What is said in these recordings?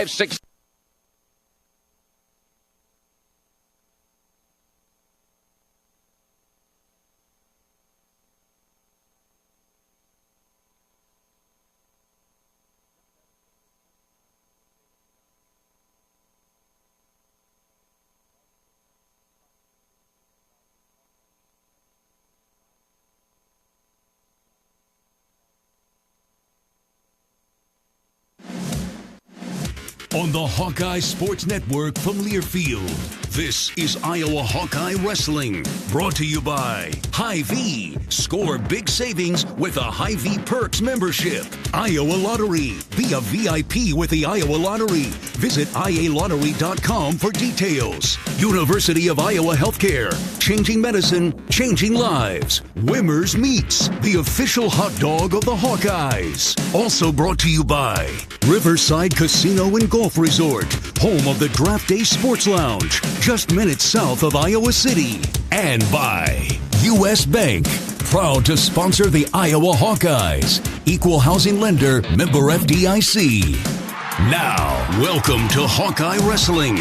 5, 6. On the Hawkeye Sports Network from Learfield, this is Iowa Hawkeye Wrestling, brought to you by Hy-Vee. Score big savings with a Hy-Vee Perks membership. Iowa Lottery. Be a VIP with the Iowa Lottery. Visit ialottery.com for details. University of Iowa Healthcare. Changing medicine, changing lives. Wimmers Meats, the official hot dog of the Hawkeyes. Also brought to you by Riverside Casino and Golf Resort, home of the Draft Day Sports Lounge, just minutes south of Iowa City. And by U.S. Bank, proud to sponsor the Iowa Hawkeyes. Equal housing lender, member FDIC. Now, welcome to Hawkeye Wrestling.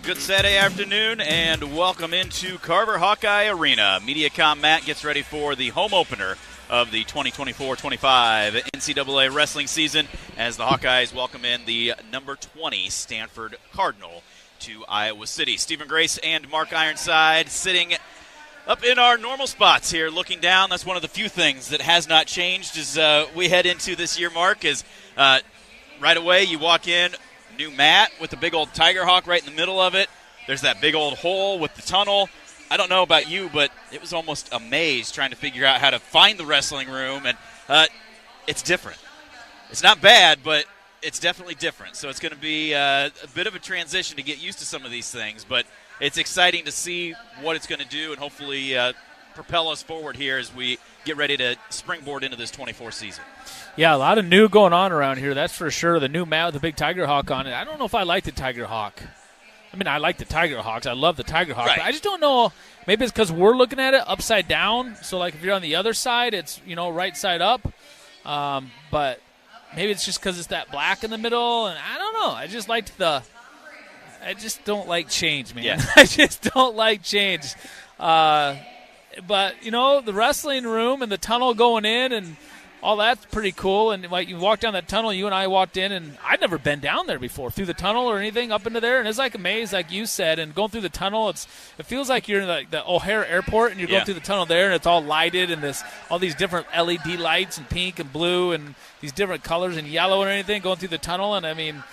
Good Saturday afternoon, and welcome into Carver Hawkeye Arena. Mediacom Matt gets ready for the home opener of the 2024-25 NCAA wrestling season as the Hawkeyes welcome in the number 20 Stanford Cardinal to Iowa City. Stephen Grace and Mark Ironside sitting up in our normal spots here looking down. That's one of the few things that has not changed as we head into this year, Mark, is right away you walk in, new mat with the big old Tiger Hawk right in the middle of it. There's that big old hole with the tunnel. I don't know about you, but it was almost a maze trying to figure out how to find the wrestling room, and it's different. It's not bad, but it's definitely different. So it's going to be a bit of a transition to get used to some of these things, but it's exciting to see what it's going to do and hopefully propel us forward here as we get ready to springboard into this 24 season. Yeah, a lot of new going on around here, that's for sure. The new mat with the big Tiger Hawk on it. I don't know if I like the Tiger Hawk. I mean, I like the Tiger Hawks. I love the Tiger Hawk. Right. But I just don't know. Maybe it's because we're looking at it upside down. So, like, if you're on the other side, it's, right side up. But maybe it's just because it's that black in the middle. And I don't know. I just don't like change, man. Yeah. I just don't like change. But, the wrestling room and the tunnel going in and all that's pretty cool. And like you walk down that tunnel, you and I walked in, and I'd never been down there before, through the tunnel or anything up into there. And it's like a maze, like you said. And going through the tunnel, it feels like you're in the O'Hare Airport, and you're going through the tunnel there, and it's all lighted, and all these different LED lights, and pink and blue, and these different colors, and yellow and anything going through the tunnel. And I mean,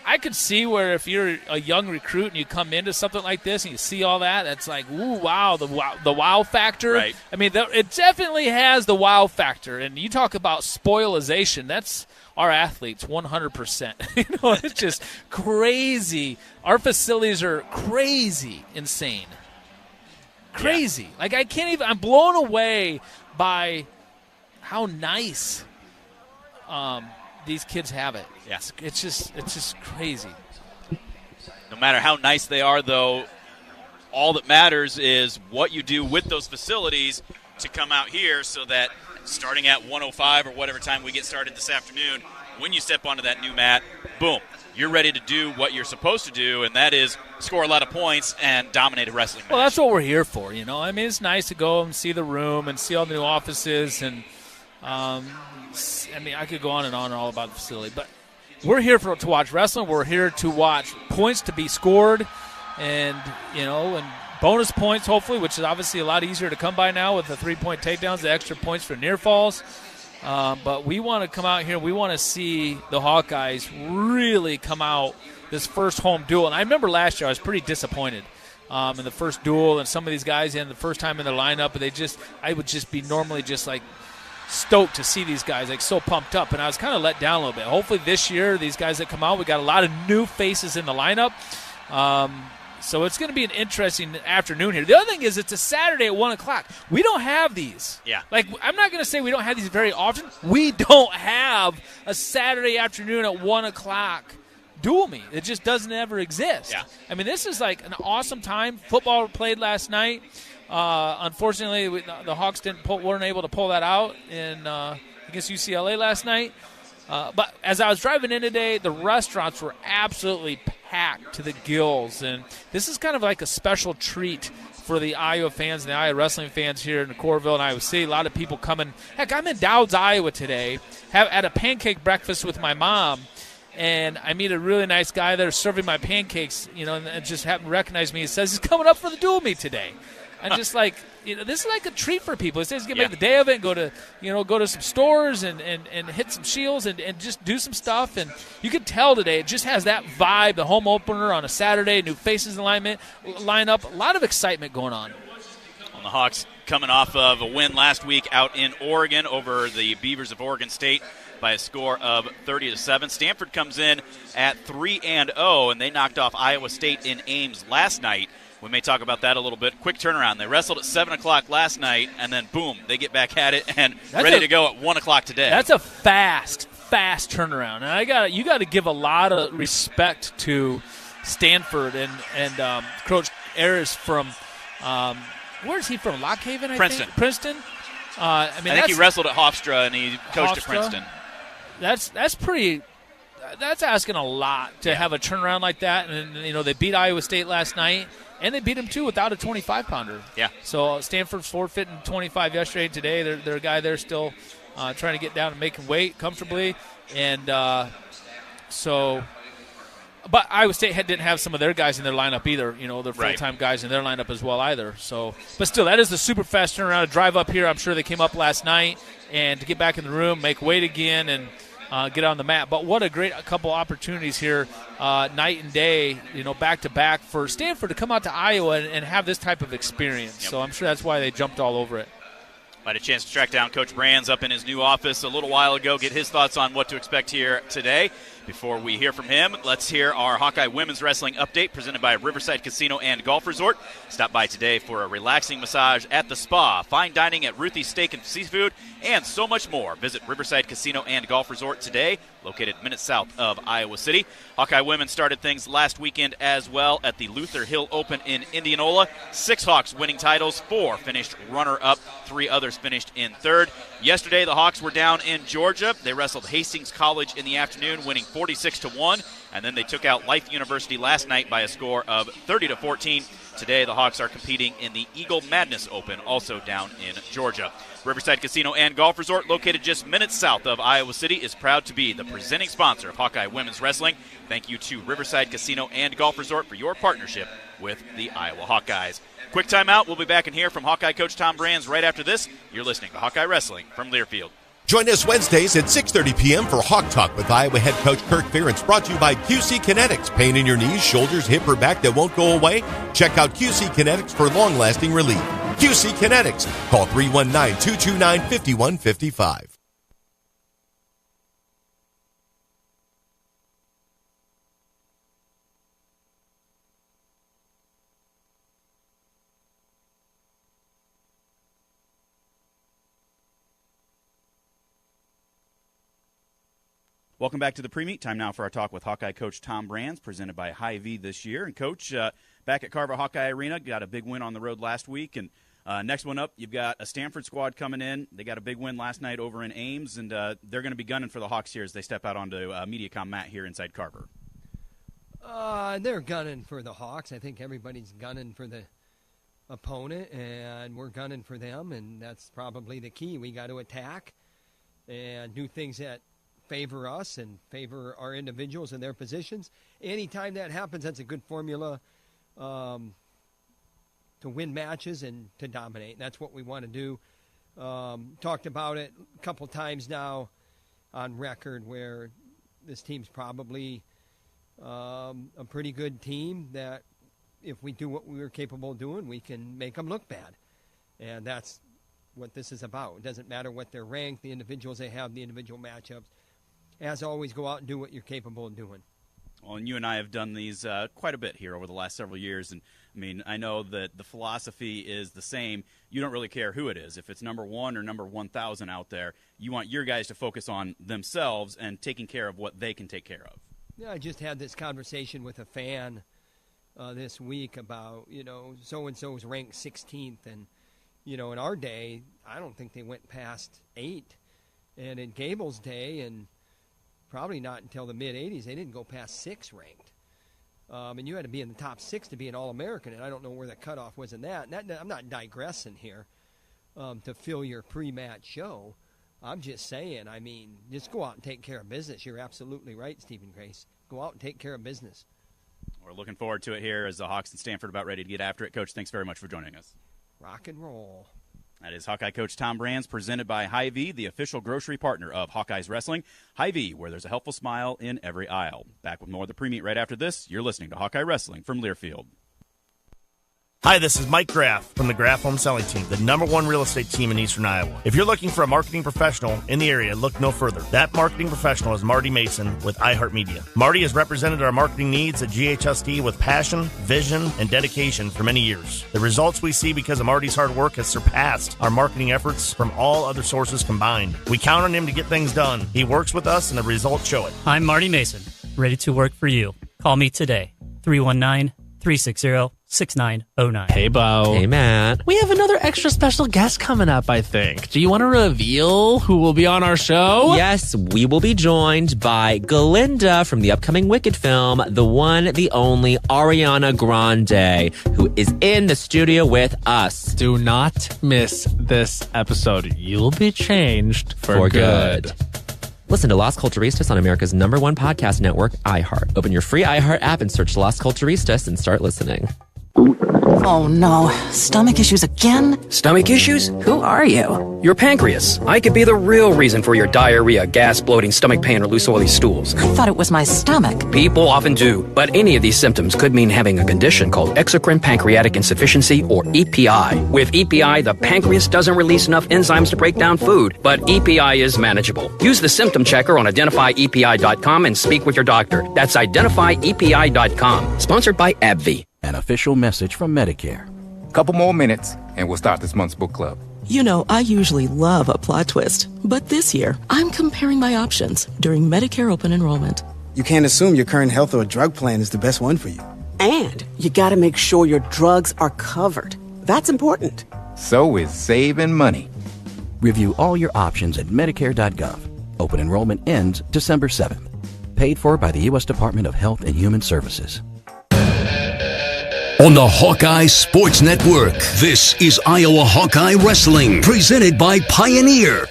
I could see where if you're a young recruit and you come into something like this and you see all that, that's like, ooh, wow, the wow factor. Right. I mean, it definitely has the wow factor. And you talk about spoilization, that's our athletes, 100%. It's just crazy. Our facilities are crazy, insane. Crazy. Yeah. Like, I can't even – I'm blown away by how nice these kids have it. Yeah. It's just crazy. No matter how nice they are, though, all that matters is what you do with those facilities to come out here so that starting at 1:05 or whatever time we get started this afternoon, when you step onto that new mat, boom, you're ready to do what you're supposed to do, and that is score a lot of points and dominate a wrestling match. Well, that's what we're here for, I mean, it's nice to go and see the room and see all the new offices, and I could go on and all about the facility, but we're here to watch wrestling. We're here to watch points to be scored, and and bonus points hopefully, which is obviously a lot easier to come by now with the 3-point takedowns, the extra points for near falls. But we want to come out here. We want to see the Hawkeyes really come out this first home duel. And I remember last year I was pretty disappointed in the first duel, and some of these guys in the first time in their lineup, but I would just be normally just like stoked to see these guys, like so pumped up, and I was kind of let down a little bit. Hopefully this year, these guys that come out, we got a lot of new faces in the lineup. So it's going to be an interesting afternoon here. The other thing is it's a Saturday at 1 o'clock. We don't have these. Yeah. Like, I'm not going to say we don't have these very often. We don't have a Saturday afternoon at 1 o'clock duel meet. It just doesn't ever exist. Yeah. I mean, this is like an awesome time. Football played last night. Unfortunately, the Hawks weren't able to pull that out, and against UCLA last night. But as I was driving in today, the restaurants were absolutely packed to the gills. And this is kind of like a special treat for the Iowa fans and the Iowa wrestling fans here in Coralville and Iowa City. A lot of people coming. Heck, I'm in Dowds, Iowa today, at a pancake breakfast with my mom. And I meet a really nice guy there serving my pancakes, and just happened to recognize me. He says he's coming up for the dual meet today. I'm just like, this is like a treat for people. It says you can make the day of it and go to some stores and hit some shields and just do some stuff. And you can tell today it just has that vibe, the home opener on a Saturday, new faces line up, a lot of excitement going on. The Hawks coming off of a win last week out in Oregon over the Beavers of Oregon State by a score of 30-7. Stanford comes in at 3-0, and they knocked off Iowa State in Ames last night. We may talk about that a little bit. Quick turnaround. They wrestled at 7 o'clock last night, and then, boom, they get back at it and ready to go at 1 o'clock today. That's a fast turnaround. And you got to give a lot of respect to Stanford and Coach Ayers from where's he from? Lock Haven, I think? Princeton. I think he wrestled at Hofstra and he coached at Princeton. That's pretty. That's asking a lot to have a turnaround like that. And they beat Iowa State last night, and they beat them too without a 25-pounder. Yeah. So Stanford's forfeiting 25 yesterday and today. They're a guy there still trying to get down and making weight comfortably, and But Iowa State didn't have some of their guys in their lineup either, their full-time guys in their lineup as well either. So, but still, that is the super fast turnaround. To drive up here, I'm sure they came up last night, and to get back in the room, make weight again, and get on the mat. But what a great couple opportunities here, night and day, back-to-back for Stanford to come out to Iowa and have this type of experience. Yep. So I'm sure that's why they jumped all over it. I had a chance to track down Coach Brands up in his new office a little while ago, get his thoughts on what to expect here today. Before we hear from him, let's hear our Hawkeye Women's Wrestling update presented by Riverside Casino and Golf Resort. Stop by today for a relaxing massage at the spa, fine dining at Ruthie's Steak and Seafood, and so much more. Visit Riverside Casino and Golf Resort today, located minutes south of Iowa City. Hawkeye Women started things last weekend as well at the Luther Hill Open in Indianola. 6 Hawks winning titles, 4 finished runner-up, 3 others finished in third. Yesterday, the Hawks were down in Georgia. They wrestled Hastings College in the afternoon, winning 46-1, and then they took out Life University last night by a score of 30-14. Today, the Hawks are competing in the Eagle Madness Open, also down in Georgia. Riverside Casino and Golf Resort, located just minutes south of Iowa City, is proud to be the presenting sponsor of Hawkeye Women's Wrestling. Thank you to Riverside Casino and Golf Resort for your partnership with the Iowa Hawkeyes. Quick timeout. We'll be back in here from Hawkeye coach Tom Brands right after this. You're listening to Hawkeye Wrestling from Learfield. Join us Wednesdays at 6:30 p.m. for Hawk Talk with Iowa head coach Kirk Ferentz, brought to you by QC Kinetics. Pain in your knees, shoulders, hip, or back that won't go away? Check out QC Kinetics for long-lasting relief. QC Kinetics. Call 319-229-5155. Welcome back to the pre-meet. Time now for our talk with Hawkeye coach Tom Brands, presented by Hy-Vee this year. And, Coach, back at Carver Hawkeye Arena, got a big win on the road last week. And next one up, you've got a Stanford squad coming in. They got a big win last night over in Ames, and they're going to be gunning for the Hawks here as they step out onto MediaCom mat here inside Carver. They're gunning for the Hawks. I think everybody's gunning for the opponent, and we're gunning for them, and that's probably the key. We got to attack and do things that favor us and favor our individuals in their positions. Anytime that happens, that's a good formula to win matches and to dominate. That's what we want to do. Talked about it a couple times now on record where this team's probably a pretty good team that if we do what we were capable of doing, we can make them look bad. And that's what this is about. It doesn't matter what their rank, the individuals they have, the individual matchups. As always, go out and do what you're capable of doing. Well, and you and I have done these quite a bit here over the last several years. And, I mean, I know that the philosophy is the same. You don't really care who it is. If it's number 1 or number 1,000 out there, you want your guys to focus on themselves and taking care of what they can take care of. Yeah, I just had this conversation with a fan this week about, so-and-so is ranked 16th. And, in our day, I don't think they went past 8. And in Gable's day, and probably not until the mid-'80s, they didn't go past 6 ranked. And you had to be in the top 6 to be an All-American, and I don't know where the cutoff was in that. I'm not digressing here to fill your pre-match show. I'm just saying, I mean, just go out and take care of business. You're absolutely right, Stephen Grace. Go out and take care of business. We're looking forward to it here as the Hawks and Stanford about ready to get after it. Coach, thanks very much for joining us. Rock and roll. That is Hawkeye coach Tom Brands, presented by Hy-Vee, the official grocery partner of Hawkeyes Wrestling. Hy-Vee, where there's a helpful smile in every aisle. Back with more of the pre-meet right after this. You're listening to Hawkeye Wrestling from Learfield. Hi, this is Mike Graff from the Graff Home Selling Team, the #1 real estate team in Eastern Iowa. If you're looking for a marketing professional in the area, look no further. That marketing professional is Marty Mason with iHeartMedia. Marty has represented our marketing needs at GHSD with passion, vision, and dedication for many years. The results we see because of Marty's hard work has surpassed our marketing efforts from all other sources combined. We count on him to get things done. He works with us, and the results show it. I'm Marty Mason, ready to work for you. Call me today, 319-360-6909. Hey, Bo. Hey, Matt. We have another extra special guest coming up, I think. Do you want to reveal who will be on our show? Yes, we will be joined by Galinda from the upcoming Wicked film, the one, the only Ariana Grande, who is in the studio with us. Do not miss this episode. You'll be changed for good. Listen to Las Culturistas on America's #1 podcast network, iHeart. Open your free iHeart app and search Las Culturistas and start listening. Oh no, stomach issues again? Stomach issues? Who are you? Your pancreas. I could be the real reason for your diarrhea, gas, bloating, stomach pain, or loose oily stools. I thought it was my stomach. People often do, but any of these symptoms could mean having a condition called exocrine pancreatic insufficiency, or EPI. With EPI, the pancreas doesn't release enough enzymes to break down food, but EPI is manageable. Use the symptom checker on identifyepi.com and speak with your doctor. That's identifyepi.com. Sponsored by AbbVie. An official message from Medicare. Couple more minutes, and we'll start this month's book club. You know, I usually love a plot twist, but this year, I'm comparing my options during Medicare open enrollment. You can't assume your current health or drug plan is the best one for you. And you gotta make sure your drugs are covered. That's important. So is saving money. Review all your options at Medicare.gov. Open enrollment ends December 7th. Paid for by the U.S. Department of Health and Human Services. On the Hawkeye Sports Network, this is Iowa Hawkeye Wrestling, presented by Pioneer.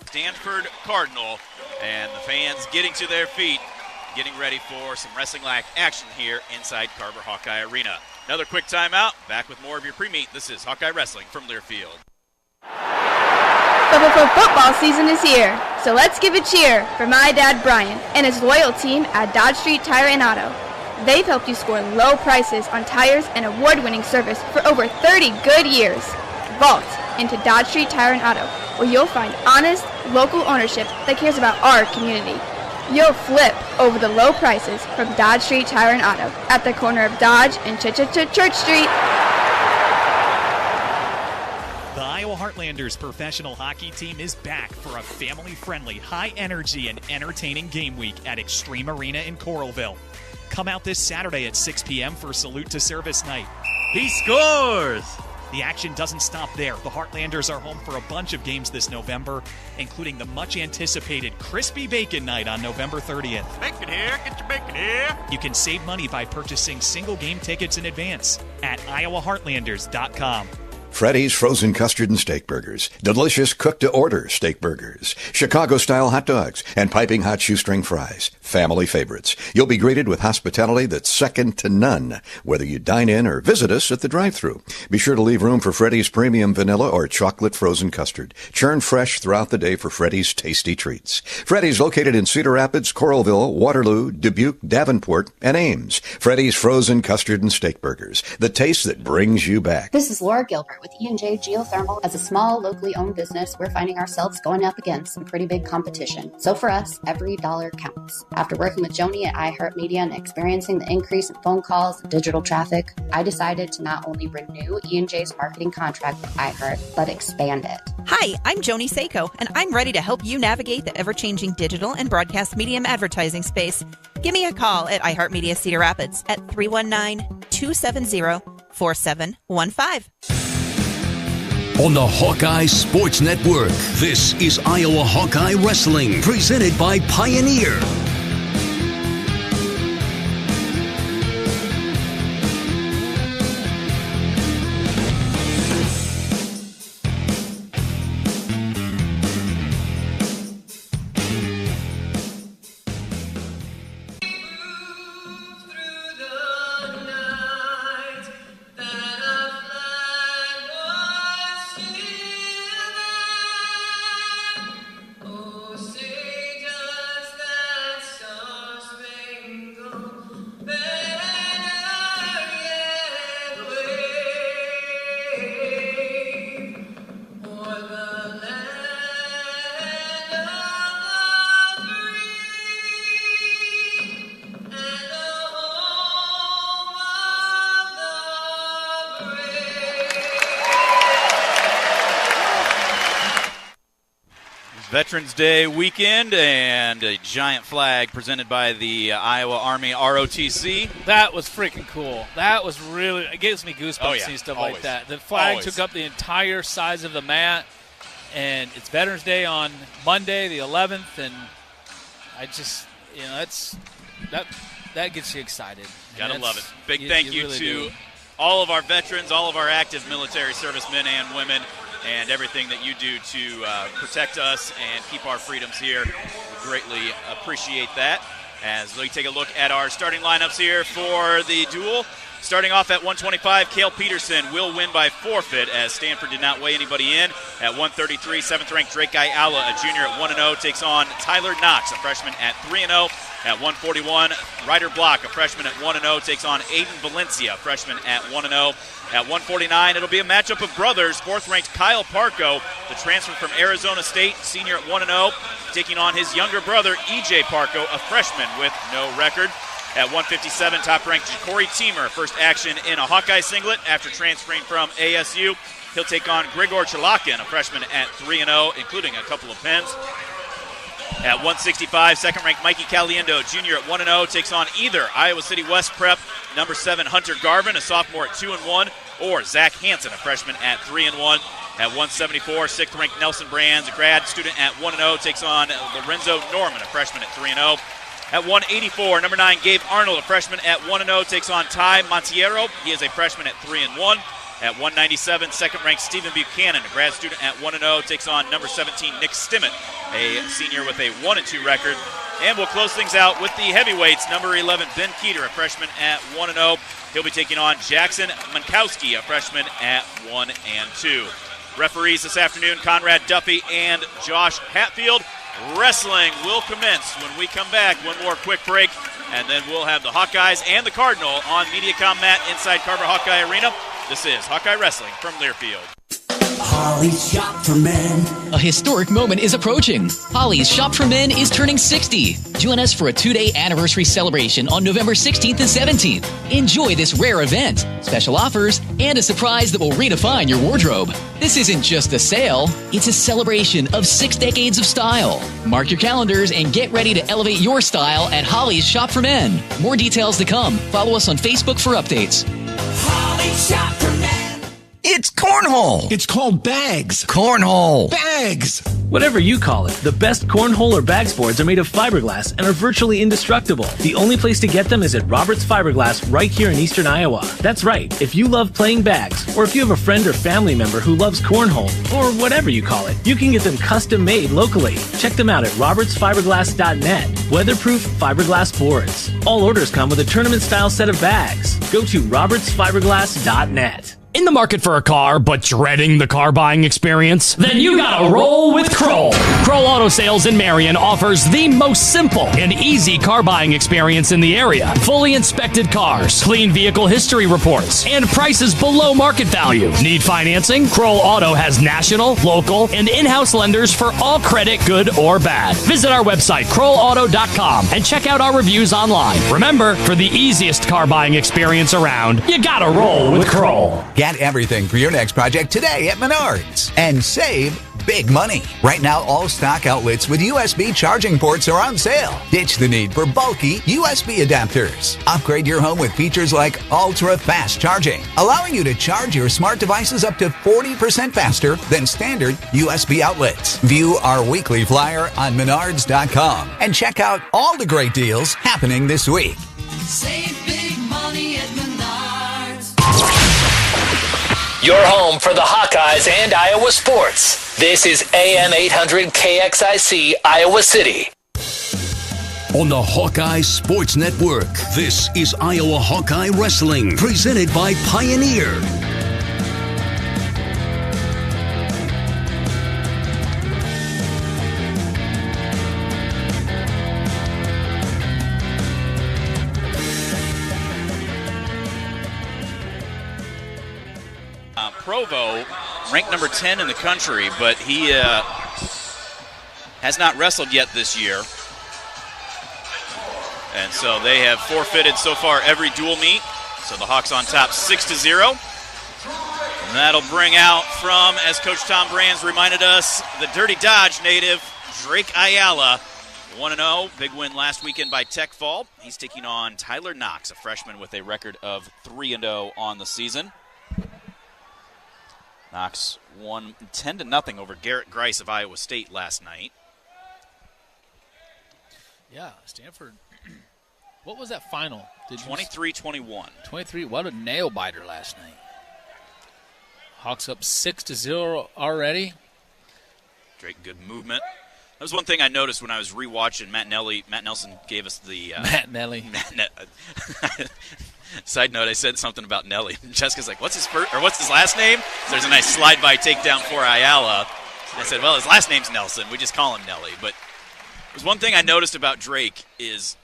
Stanford Cardinal, and the fans getting to their feet, getting ready for some wrestling-like action here inside Carver Hawkeye Arena. Another quick timeout. Back with more of your pre-meet. This is Hawkeye Wrestling from Learfield. The football season is here, so let's give a cheer for my dad Brian and his loyal team at Dodge Street Tire and Auto. They've helped you score low prices on tires and award-winning service for over 30 good years. Vault into Dodge Street Tire and Auto, where you'll find honest, local ownership that cares about our community. You'll flip over the low prices from Dodge Street Tire and Auto at the corner of Dodge and Church Street. The Iowa Heartlanders professional hockey team is back for a family-friendly, high-energy, and entertaining game week at Extreme Arena in Coralville. Come out this Saturday at 6 p.m. for Salute to Service Night. He scores! The action doesn't stop there. The Heartlanders are home for a bunch of games this November, including the much-anticipated Crispy Bacon Night on November 30th. Bacon here, get your bacon here. You can save money by purchasing single game tickets in advance at iowaheartlanders.com. Freddy's Frozen Custard and Steak Burgers, delicious cooked-to-order steak burgers, Chicago-style hot dogs, and piping hot shoestring fries. Family favorites. You'll be greeted with hospitality that's second to none, whether you dine in or visit us at the drive-thru. Be sure to leave room for Freddy's Premium Vanilla or Chocolate Frozen Custard. Churn fresh throughout the day for Freddy's tasty treats. Freddy's located in Cedar Rapids, Coralville, Waterloo, Dubuque, Davenport, and Ames. Freddy's Frozen Custard and Steak Burgers, the taste that brings you back. This is Laura Gilbert with E&J Geothermal. As a small, locally owned business, we're finding ourselves going up against some pretty big competition. So for us, every dollar counts. After working with Joni at iHeartMedia and experiencing the increase in phone calls and digital traffic, I decided to not only renew E&J's marketing contract with iHeart, but expand it. Hi, I'm Joni Seiko, and I'm ready to help you navigate the ever-changing digital and broadcast medium advertising space. Give me a call at iHeartMedia Cedar Rapids at 319-270-4715. On the Hawkeye Sports Network, this is Iowa Hawkeye Wrestling, presented by Pioneer. Veterans Day weekend and a giant flag presented by the Iowa Army ROTC. That was freaking cool. That was really, it gives me goosebumps seeing stuff like that. The flag took up the entire size of the mat, and it's Veterans Day on Monday, the 11th, and I just, that gets you excited. Gotta love it. Big thank you really to do. all of our veterans, all of our active military servicemen and women, and everything that you do to protect us and keep our freedoms here. We greatly appreciate that. As we take a look at our starting lineups here for the duel. Starting off at 125, Cale Peterson will win by forfeit as Stanford did not weigh anybody in. At 133, 7th-ranked Drake Ayala, a junior at 1-0, takes on Tyler Knox, a freshman at 3-0. At 141, Ryder Block, a freshman at 1-0, takes on Aiden Valencia, a freshman at 1-0. At 149, it'll be a matchup of brothers. 4th-ranked Kyle Parko, the transfer from Arizona State, senior at 1-0, taking on his younger brother, E.J. Parko, a freshman with no record. At 157, top-ranked Ja'Cory Teamer, first action in a Hawkeye singlet after transferring from ASU. He'll take on Grigor Chalakin, a freshman at 3-0, including a couple of pins. At 165, second-ranked Mikey Caliendo, junior at 1-0, takes on either Iowa City West Prep, number 7 Hunter Garvin, a sophomore at 2-1, or Zach Hansen, a freshman at 3-1. At 174, 6th-ranked Nelson Brands, a grad student at 1-0, takes on Lorenzo Norman, a freshman at 3-0. At 184, number 9, Gabe Arnold, a freshman at 1-0, takes on Ty Montiero. He is a freshman at 3-1. At 197, second-ranked Stephen Buchanan, a grad student at 1-0, takes on number 17, Nick Stimmett, a senior with a 1-2 record. And we'll close things out with the heavyweights. Number 11, Ben Keeter, a freshman at 1-0. He'll be taking on Jackson Mankowski, a freshman at 1-2. Referees this afternoon, Conrad Duffy and Josh Hatfield. Wrestling will commence when we come back. One more quick break, and then we'll have the Hawkeyes and the Cardinal on MediaCom Mat inside Carver Hawkeye Arena. This is Hawkeye Wrestling from Learfield. Holly's Shop for Men. A historic moment is approaching. Holly's Shop for Men is turning 60. Join us for a 2-day anniversary celebration on November 16th and 17th. Enjoy this rare event, special offers, and a surprise that will redefine your wardrobe. This isn't just a sale, it's a celebration of 6 decades of style. Mark your calendars and get ready to elevate your style at Holly's Shop for Men. More details to come. Follow us on Facebook for updates. Holly's Shop for Men. It's cornhole. It's called bags. Cornhole. Bags. Whatever you call it, the best cornhole or bags boards are made of fiberglass and are virtually indestructible. The only place to get them is at Roberts Fiberglass right here in eastern Iowa. That's right. If you love playing bags, or if you have a friend or family member who loves cornhole, or whatever you call it, you can get them custom made locally. Check them out at robertsfiberglass.net. Weatherproof fiberglass boards. All orders come with a tournament-style set of bags. Go to robertsfiberglass.net. In the market for a car, but dreading the car buying experience? Then you gotta roll with Kroll. Kroll Auto Sales in Marion offers the most simple and easy car buying experience in the area. Fully inspected cars, clean vehicle history reports, and prices below market value. Need financing? Kroll Auto has national, local, and in-house lenders for all credit, good or bad. Visit our website, KrollAuto.com, and check out our reviews online. Remember, for the easiest car buying experience around, you gotta roll with Kroll. Get everything for your next project today at Menards and save big money. Right now, all stock outlets with USB charging ports are on sale. Ditch the need for bulky USB adapters. Upgrade your home with features like ultra-fast charging, allowing you to charge your smart devices up to 40% faster than standard USB outlets. View our weekly flyer on Menards.com and check out all the great deals happening this week. Save big money at Menards. Your home for the Hawkeyes and Iowa sports. This is AM 800 KXIC, Iowa City. On the Hawkeye Sports Network, this is Iowa Hawkeye Wrestling, presented by Pioneer. Provo, ranked number 10 in the country, but he has not wrestled yet this year. And so they have forfeited so far every dual meet. So the Hawks on top 6-0. And that'll bring out from, as Coach Tom Brands reminded us, the Dirty Dodge native, Drake Ayala. 1-0, big win last weekend by Tech Fall. He's taking on Tyler Knox, a freshman with a record of 3-0 on the season. Knox won 10-0 over Garrett Grice of Iowa State last night. Yeah, Stanford. What was that final? 23-21. 23. What a nail biter last night. Hawks up 6-0 already. Drake, good movement. That was one thing I noticed when I was rewatching Matt Nelson gave us the Matt Nelly. Side note: I said something about Nelly. Jessica's like, "What's his last name?" So there's a nice slide-by takedown for Ayala. I said, "Well, his last name's Nelson. We just call him Nelly." But there's one thing I noticed about Drake is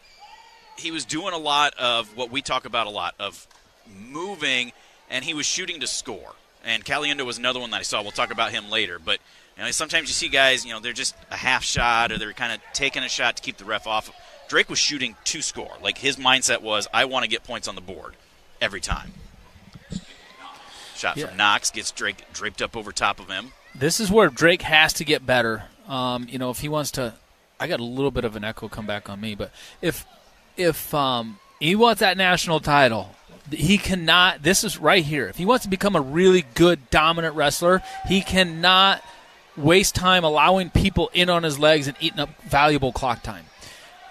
he was doing a lot of what we talk about a lot of moving, and he was shooting to score. And Caliendo was another one that I saw. We'll talk about him later. But sometimes you see guys, they're just a half shot or they're kind of taking a shot to keep the ref off. Drake was shooting to score. Like, his mindset was, I want to get points on the board every time. Shot from Knox gets Drake draped up over top of him. This is where Drake has to get better. If he wants to, I got a little bit of an echo come back on me, but if he wants that national title, he cannot. This is right here. If he wants to become a really good, dominant wrestler, he cannot waste time allowing people in on his legs and eating up valuable clock time.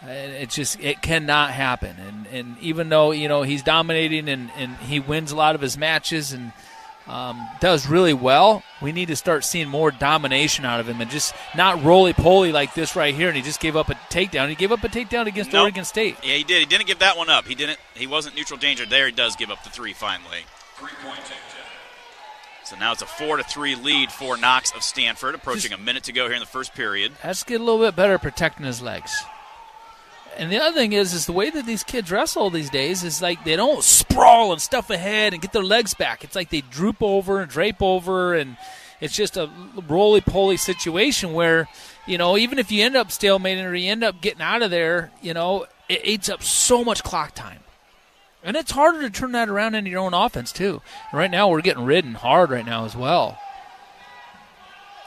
It cannot happen. And even though, he's dominating and he wins a lot of his matches and does really well, we need to start seeing more domination out of him and just not roly-poly like this right here. And he just gave up a takedown. He gave up a takedown against Oregon State. Yeah, he did. He didn't give that one up. He wasn't neutral danger there. He does give up the 3 finally. 3-point takedown. So now it's a 4-3 lead for Knox of Stanford, approaching a minute to go here in the first period. Has to get a little bit better at protecting his legs. And the other thing is the way that these kids wrestle these days is like they don't sprawl and stuff ahead and get their legs back. It's like they droop over and drape over, and it's just a roly-poly situation where, even if you end up stalemating or you end up getting out of there, it eats up so much clock time. And it's harder to turn that around into your own offense, too. And right now we're getting ridden hard right now as well.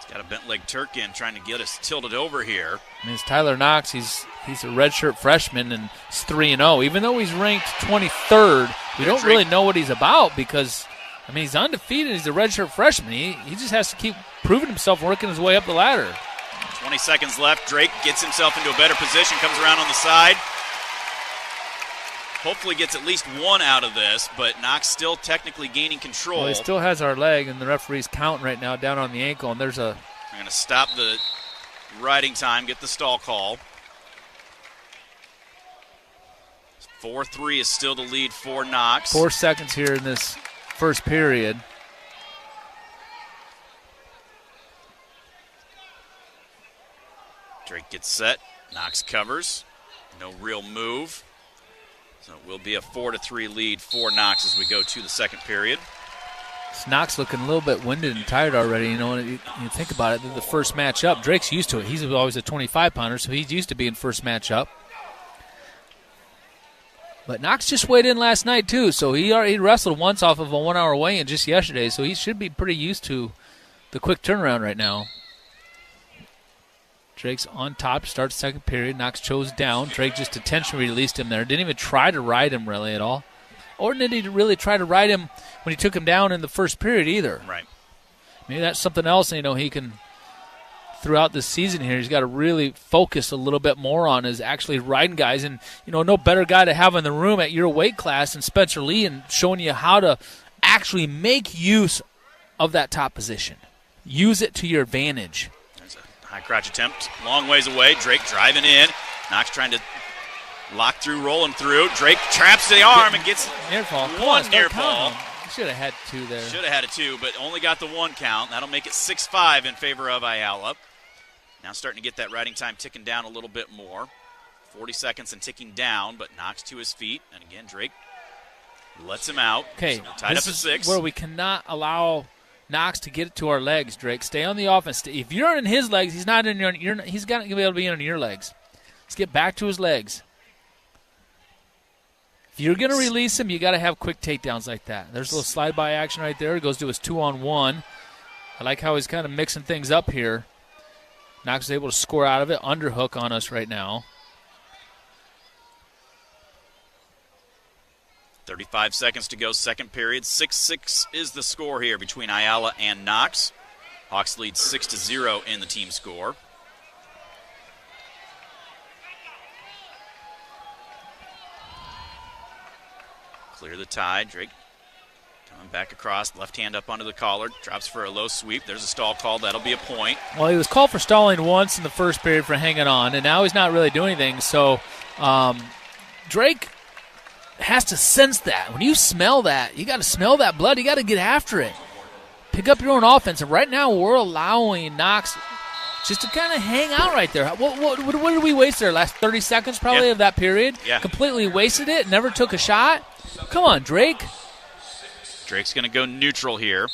Got a bent leg Turkin trying to get us tilted over here. It's Tyler Knox. He's a redshirt freshman and he's 3-0. Even though he's ranked 23rd, we don't really know what he's about because, he's undefeated. He's a redshirt freshman. He just has to keep proving himself, working his way up the ladder. 20 seconds left. Drake gets himself into a better position, comes around on the side. Hopefully gets at least one out of this, but Knox still technically gaining control. Well, he still has our leg, and the referee's counting right now down on the ankle, and there's a... I'm going to stop the riding time, get the stall call. 4-3 is still the lead for Knox. 4 seconds here in this first period. Drake gets set. Knox covers. No real move. So it will be a 4-3 lead for Knox as we go to the second period. Knox looking a little bit winded and tired already. You know, when you think about it, the first match up, Drake's used to it. He's always a 25-pounder, so he's used to being first match up. But Knox just weighed in last night, too, so he wrestled once off of a 1-hour weigh-in just yesterday, so he should be pretty used to the quick turnaround right now. Drake's on top, starts second period. Knox chose down. Drake just intentionally released him there. Didn't even try to ride him really at all. Or did he really try to ride him when he took him down in the first period either? Right. Maybe that's something else, you know, he can, throughout this season here, he's got to really focus a little bit more on is actually riding guys. And, you know, no better guy to have in the room at your weight class than Spencer Lee and showing you how to actually make use of that top position. Use it to your advantage. High crotch attempt, long ways away. Drake driving in. Knox trying to lock through, rolling through. Drake traps the arm and gets near fall. One near fall. Should have had two there. Should have had a two, but only got the one count. That'll make it 6-5 in favor of Ayala. Now starting to get that riding time ticking down a little bit more. 40 seconds and ticking down, but Knox to his feet. And again, Drake lets him out. Okay, so tied up at 6. Where we cannot allow Knox to get it to our legs, Drake. Stay on the offense. If you're in his legs, he's not in your. He's got to be able to be in your legs. Let's get back to his legs. If you're going to release him, you got to have quick takedowns like that. There's a little slide-by action right there. It goes to his 2-on-1. I like how he's kind of mixing things up here. Knox is able to score out of it. Underhook on us right now. 35 seconds to go, second period. 6-6 is the score here between Ayala and Knox. Hawks lead 6-0 in the team score. Clear the tie. Drake coming back across, left hand up onto the collar, drops for a low sweep. There's a stall call. That'll be a point. Well, he was called for stalling once in the first period for hanging on, and now he's not really doing anything. So Drake has to sense that. When you smell that, you got to smell that blood. You got to get after it. Pick up your own offense. And right now we're allowing Knox just to kind of hang out right there. What did we waste there? Last 30 seconds probably of that period? Yeah. Completely wasted it. Never took a shot. Come on, Drake. Drake's going to go neutral here.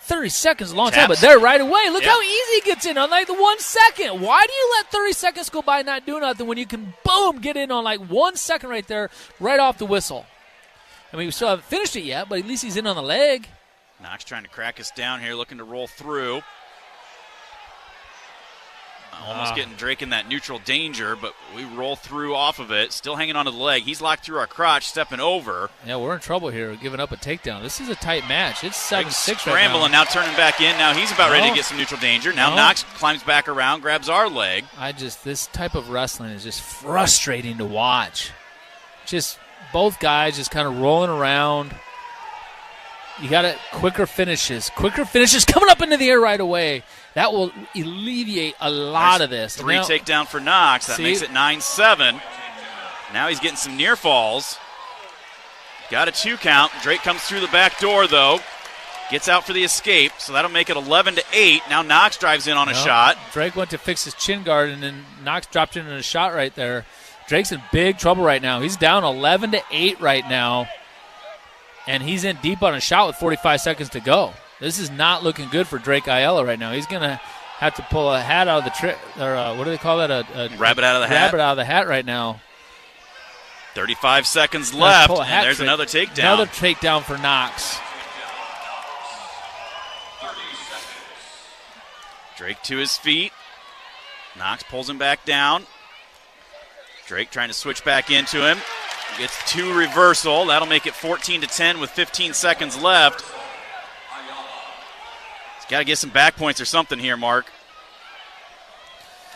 30 seconds is a long time, but there right away. Look how easy he gets in on like the 1 second. Why do you let 30 seconds go by and not do nothing when you can, boom, get in on like 1 second right there, right off the whistle? I mean, we still haven't finished it yet, but at least he's in on the leg. Knox trying to crack us down here, looking to roll through. Almost getting Drake in that neutral danger, but we roll through off of it. Still hanging onto the leg. He's locked through our crotch, stepping over. Yeah, we're in trouble here, giving up a takedown. This is a tight match. It's 7-6 scrambling right now. Turning back in. Now he's about ready to get some neutral danger. Now Knox climbs back around, grabs our leg. This type of wrestling is just frustrating to watch. Just both guys just kind of rolling around. You got it. Quicker finishes coming up into the air right away. That will alleviate a lot of this. Three takedown for Knox. That makes it 9-7. Now he's getting some near falls. Got a 2 count. Drake comes through the back door, though. Gets out for the escape, so that'll make it 11-8. Now Knox drives in on a shot. Drake went to fix his chin guard, and then Knox dropped in a shot right there. Drake's in big trouble right now. He's down 11-8 right now, and he's in deep on a shot with 45 seconds to go. This is not looking good for Drake Ayala right now. He's going to have to pull a hat out of the what do they call that? A rabbit out of the hat? Rabbit out of the hat right now. 35 seconds left, and there's another takedown. Another takedown for Knox. Drake to his feet. Knox pulls him back down. Drake trying to switch back into him. Gets 2 reversal. That'll make it 14-10 with 15 seconds left. Got to get some back points or something here, Mark.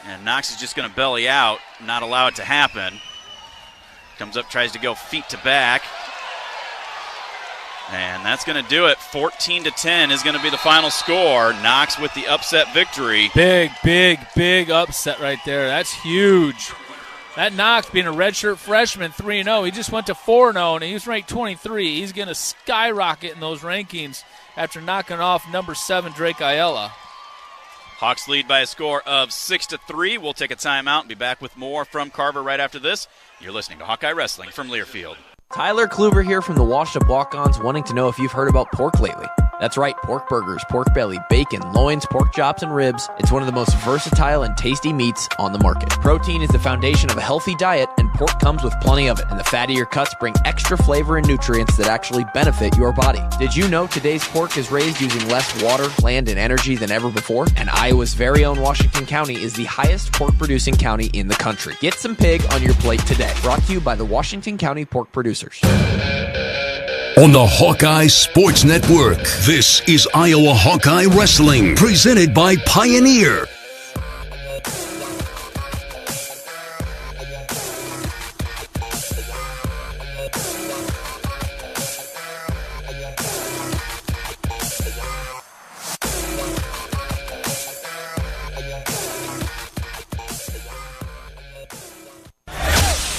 And Knox is just going to belly out, not allow it to happen. Comes up, tries to go feet to back. And that's going to do it. 14-10 is going to be the final score. Knox with the upset victory. Big upset right there. That's huge. That Knox, being a redshirt freshman, 3-0. He just went to 4-0, and he was ranked 23. He's going to skyrocket in those rankings after knocking off number 7 Drake Ayala. Hawks lead by a score of 6-3. We'll take a timeout and be back with more from Carver right after this. You're listening to Hawkeye Wrestling from Learfield. Tyler Kluber here from the Washed Up Walk-Ons, wanting to know if you've heard about pork lately. That's right, pork burgers, pork belly, bacon, loins, pork chops, and ribs. It's one of the most versatile and tasty meats on the market. Protein is the foundation of a healthy diet, and pork comes with plenty of it. And the fattier cuts bring extra flavor and nutrients that actually benefit your body. Did you know today's pork is raised using less water, land, and energy than ever before? And Iowa's very own Washington County is the highest pork-producing county in the country. Get some pig on your plate today. Brought to you by the Washington County Pork Producers. On the Hawkeye Sports Network, this is Iowa Hawkeye Wrestling, presented by Pioneer.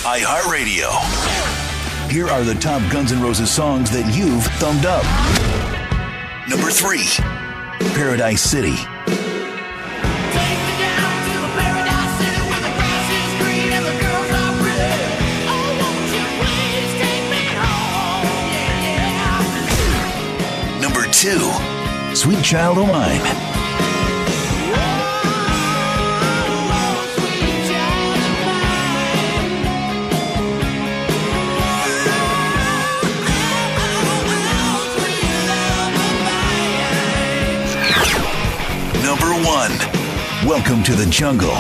iHeartRadio. Here are the top Guns N' Roses songs that you've thumbed up. Number 3, Paradise City. Number 2, Sweet Child O' Mine. Number 1, Welcome to the Jungle.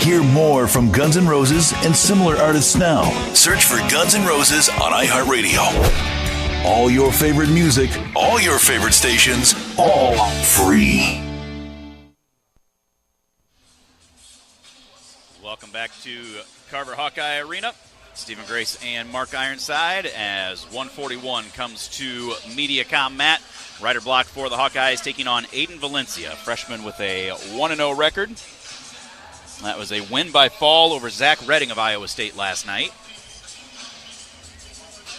Hear more from Guns N' Roses and similar artists now. Search for Guns N' Roses on iHeartRadio. All your favorite music, all your favorite stations, all free. Welcome back to Carver Hawkeye Arena. Stephen Grace and Mark Ironside as 141 comes to MediaCom Matt. Rider block for the Hawkeyes taking on Aiden Valencia, freshman with a 1-0 record. That was a win by fall over Zach Redding of Iowa State last night.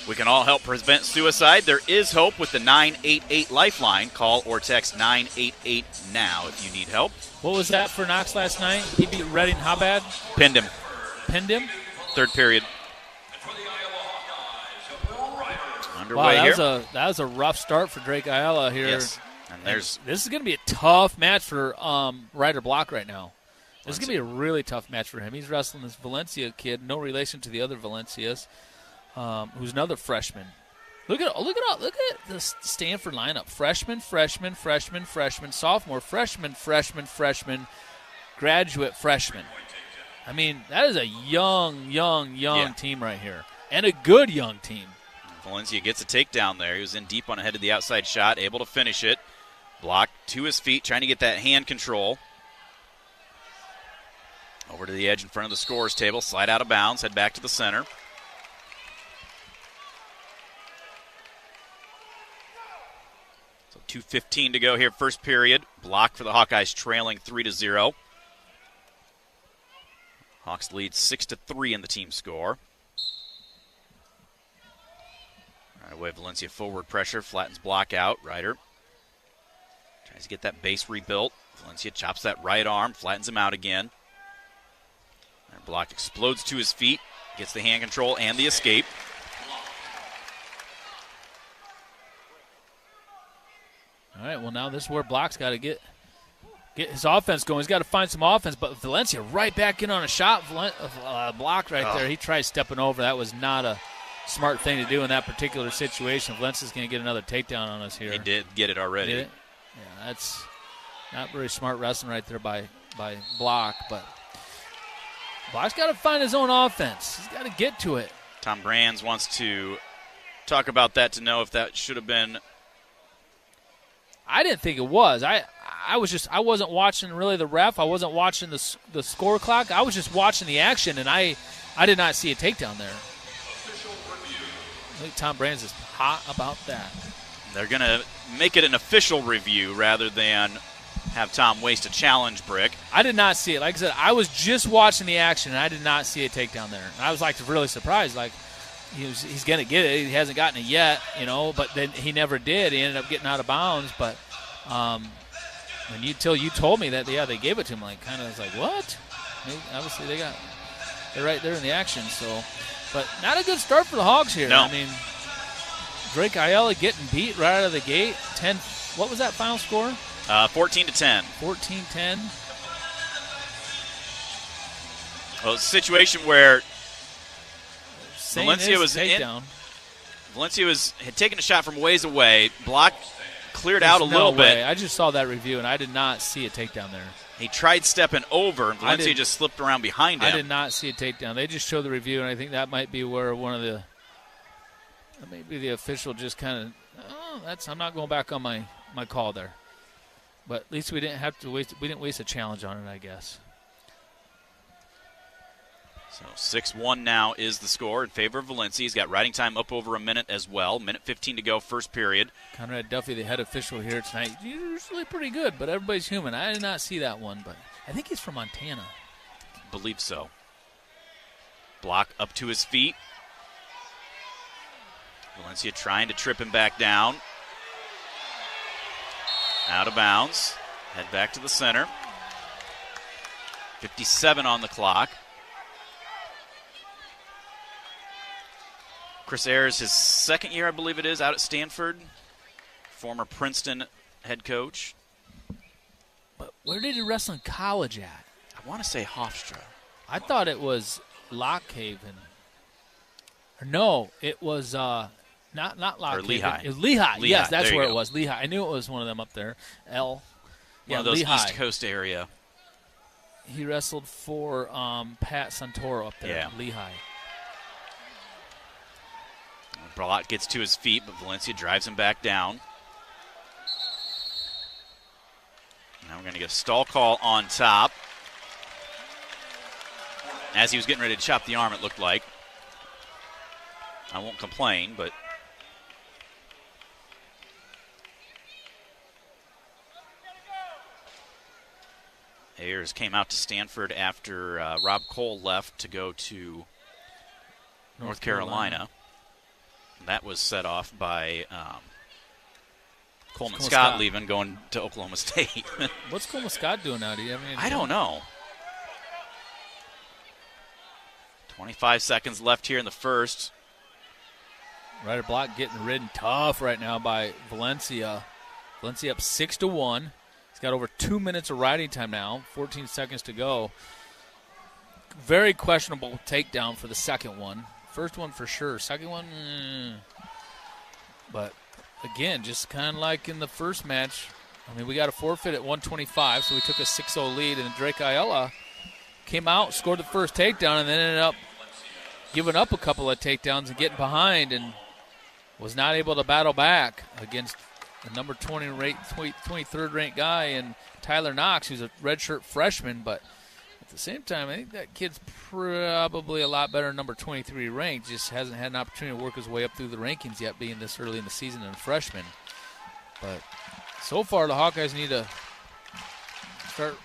We can all help prevent suicide. There is hope with the 988 Lifeline. Call or text 988 now if you need help. What was that for Knox last night? He beat Redding how bad? Pinned him. Pinned him? Third period. Underway here. That was a rough start for Drake Ayala here. Yes. And this is going to be a tough match for Ryder Block right now. This is going to be a really tough match for him. He's wrestling this Valencia kid, no relation to the other Valencias, who's another freshman. Look at the Stanford lineup: freshman, sophomore, freshman, graduate freshman. I mean, that is a young team right here, and a good young team. Valencia gets a takedown there. He was in deep on a head of the outside shot, able to finish it. Block to his feet, trying to get that hand control. Over to the edge in front of the scorer's table, slide out of bounds, head back to the center. So 2:15 to go here, first period. Block for the Hawkeyes, trailing 3-0. Hawks lead 6-3 in the team score. Right away, Valencia forward pressure, flattens block out. Ryder tries to get that base rebuilt. Valencia chops that right arm, flattens him out again. And Block explodes to his feet, gets the hand control and the escape. All right, well, now this is where Block's got to get his offense going. He's got to find some offense, but Valencia right back in on a shot. Block right there. He tries stepping over. That was not a smart thing to do in that particular situation. Valencia's going to get another takedown on us here. He did get it already. Did it? Yeah, that's not very smart wrestling right there by Block, but Block's got to find his own offense. He's got to get to it. Tom Brands wants to talk about that to know if that should have been. I didn't think it was. I wasn't watching really the ref. I wasn't watching the score clock. I was just watching the action, and I did not see a takedown there. I think Tom Brands is hot about that. They're going to make it an official review rather than have Tom waste a challenge brick. I did not see it. Like I said, I was just watching the action, and I did not see a takedown there. And I was really surprised. Like he's going to get it. He hasn't gotten it yet, but then he never did. He ended up getting out of bounds. But until you told me that, they gave it to him. I was like, what? Obviously, they're right there in the action. So, but not a good start for the Hogs here. No. I mean, Drake Ayala getting beat right out of the gate. 10. What was that final score? 14-10. 14-10. Well, it's a situation where Valencia was in. Valencia had taken a shot from ways away. Block cleared out a little bit. I just saw that review, and I did not see a takedown there. He tried stepping over, and Valencia just slipped around behind him. I did not see a takedown. They just showed the review, and I think that might be where maybe the official just kind of, I'm not going back on my call there. But at least we didn't waste a challenge on it, I guess. So 6-1 now is the score in favor of Valencia. He's got riding time up over a minute as well. Minute 15 to go, first period. Conrad Duffy, the head official here tonight, usually pretty good, but everybody's human. I did not see that one, but I think he's from Montana. Believe so. Block up to his feet. Valencia trying to trip him back down. Out of bounds. Head back to the center. 57 on the clock. Chris Ayers, his second year, I believe it is, out at Stanford. Former Princeton head coach. But where did he wrestle in college at? I want to say Hofstra. I thought it was Lockhaven. No, it was not Lockhaven. Or Lehigh. It was Lehigh. Yes, that's where it go. was. Lehigh. I knew it was one of them up there. One of those Lehigh. East Coast area. He wrestled for Pat Santoro up there, Yeah. Lehigh. Block gets to his feet, but Valencia drives him back down. Now we're going to get a stall call on top. As he was getting ready to chop the arm, it looked like. I won't complain, but Ayers came out to Stanford after Rob Cole left to go to North Carolina. That was set off by Coleman Scott leaving, going to Oklahoma State. What's Coleman Scott doing now? Do you have any idea? I don't know. 25 seconds left here in the first. Ryder Block getting ridden tough right now by Valencia. Valencia up 6-1. He's got over 2 minutes of riding time now. 14 seconds to go. Very questionable takedown for the second one. First one for sure. Second one, But, again, just kind of like in the first match. I mean, we got a forfeit at 125, so we took a 6-0 lead. And Drake Ayala came out, scored the first takedown, and then ended up giving up a couple of takedowns and getting behind and was not able to battle back against the number 23rd ranked guy and Tyler Knox, who's a redshirt freshman. But at the same time, I think that kid's probably a lot better than number 23 ranked. Just hasn't had an opportunity to work his way up through the rankings yet, being this early in the season and a freshman. But so far, the Hawkeyes need to start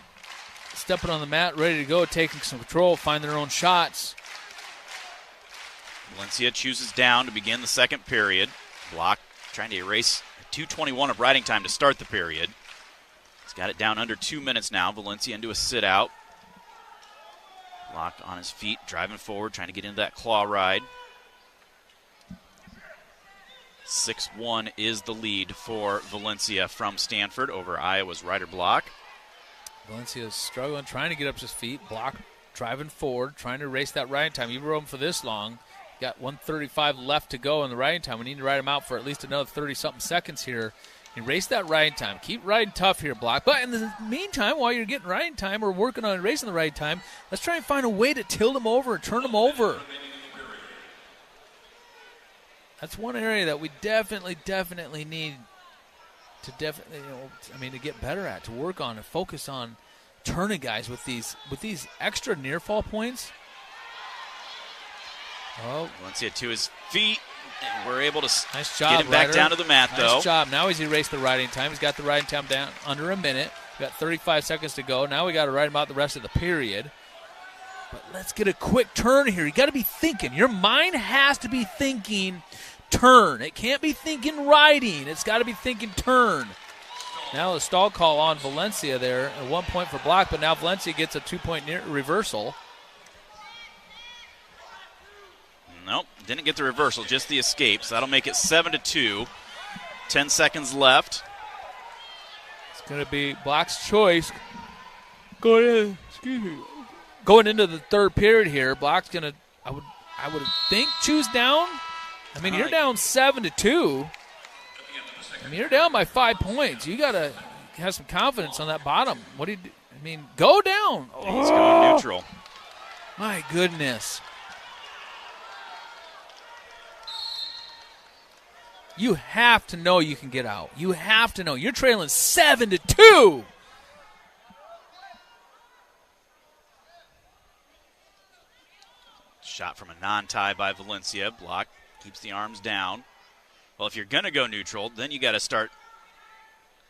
stepping on the mat, ready to go, taking some control, find their own shots. Valencia chooses down to begin the second period. Block trying to erase 2:21 of riding time to start the period. He's got it down under 2 minutes now. Valencia into a sit-out. Block on his feet, driving forward, trying to get into that claw ride. 6-1 is the lead for Valencia from Stanford over Iowa's Ryder Block. Valencia's struggling, trying to get up to his feet. Block driving forward, trying to erase that riding time. You rode him for this long. Got 1:35 left to go in the riding time. We need to ride him out for at least another 30-something seconds here. Erase that riding time. Keep riding tough here, Block. But in the meantime, while you're getting riding time or working on erasing the riding time, let's try and find a way to tilt him over and turn him over. That's one area that we definitely need to to get better at, to work on and focus on turning guys with these extra near fall points. Oh, Valencia to his feet, and we're able to nice job, get him back Ryder. down to the mat, though. Nice job. Now he's erased the riding time. He's got the riding time down under a minute. We got 35 seconds to go. Now we got to write about the rest of the period. But let's get a quick turn here. You got to be thinking. Your mind has to be thinking turn. It can't be thinking riding. It's got to be thinking turn. Now a stall call on Valencia there. At 1 point for block, but now Valencia gets a 2-point reversal. Nope, didn't get the reversal, just the escape. So that'll make it 7-2. 10 seconds left. It's going to be Block's choice. Going into the third period here. Block's going to, I would think, choose down. I mean, you're down 7-2. I mean, you're down by 5 points. You got to have some confidence on that bottom. What do you do? I mean, go down. He's going neutral. My goodness. You have to know you can get out. You have to know. You're trailing 7-2. Shot from a non-tie by Valencia. Block keeps the arms down. Well, if you're going to go neutral, then you got to start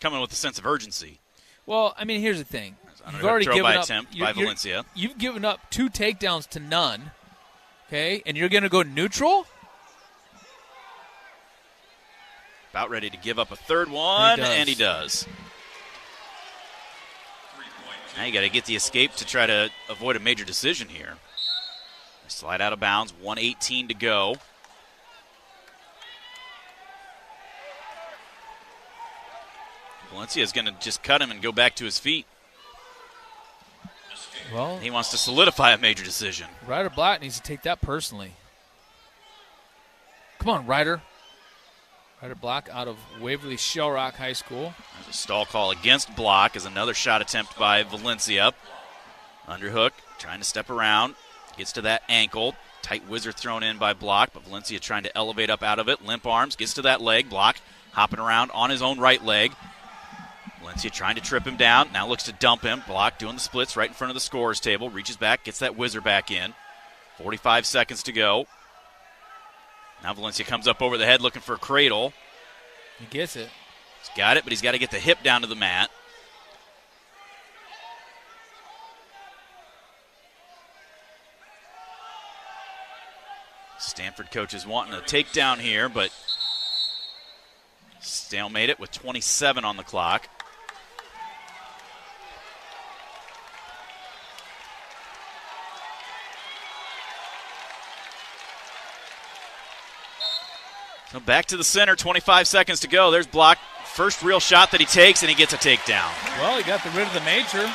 coming with a sense of urgency. Well, I mean, here's the thing. You've already given up. Attempt by Valencia. You've given up 2 takedowns to none. Okay, and you're going to go neutral? About ready to give up a third one, and he does. Now you got to get the escape to try to avoid a major decision here. Slide out of bounds, 1:18 to go. Valencia is going to just cut him and go back to his feet. Well, he wants to solidify a major decision. Ryder Black needs to take that personally. Come on, Ryder. Ryder Block out of Waverly Shell Rock High School. There's a stall call against Block as another shot attempt by Valencia. Underhook, trying to step around. Gets to that ankle. Tight whizzer thrown in by Block, but Valencia trying to elevate up out of it. Limp arms, gets to that leg. Block hopping around on his own right leg. Valencia trying to trip him down. Now looks to dump him. Block doing the splits right in front of the scorer's table. Reaches back, gets that whizzer back in. 45 seconds to go. Now Valencia comes up over the head looking for a cradle. He gets it. He's got it, but he's got to get the hip down to the mat. Stanford coaches wanting a takedown here, but stalemate it with 27 on the clock. So back to the center, 25 seconds to go. There's Block. First real shot that he takes, and he gets a takedown. Well, he got rid of the major.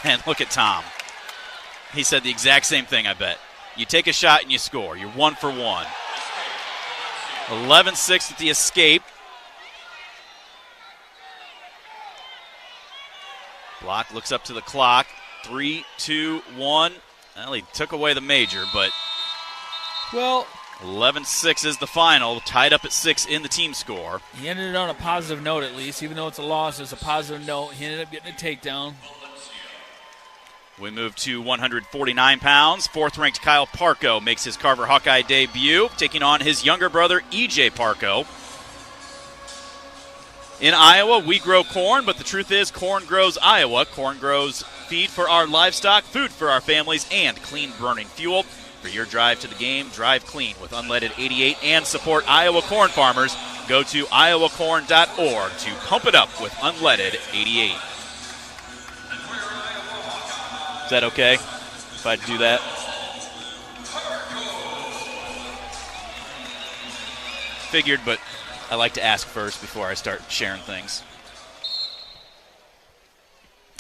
And look at Tom. He said the exact same thing, I bet. You take a shot and you score. You're 1 for 1. 11-6 at the escape. Block looks up to the clock. 3, 2, 1. Well, he took away the major, but... Well... 11-6 is the final, tied up at 6 in the team score. He ended it on a positive note at least. Even though it's a loss, it's a positive note. He ended up getting a takedown. We move to 149 pounds. 4th-ranked Kyle Parko makes his Carver Hawkeye debut, taking on his younger brother, E.J. Parko. In Iowa, we grow corn, but the truth is corn grows Iowa. Corn grows feed for our livestock, food for our families, and clean burning fuel. For your drive to the game, drive clean with Unleaded 88 and support Iowa corn farmers. Go to iowacorn.org to pump it up with Unleaded 88. Is that okay if I do that? Figured, but I like to ask first before I start sharing things.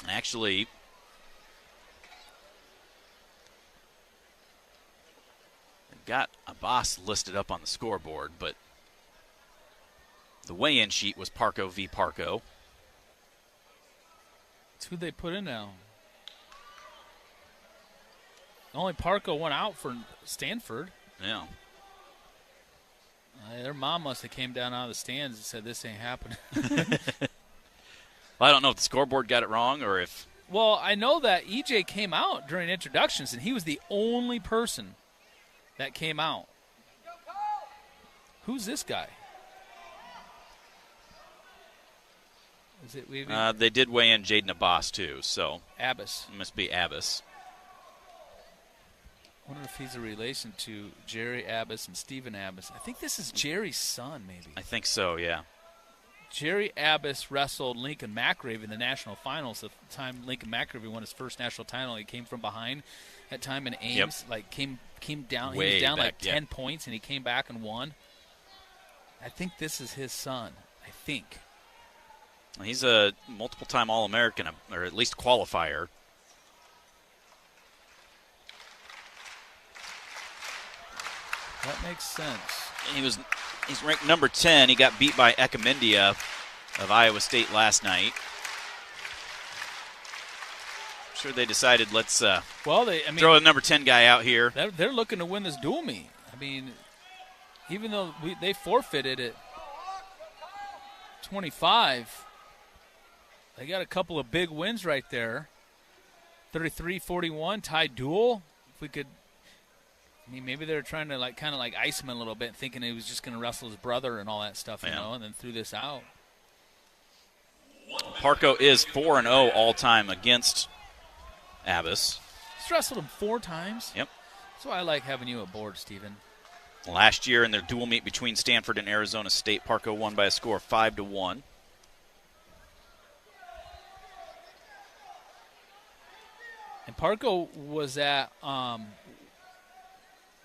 Actually, I've got a boss listed up on the scoreboard, but the weigh-in sheet was Parko v. Parko. That's who they put in now. Only Parko went out for Stanford. Yeah. Their mom must have came down out of the stands and said, this ain't happening. Well, I don't know if the scoreboard got it wrong or if... Well, I know that EJ came out during introductions, and he was the only person that came out. Who's this guy? Is it Weaving? They did weigh in Jaden Abbas, too, so. Abbas. It must be Abbas. I wonder if he's a relation to Jerry Abbas and Stephen Abbas. I think this is Jerry's son, maybe. I think so, yeah. Jerry Abbas wrestled Lincoln McRaven in the national finals. The time Lincoln McRaven won his first national title, he came from behind that time in Ames. Like came down. Way he was down back, like 10 points, and he came back and won. I think this is his son. I think. He's a multiple-time All-American, or at least qualifier. That makes sense. He's ranked number 10. He got beat by Ekamendia of Iowa State last night. I'm sure they decided let's throw a number 10 guy out here. They're looking to win this dual meet. I mean, even though they forfeited at 25, they got a couple of big wins right there. 33-41 tie duel. If we could. I mean, maybe they were trying to kind of ice him a little bit, thinking he was just going to wrestle his brother and all that stuff, you know, and then threw this out. Parco is 4-0 all-time against Abbas. He's wrestled him 4 times. Yep. That's why I like having you aboard, Stephen. Last year in their dual meet between Stanford and Arizona State, Parco won by a score of 5-1. And Parco was at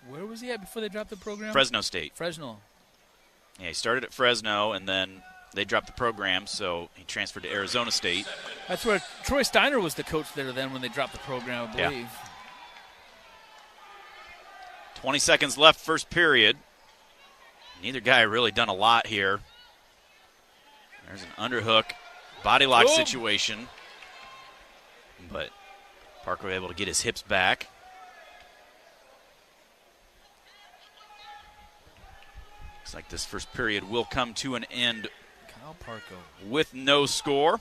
where was he at before they dropped the program? Fresno State. Fresno. Yeah, he started at Fresno, and then they dropped the program, so he transferred to Arizona State. That's where Troy Steiner was the coach there then when they dropped the program, I believe. Yeah. 20 seconds left, first period. Neither guy really done a lot here. There's an underhook, body lock situation. But Parker able to get his hips back. Looks like this first period will come to an end. Kyle Parco with no score.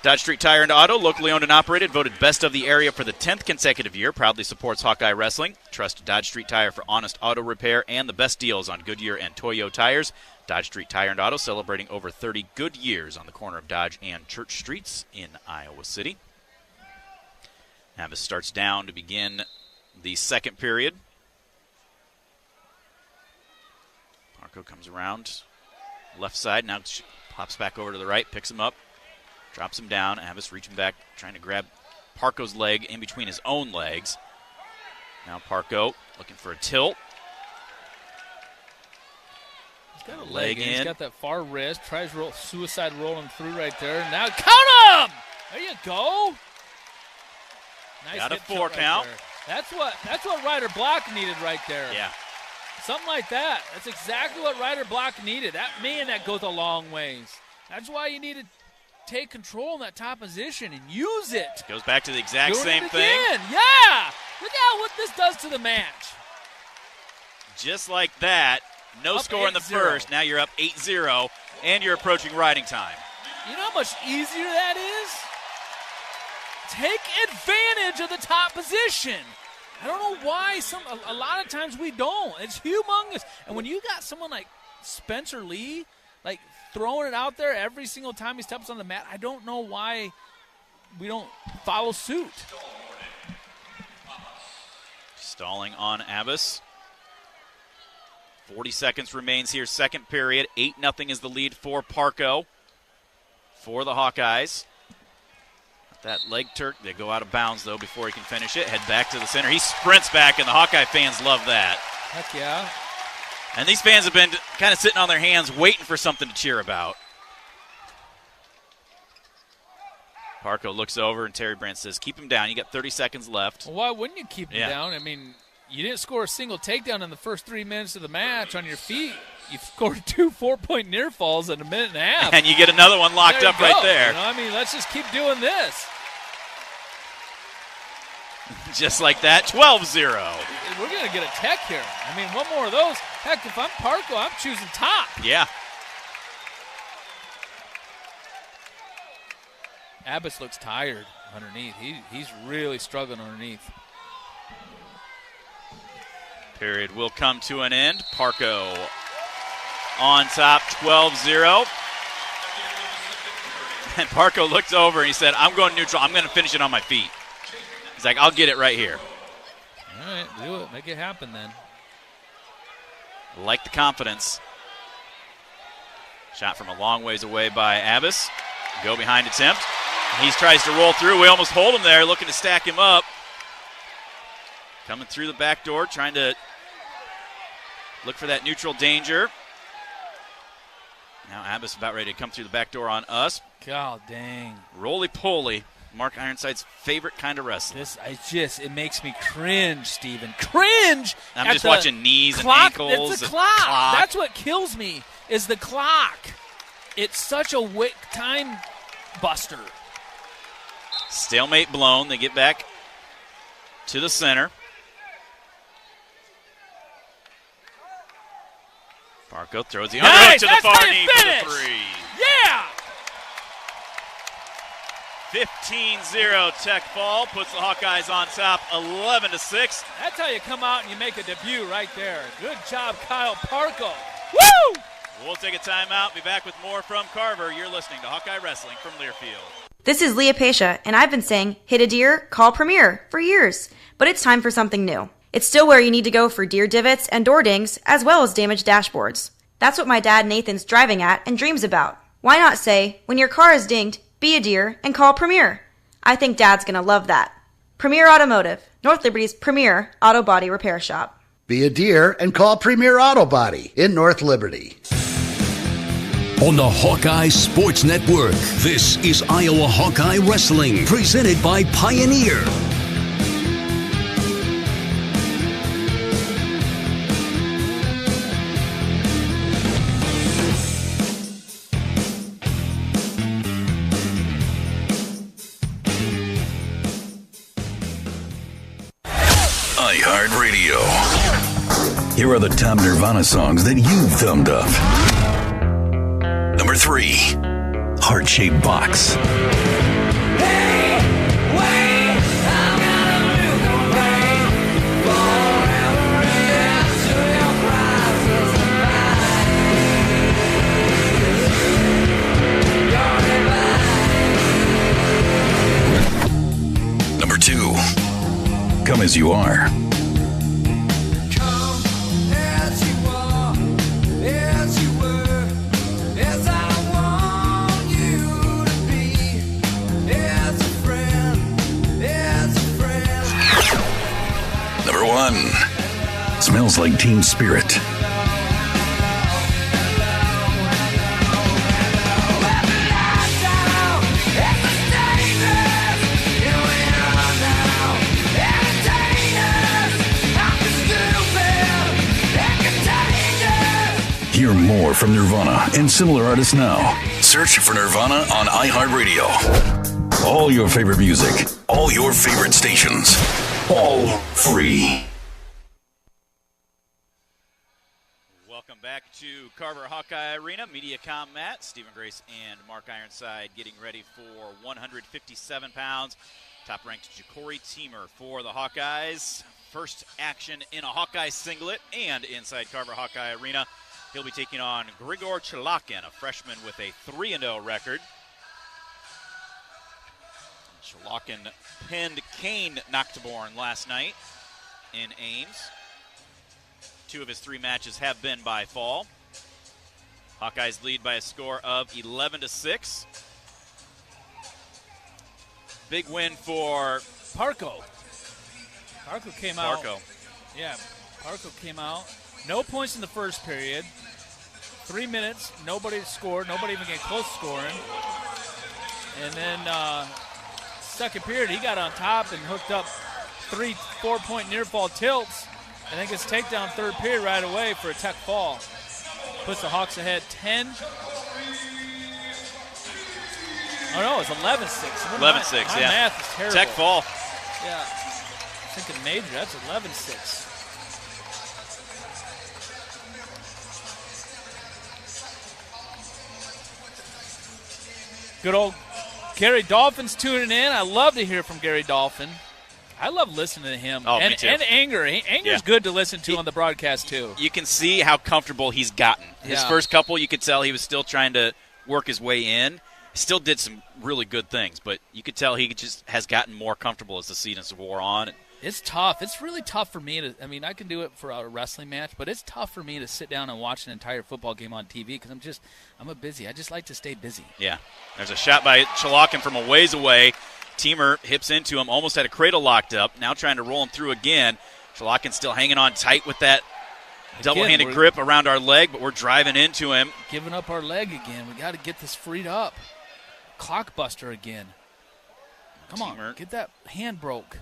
Dodge Street Tire and Auto, locally owned and operated, voted best of the area for the 10th consecutive year. Proudly supports Hawkeye Wrestling. Trust Dodge Street Tire for honest auto repair and the best deals on Goodyear and Toyo tires. Dodge Street Tire and Auto celebrating over 30 good years on the corner of Dodge and Church Streets in Iowa City. Abbas starts down to begin the second period. Parco comes around left side, now pops back over to the right, picks him up, drops him down. Abbas reaching back, trying to grab Parco's leg in between his own legs. Now Parco looking for a tilt. He's got a leg in. He's got that far wrist. Tries suicide rolling through right there. Now count him! There you go. Nice got a 4 right count. There. That's what Ryder Block needed right there. Yeah. Something like that. That's exactly what Ryder Block needed. That goes a long ways. That's why you need to take control in that top position and use it. Goes back to the exact same thing. Yeah. Look at what this does to the match. Just like that. No score in the first. Now you're up 8-0, and you're approaching riding time. You know how much easier that is? Take advantage of the top position. I don't know why a lot of times we don't. It's humongous. And when you got someone like Spencer Lee, like throwing it out there every single time he steps on the mat, I don't know why we don't follow suit. Stalling on Abbas. 40 seconds remains here, second period. 8-0 is the lead for Parco. For the Hawkeyes. That leg turk, they go out of bounds, though, before he can finish it. Head back to the center. He sprints back, and the Hawkeye fans love that. Heck yeah. And these fans have been kind of sitting on their hands waiting for something to cheer about. Parco looks over, and Terry Brandt says, keep him down. You got 30 seconds left. Well, why wouldn't you keep him down? I mean, you didn't score a single takedown in the first 3 minutes of the match on your feet. You scored 2 4-point near falls in a minute and a half. And you get another one locked up right there. You know, I mean, let's just keep doing this. Just like that, 12-0. We're going to get a tech here. I mean, one more of those. Heck, if I'm Parco, I'm choosing top. Yeah. Abbas looks tired underneath. He's really struggling underneath. Period will come to an end. Parco on top, 12-0. And Parco looked over and he said, I'm going neutral. I'm going to finish it on my feet. He's like, I'll get it right here. All right, do it. Make it happen then. Like the confidence. Shot from a long ways away by Abbas. Go behind attempt. He tries to roll through. We almost hold him there, looking to stack him up. Coming through the back door, trying to look for that neutral danger. Now Abbas about ready to come through the back door on us. God dang. Roly-poly. Mark Ironside's favorite kind of wrestling. It makes me cringe, Steven. Cringe! I'm just watching knees and ankles. It's the clock. That's what kills me, is the clock. It's such a time buster. Stalemate blown. They get back to the center. Parco throws the underhook to the far knee for the three. Yeah! 15-0 Tech Fall puts the Hawkeyes on top 11-6. That's how you come out and you make a debut right there. Good job, Kyle Parco. Woo! We'll take a timeout. Be back with more from Carver. You're listening to Hawkeye Wrestling from Learfield. This is Leah Pesha, and I've been saying, hit a deer, call Premier, for years. But it's time for something new. It's still where you need to go for deer divots and door dings, as well as damaged dashboards. That's what my dad Nathan's driving at and dreams about. Why not say, when your car is dinged, be a deer and call Premier? I think Dad's gonna love that. Premier Automotive, North Liberty's premier auto body repair shop. Be a deer and call Premier Auto Body in North Liberty. On the Hawkeye Sports Network, this is Iowa Hawkeye Wrestling, presented by Pioneer. iHeartRadio. Here are the top Nirvana songs that you've thumbed up. Number 3, Heart-Shaped Box. Number 2, Come As You Are. Number 1, Smells Like Teen Spirit. Hear more from Nirvana and similar artists now. Search for Nirvana on iHeartRadio. All your favorite music, all your favorite stations, all free. Welcome back to Carver Hawkeye Arena. MediaCom Matt, Stephen Grace, and Mark Ironside getting ready for 157 pounds. Top-ranked Ja'Cory Teamer for the Hawkeyes. First action in a Hawkeye singlet and inside Carver Hawkeye Arena. He'll be taking on Grigor Chalakin, a freshman with a 3-0 record. Chalakin pinned Kane Noctiborn last night in Ames. 2 of his 3 matches have been by fall. Hawkeyes lead by a score of 11-6. Big win for Parco. Parco came out. Yeah, Parco came out. No points in the first period. 3 minutes, nobody scored. Nobody even came close to scoring. And then second period, he got on top and hooked up 3 4-point near fall tilts. And then gets takedown third period right away for a Tech fall. Puts the Hawks ahead 10. Oh, no, it's 11-6. 11-6, my yeah. math is terrible. Tech fall. Yeah. Thinking major, that's 11-6. Good old Gary Dolphin's tuning in. I love to hear from Gary Dolphin. I love listening to him. Oh, me too. And Anger. Anger's good to listen to on the broadcast, too. You can see how comfortable he's gotten. His first couple, you could tell he was still trying to work his way in. Still did some really good things, but you could tell he just has gotten more comfortable as the seasons wore on. It's tough. It's really tough for me to. I mean, I can do it for a wrestling match, but it's tough for me to sit down and watch an entire football game on TV because I'm a busy. I just like to stay busy. Yeah. There's a shot by Chalakin from a ways away. Teamer hips into him, almost had a cradle locked up. Now trying to roll him through again. Chalakin still hanging on tight with that double-handed grip around our leg, but we're driving into him. Giving up our leg again. We got to get this freed up. Clockbuster again. Come on, get that hand broke.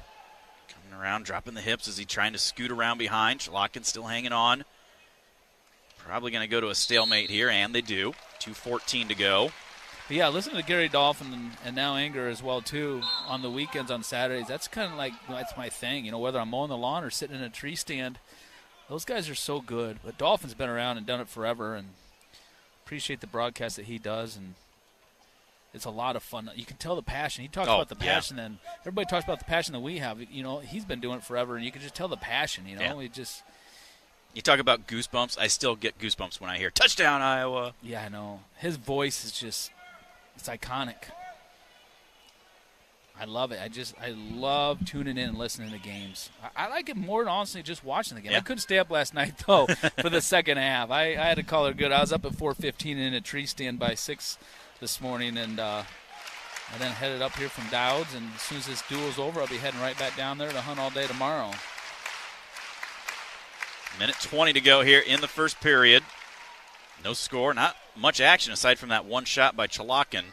Coming around, dropping the hips as he's trying to scoot around behind. Chalakin still hanging on. Probably going to go to a stalemate here, and they do. 2:14 to go. But yeah, listen to Gary Dolphin and now Anger as well, too, on the weekends, on Saturdays. That's kind of like, that's my thing. Whether I'm mowing the lawn or sitting in a tree stand, those guys are so good. But Dolphin's been around and done it forever, and appreciate the broadcast that he does, and it's a lot of fun. You can tell the passion. He talks about the passion, and everybody talks about the passion that we have. He's been doing it forever, and you can just tell the passion. You talk about goosebumps. I still get goosebumps when I hear touchdown, Iowa. Yeah, I know. His voice is it's iconic. I love it. I love tuning in and listening to games. I like it more than honestly just watching the game. Yeah. I couldn't stay up last night, though, for the second half. I had to call it good. I was up at 4:15 in a tree stand by 6 this morning, and I then headed up here from Dowds, and as soon as this duel's over, I'll be heading right back down there to hunt all day tomorrow. Minute 20 to go here in the first period. No score, not much action aside from that one shot by Chalakin.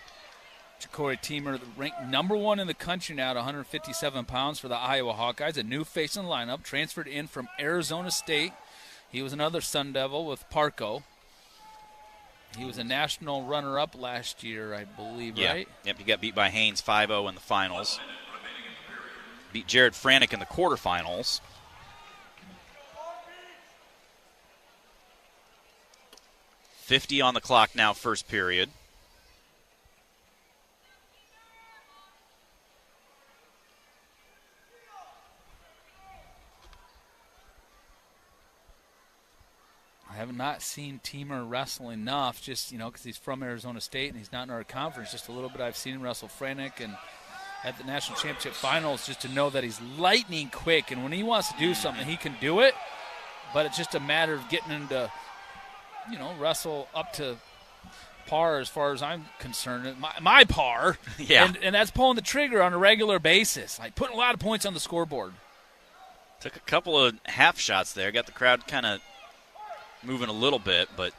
Ja'Cory Teamer, ranked number 1 in the country now at 157 pounds for the Iowa Hawkeyes, a new face in the lineup, transferred in from Arizona State. He was another Sun Devil with Parco. He was a national runner-up last year, I believe, right? Yep, he got beat by Haynes 5-0 in the finals. Beat Jared Franick in the quarterfinals. .50 on the clock now, first period. I have not seen Teamer wrestle enough, just, because he's from Arizona State and he's not in our conference. Just a little bit I've seen him wrestle Franick and at the national championship finals, just to know that he's lightning quick. And when he wants to do something, he can do it. But it's just a matter of getting him to, wrestle up to par as far as I'm concerned. My par. Yeah. And that's pulling the trigger on a regular basis, like putting a lot of points on the scoreboard. Took a couple of half shots there. Got the crowd kind of moving a little bit, but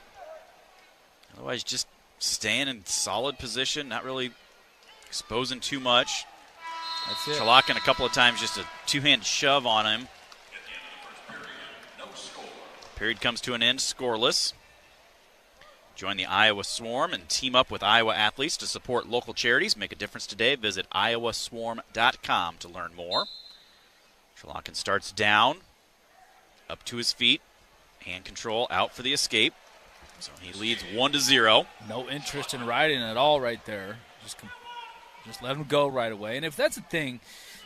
otherwise just staying in solid position, not really exposing too much. That's it. Chalakin a couple of times, just a two-hand shove on him. Period comes to an end, scoreless. Join the Iowa Swarm and team up with Iowa athletes to support local charities. Make a difference today. Visit iowaswarm.com to learn more. Chalakin starts down, up to his feet. Hand control out for the escape. So he leads 1-0. No interest in riding at all right there. Just let him go right away. And if that's the thing,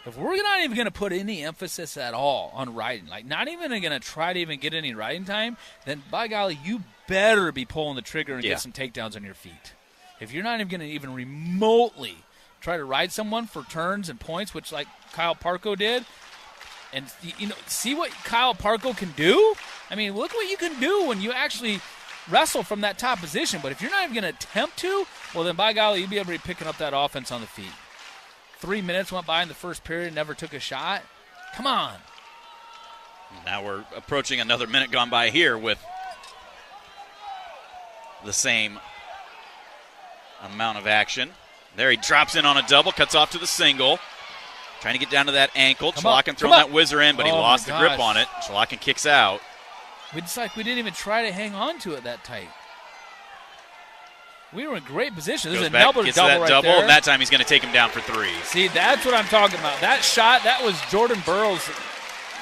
if we're not even going to put any emphasis at all on riding, like not even going to try to even get any riding time, then by golly, you better be pulling the trigger and get some takedowns on your feet. If you're not even going to even remotely try to ride someone for turns and points, which like Kyle Parco did, and see what Kyle Parco can do? I mean, look what you can do when you actually wrestle from that top position. But if you're not even going to attempt to, well, then by golly, you'll be able to be picking up that offense on the feet. 3 minutes went by in the first period, never took a shot. Come on. Now we're approaching another minute gone by here with the same amount of action. There he drops in on a double, cuts off to the single. Trying to get down to that ankle. Chalakin throwing that whizzer in, but he lost the grip on it. Chalakin kicks out. It's like we didn't even try to hang on to it that tight. We were in great position. This is an elbow double right there. And that time he's going to take him down for 3. See, that's what I'm talking about. That shot, that was Jordan Burroughs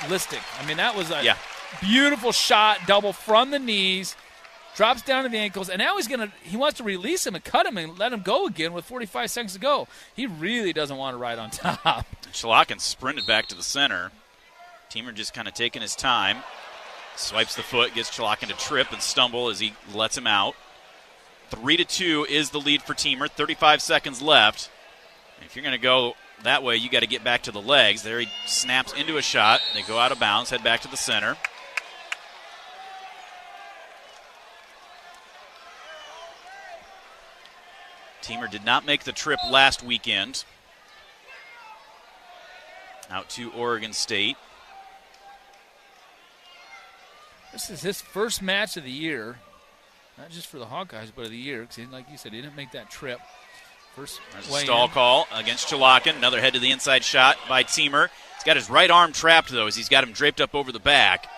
listic. I mean, that was a beautiful shot, double from the knees, drops down to the ankles, and now he wants to release him and cut him and let him go again with 45 seconds to go. He really doesn't want to ride on top. Chalakin sprinted back to the center. Teamer just kind of taking his time. Swipes the foot, gets Chalakin to trip and stumble as he lets him out. 3-2 is the lead for Teamer. 35 seconds left. If you're going to go that way, you got to get back to the legs. There he snaps into a shot. They go out of bounds, head back to the center. Teamer did not make the trip last weekend out to Oregon State. This is his first match of the year, not just for the Hawkeyes, but of the year, because like you said, he didn't make that trip. There's a stall call against Chalakin. Another head to the inside shot by Teamer. He's got his right arm trapped, though, as he's got him draped up over the back.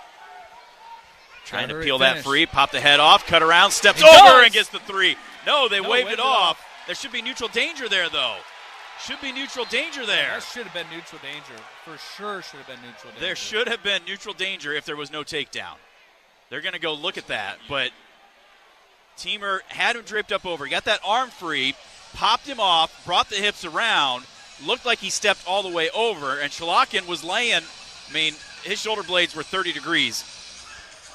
Trying to peel that free, pop the head off, cut around, steps over and gets the three. No, they waved it off. There should be neutral danger there, though. Should be neutral danger there. That should have been neutral danger. For sure should have been neutral danger. There should have been neutral danger if there was no takedown. They're going to go look at that, but Teamer had him draped up over. He got that arm free, popped him off, brought the hips around, looked like he stepped all the way over, and Chalakin was laying, his shoulder blades were 30 degrees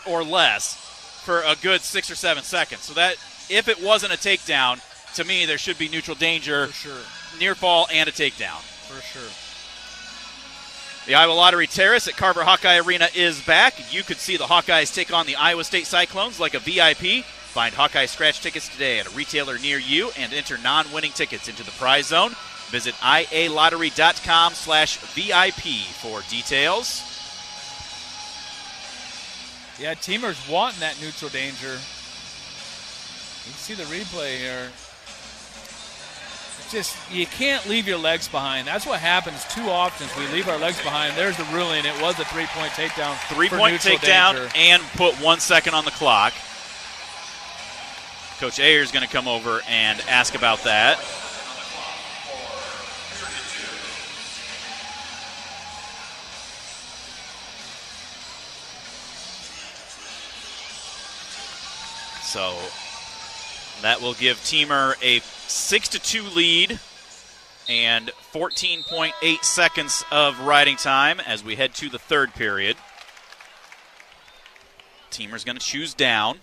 or less for a good 6 or 7 seconds. So that, if it wasn't a takedown, to me, there should be neutral danger, for sure, near fall, and a takedown. For sure. The Iowa Lottery Terrace at Carver Hawkeye Arena is back. You could see the Hawkeyes take on the Iowa State Cyclones like a VIP. Find Hawkeye Scratch tickets today at a retailer near you and enter non-winning tickets into the prize zone. Visit ialottery.com/VIP for details. Yeah, Teamer's wanting that neutral danger. You can see the replay here. Just, you can't leave your legs behind. That's what happens too often. We leave our legs behind. There's the ruling. It was a three-point takedown. Three-point takedown danger. And put 1 second on the clock. Coach Ayer's going to come over and ask about that. So that will give Teamer a 6-2 lead and 14.8 seconds of riding time as we head to the third period. Teamer's going to choose down.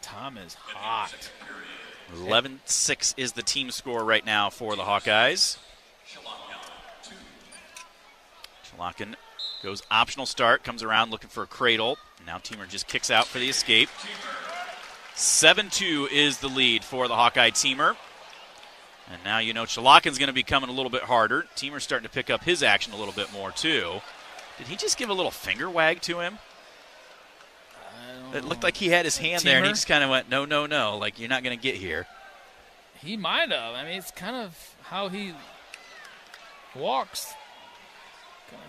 Tom is hot. 11-6 is the team score right now for the Hawkeyes. Chalakin goes optional start, comes around looking for a cradle. Now Teamer just kicks out for the escape. 7-2 is the lead for the Hawkeye Teamer. And now Chalakin's going to be coming a little bit harder. Teamer's starting to pick up his action a little bit more, too. Did he just give a little finger wag to him? It looked like he had his hand there, and he just kind of went, no, like, you're not going to get here. He might have. It's kind of how he walks.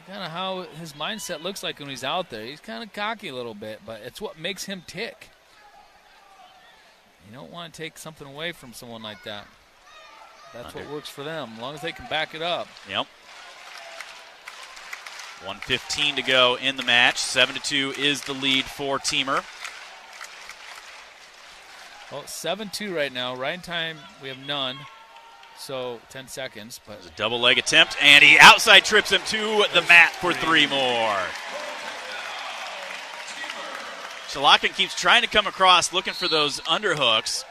Kind of how his mindset looks like when he's out there. He's kind of cocky a little bit, but it's what makes him tick. You don't want to take something away from someone like that. That's what works for them, as long as they can back it up. Yep. 1:15 to go in the match. 7-2 is the lead for Teamer. Well, 7-2 right now. Right time, we have none. So 10 seconds. But it's a double leg attempt, and he outside trips him to the mat for three more. Chalakin keeps trying to come across, looking for those underhooks.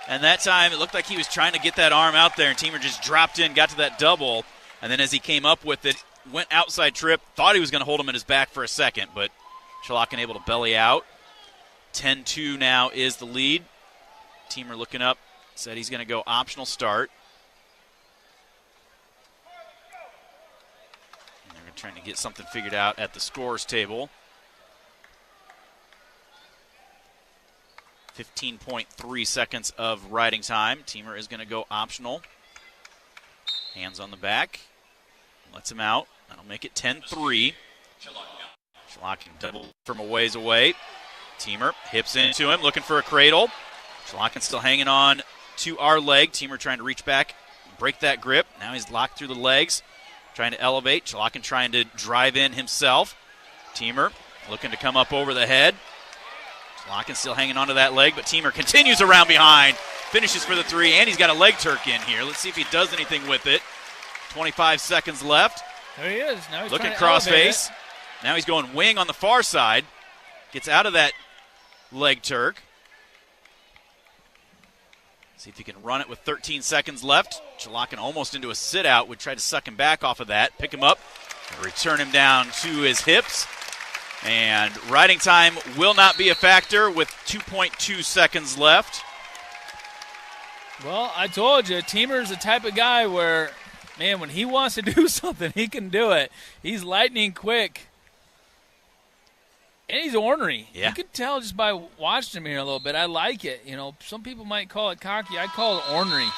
And that time, it looked like he was trying to get that arm out there, and Teamer just dropped in, got to that double. And then as he came up with it, went outside trip, thought he was going to hold him in his back for a second, but Chalakin able to belly out. 10-2 now is the lead. Teamer looking up, said he's going to go optional start. And they're trying to get something figured out at the scores table. 15.3 seconds of riding time. Teamer is going to go optional. Hands on the back. Lets him out. That'll make it 10-3. Chalakin double from a ways away. Teamer hips into him, looking for a cradle. Chalakin still hanging on to our leg. Teamer trying to reach back, break that grip. Now he's locked through the legs, trying to elevate. Chalakin trying to drive in himself. Teamer looking to come up over the head. Chalakin still hanging onto that leg, but Teamer continues around behind, finishes for the three, and he's got a leg Turk in here. Let's see if he does anything with it. 25 seconds left. There he is. Now he's looking crossface. Now he's going wing on the far side. Gets out of that leg Turk. See if he can run it with 13 seconds left. Chalakin almost into a sit-out. Would try to suck him back off of that. Pick him up. Return him down to his hips. And riding time will not be a factor with 2.2 seconds left. Well, I told you, Teamer's the type of guy where, man, when he wants to do something, he can do it. He's lightning quick. And he's ornery. Yeah. You can tell just by watching him here a little bit. I like it. You know, some people might call it cocky. I call it ornery.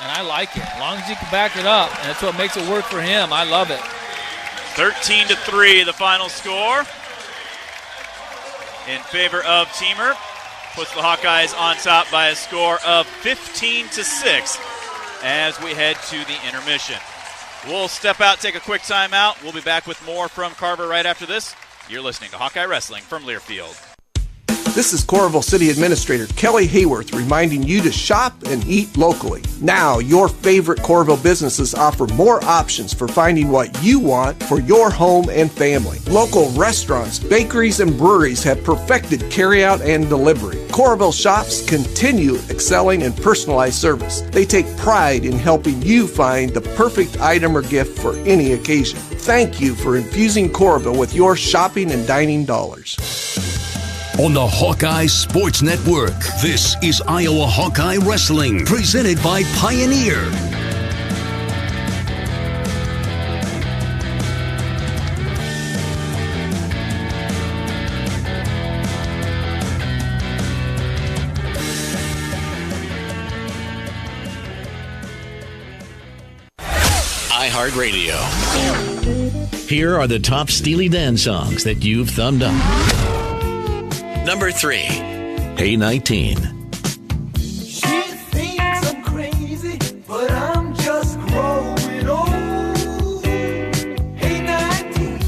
And I like it. As long as he can back it up. And that's what makes it work for him. I love it. 13-3, the final score. In favor of Teamer. Puts the Hawkeyes on top by a score of 15-6 as we head to the intermission. We'll step out, take a quick timeout. We'll be back with more from Carver right after this. You're listening to Hawkeye Wrestling from Learfield. This is Coralville City Administrator Kelly Hayworth reminding you to shop and eat locally. Now, your favorite Coralville businesses offer more options for finding what you want for your home and family. Local restaurants, bakeries, and breweries have perfected carryout and delivery. Coralville shops continue excelling in personalized service. They take pride in helping you find the perfect item or gift for any occasion. Thank you for infusing Coralville with your shopping and dining dollars. On the Hawkeye Sports Network, this is Iowa Hawkeye Wrestling, presented by Pioneer. iHeartRadio. Here are the top Steely Dan songs that you've thumbed up. Number 3, Hey 19. She thinks I'm crazy, but I'm just growing old. Hey 19,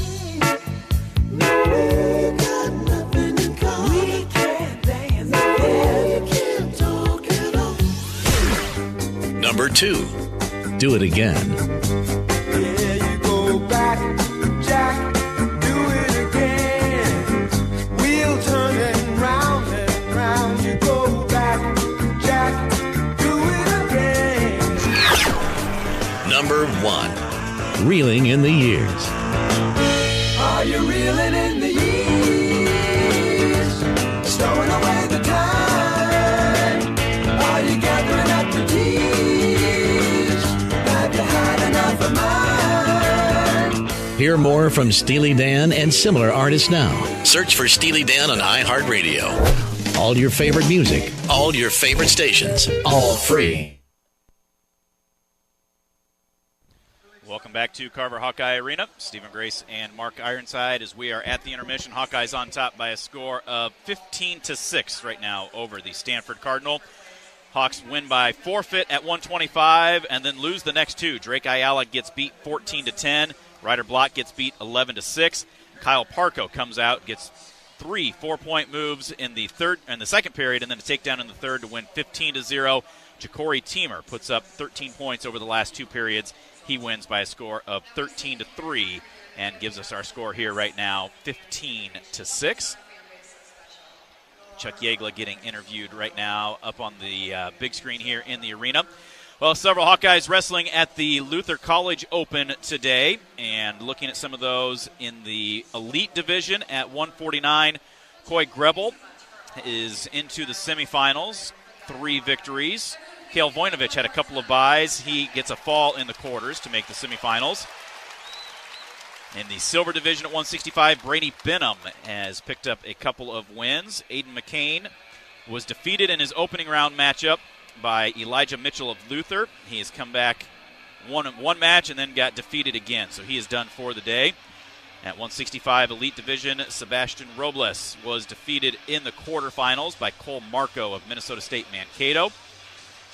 no, we got nothing in common. We can't dance, you can't talk at all. Number 2, Do It Again. Yeah, you go back, Jack. Number 1, Reeling in the Years. Are you reeling in the years? Stowing away the time? Are you gathering up the tears? Have you had enough of mine? Hear more from Steely Dan and similar artists now. Search for Steely Dan on iHeartRadio. All your favorite music, all your favorite stations, all free. Welcome back to Carver Hawkeye Arena. Stephen Grace and Mark Ironside as we are at the intermission. Hawkeyes on top by a score of 15-6 right now over the Stanford Cardinal. Hawks win by forfeit at 125 and then lose the next two. Drake Ayala gets beat 14-10. Ryder Block gets beat 11-6. Kyle Parco comes out, gets 3 4-point moves in the second period, and then a takedown in the third to win 15-0. Ja'Cory Teamer puts up 13 points over the last two periods. He wins by a score of 13-3 and gives us our score here right now, 15-6. Chuck Yegla getting interviewed right now up on the big screen here in the arena. Well, several Hawkeyes wrestling at the Luther College Open today, and looking at some of those in the elite division at 149, Coy Grebel is into the semifinals, 3 victories. Kale Voinovich had a couple of byes. He gets a fall in the quarters to make the semifinals. In the silver division at 165, Brady Benham has picked up a couple of wins. Aiden McCain was defeated in his opening round matchup by Elijah Mitchell of Luther. He has come back one match and then got defeated again, so he is done for the day. At 165 Elite Division, Sebastian Robles was defeated in the quarterfinals by Cole Marco of Minnesota State Mankato.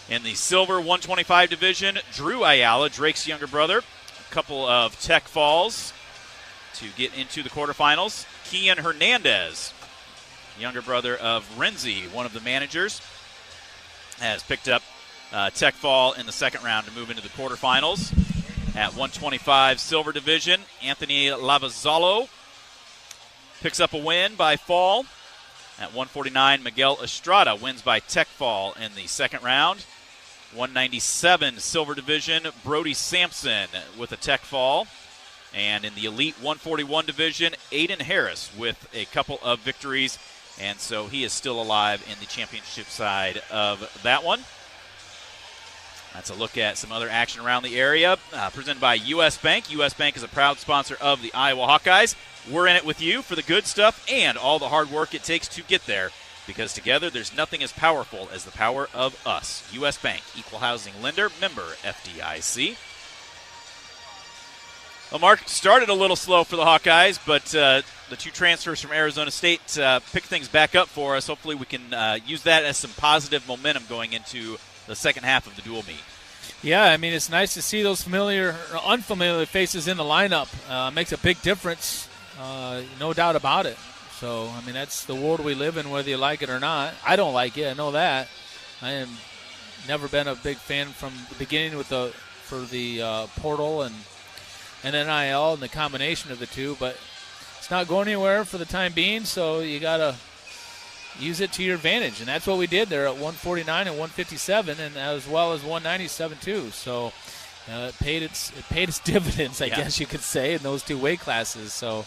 In the silver 125 division, Drew Ayala, Drake's younger brother, a couple of tech falls to get into the quarterfinals. Kian Hernandez, younger brother of Renzi, one of the managers, has picked up tech fall in the second round to move into the quarterfinals. At 125 silver division, Anthony Lavazzolo picks up a win by fall. At 149, Miguel Estrada wins by tech fall in the second round. 197 silver division, Brody Sampson with a tech fall. And in the elite 141 division, Aiden Harris with a couple of victories. And so he is still alive in the championship side of that one. That's a look at some other action around the area, presented by U.S. Bank. U.S. Bank is a proud sponsor of the Iowa Hawkeyes. We're in it with you for the good stuff and all the hard work it takes to get there, because together there's nothing as powerful as the power of us. U.S. Bank, equal housing lender, member FDIC. Well, Mark, started a little slow for the Hawkeyes, but the two transfers from Arizona State picked things back up for us. Hopefully we can use that as some positive momentum going into the second half of the dual meet. Yeah, I mean, it's nice to see those familiar or unfamiliar faces in the lineup. Makes a big difference, no doubt about it. So, I mean, that's the world we live in, whether you like it or not. I don't like it, I know that. I am never been a big fan from the beginning for the portal and NIL and the combination of the two, but it's not going anywhere for the time being, so you got to use it to your advantage, and that's what we did there at 149 and 157, and as well as 197 too. So it paid its dividends, I guess you could say, in those two weight classes. So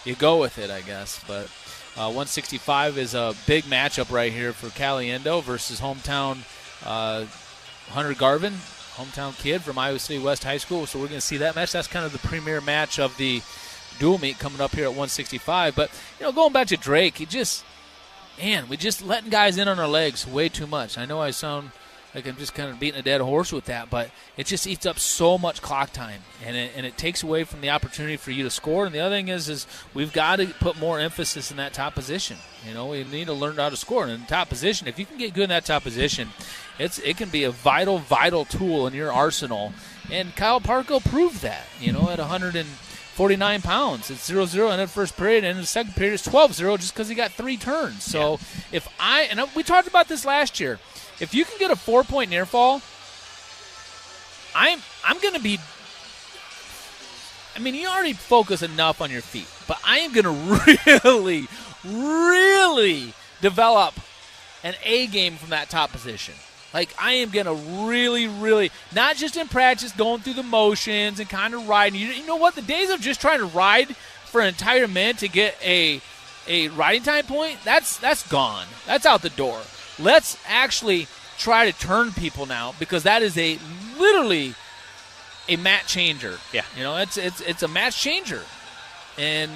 you go with it, I guess. But 165 is a big matchup right here for Caliendo versus hometown Hunter Garvin, hometown kid from Iowa City West High School. So we're going to see that match. That's kind of the premier match of the dual meet coming up here at 165. But going back to Drake, we just letting guys in on our legs way too much. I know I sound like I'm just kind of beating a dead horse with that, but it just eats up so much clock time, and it takes away from the opportunity for you to score. And the other thing is we've got to put more emphasis in that top position. We need to learn how to score. And in the top position, if you can get good in that top position, it can be a vital tool in your arsenal. And Kyle Parko proved that, at 149 pounds. It's 0-0 in the first period, and in the second period it's 12-0 just because he got 3 turns. So we talked about this last year. If you can get a 4-point near fall, I'm going to be – I mean, you already focus enough on your feet, but I am going to really develop an A game from that top position. Like, I am going to really, not just in practice, going through the motions and kind of riding. You know what? The days of just trying to ride for an entire minute to get a riding time point, that's gone. That's out the door. Let's actually try to turn people now, because that is literally a match changer. Yeah. It's a match changer. And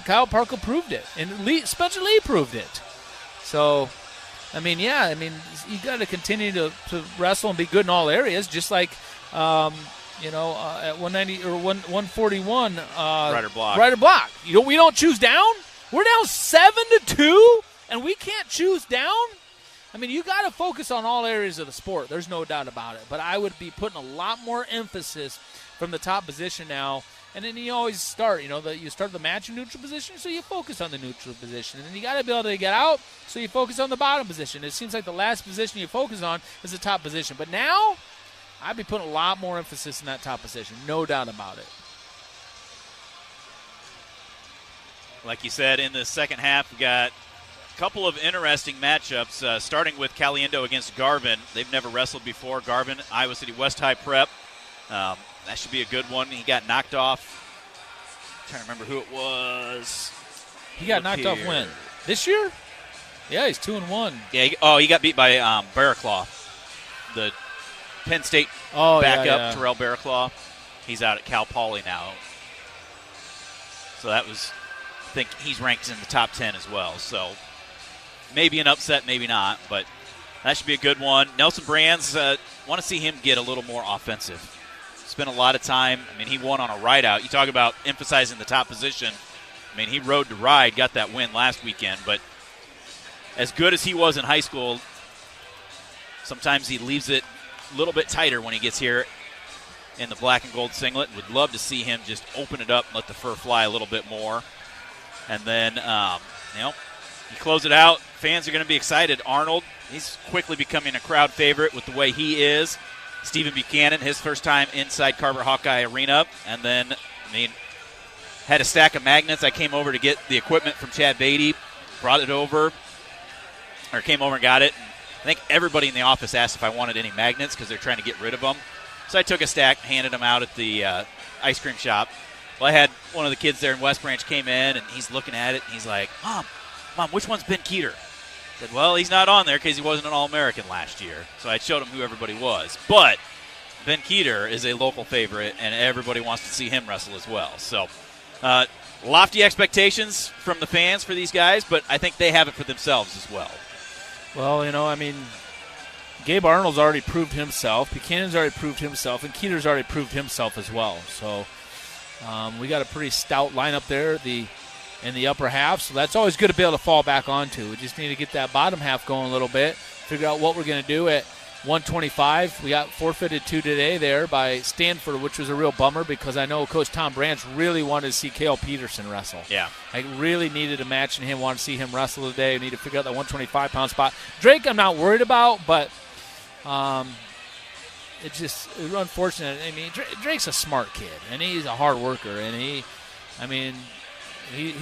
Kyle Parko proved it. And Spencer Lee proved it. So, you got to continue to wrestle and be good in all areas, just like, at 190 or 141. Rider block. Rider block. We don't choose down? We're down 7-2, and we can't choose down? You got to focus on all areas of the sport. There's no doubt about it. But I would be putting a lot more emphasis from the top position now. And then you always start, you start the match in neutral position, so you focus on the neutral position. And then you got to be able to get out, so you focus on the bottom position. It seems like the last position you focus on is the top position. But now, I'd be putting a lot more emphasis in that top position. No doubt about it. Like you said, in the second half, we got a couple of interesting matchups, starting with Caliendo against Garvin. They've never wrestled before. Garvin, Iowa City West High Prep. That should be a good one. He got knocked off. I'm trying to remember who it was. He got knocked off when? This year? Yeah, he's 2-1. Yeah. He got beat by Barraclaw, the Penn State backup, Terrell Barraclaw. He's out at Cal Poly now. So that was, I think he's ranked in the top 10 as well. So maybe an upset, maybe not, but that should be a good one. Nelson Brands, want to see him get a little more offensive. Spent a lot of time. He won on a ride out. You talk about emphasizing the top position. He rode to ride, got that win last weekend. But as good as he was in high school, sometimes he leaves it a little bit tighter when he gets here in the black and gold singlet. Would love to see him just open it up and let the fur fly a little bit more. And then, you close it out. Fans are going to be excited. Arnold, he's quickly becoming a crowd favorite with the way he is. Stephen Buchanan, his first time inside Carver Hawkeye Arena. And then, had a stack of magnets. I came over to get the equipment from Chad Beatty, brought it over, or came over and got it. I think everybody in the office asked if I wanted any magnets because they're trying to get rid of them. So I took a stack, handed them out at the ice cream shop. Well, I had one of the kids there in West Branch came in, and he's looking at it, and he's like, Mom, which one's Ben Keeter? I said, well, he's not on there because he wasn't an All-American last year. So I showed him who everybody was. But Ben Keeter is a local favorite, and everybody wants to see him wrestle as well. So lofty expectations from the fans for these guys, but I think they have it for themselves as well. Well, Gabe Arnold's already proved himself, Buchanan's already proved himself, and Keeter's already proved himself as well. So we got a pretty stout lineup there in the upper half, so that's always good to be able to fall back onto. We just need to get that bottom half going a little bit, figure out what we're going to do at 125. We got forfeited 2 today there by Stanford, which was a real bummer because I know Coach Tom Branch really wanted to see Cale Peterson wrestle. Yeah. I really needed a match in him, wanted to see him wrestle today. We need to figure out that 125-pound spot. Drake I'm not worried about, but it's just unfortunate. I mean, Drake's a smart kid, and he's a hard worker, and he's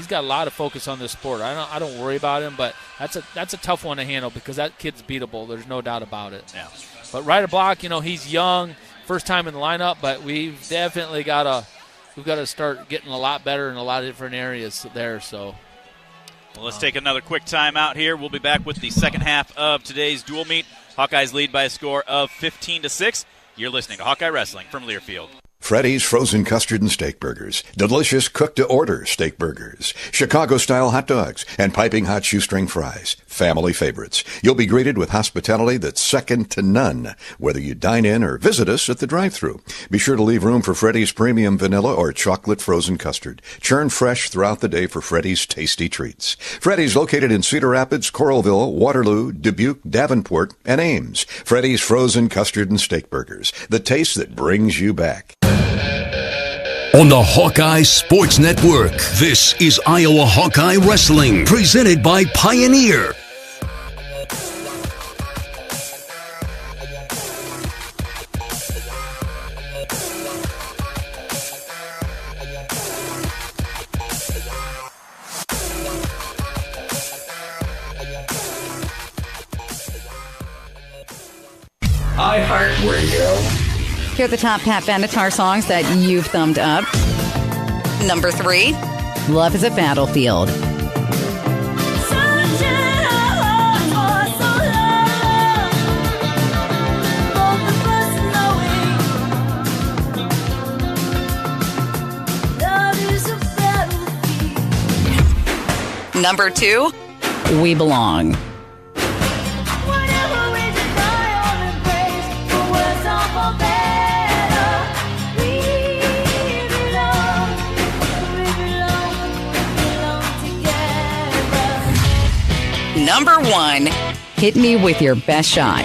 got a lot of focus on this sport. I don't worry about him, but that's a tough one to handle because that kid's beatable. There's no doubt about it. Yeah. But Ryder Block, he's young, first time in the lineup, but we've definitely got to start getting a lot better in a lot of different areas there. So. Well, let's take another quick timeout here. We'll be back with the second half of today's dual meet. Hawkeyes lead by a score of 15-6. You're listening to Hawkeye Wrestling from Learfield. Freddy's frozen custard and steak burgers, delicious cook-to-order steak burgers, Chicago-style hot dogs, and piping hot shoestring fries, family favorites. You'll be greeted with hospitality that's second to none, whether you dine in or visit us at the drive-thru. Be sure to leave room for Freddy's premium vanilla or chocolate frozen custard. Churn fresh throughout the day for Freddy's tasty treats. Freddy's located in Cedar Rapids, Coralville, Waterloo, Dubuque, Davenport, and Ames. Freddy's frozen custard and steak burgers, the taste that brings you back. On the Hawkeye Sports Network, this is Iowa Hawkeye Wrestling, presented by Pioneer. iHeartRadio. Here are the top Pat Benatar songs that you've thumbed up. Number 3, Love is a Battlefield. Number 2, We Belong. Number 1, Hit Me With Your Best Shot.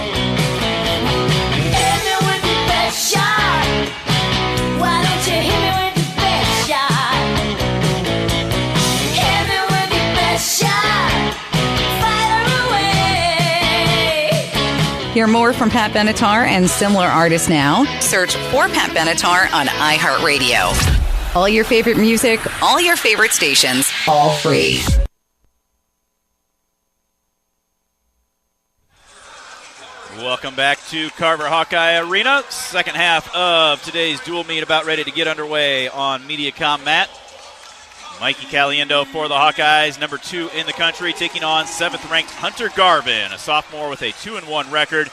Hear more from Pat Benatar and similar artists now. Search for Pat Benatar on iHeartRadio. All your favorite music, all your favorite stations, all free. Welcome back to Carver Hawkeye Arena. Second half of today's dual meet about ready to get underway on MediaCom Matt. Mikey Caliendo for the Hawkeyes, number 2 in the country, taking on 7th-ranked Hunter Garvin, a sophomore with a 2-1 record,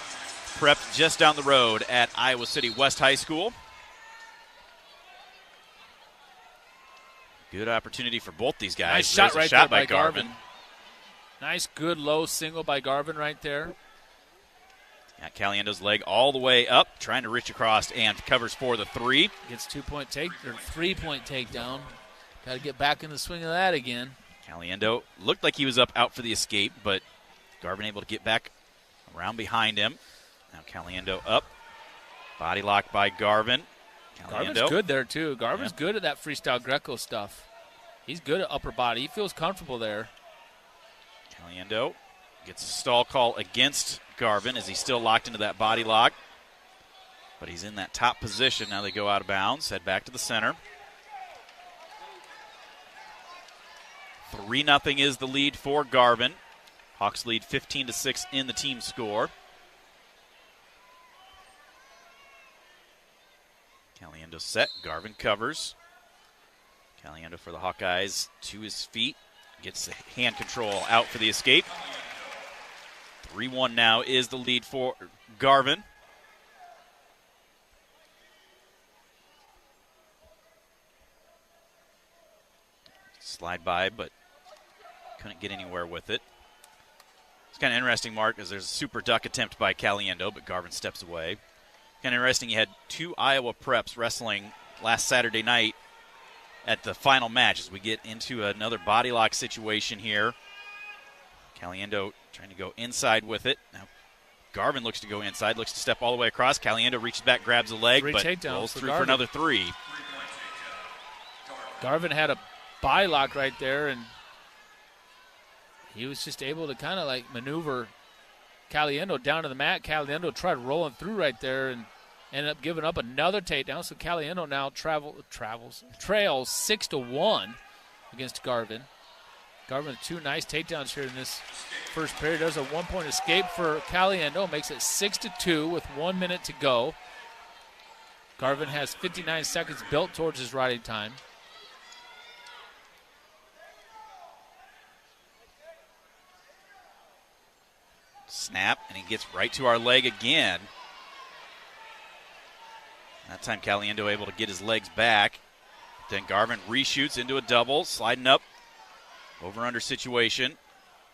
prepped just down the road at Iowa City West High School. Good opportunity for both these guys. Nice shot right there by Garvin. Nice, good, low single by Garvin right there. Got Caliendo's leg all the way up, trying to reach across and covers for the 3. Gets 3-point takedown. Got to get back in the swing of that again. Caliendo looked like he was out for the escape, but Garvin able to get back around behind him. Now Caliendo up. Body lock by Garvin. Garvin's good there, too. Garvin's good at that freestyle Greco stuff. He's good at upper body. He feels comfortable there. Caliendo gets a stall call against Garvin as he's still locked into that body lock. But he's in that top position. Now they go out of bounds, head back to the center. 3-0 is the lead for Garvin. Hawks lead 15-6 in the team score. Caliendo set. Garvin covers. Caliendo for the Hawkeyes to his feet. Gets the hand control out for the escape. 3-1 now is the lead for Garvin. Slide by, but couldn't get anywhere with it. It's kind of interesting, Mark, because there's a super duck attempt by Caliendo, but Garvin steps away. Kind of interesting, you had 2 Iowa preps wrestling last Saturday night at the final match as we get into another body lock situation here. Caliendo trying to go inside with it. Now Garvin looks to go inside, looks to step all the way across. Caliendo reaches back, grabs a leg, but rolls through for another 3. Garvin had a body lock right there, and he was just able to kind of like maneuver Caliendo down to the mat. Caliendo tried rolling through right there and ended up giving up another takedown. So Caliendo now trails 6-1 against Garvin. Garvin with 2 nice takedowns here in this first period. There's a 1-point escape for Caliendo. Makes it 6-2 with 1 minute to go. Garvin has 59 seconds built towards his riding time. Snap, and he gets right to our leg again. That time Caliendo able to get his legs back. Then Garvin reshoots into a double, sliding up. Over-under situation.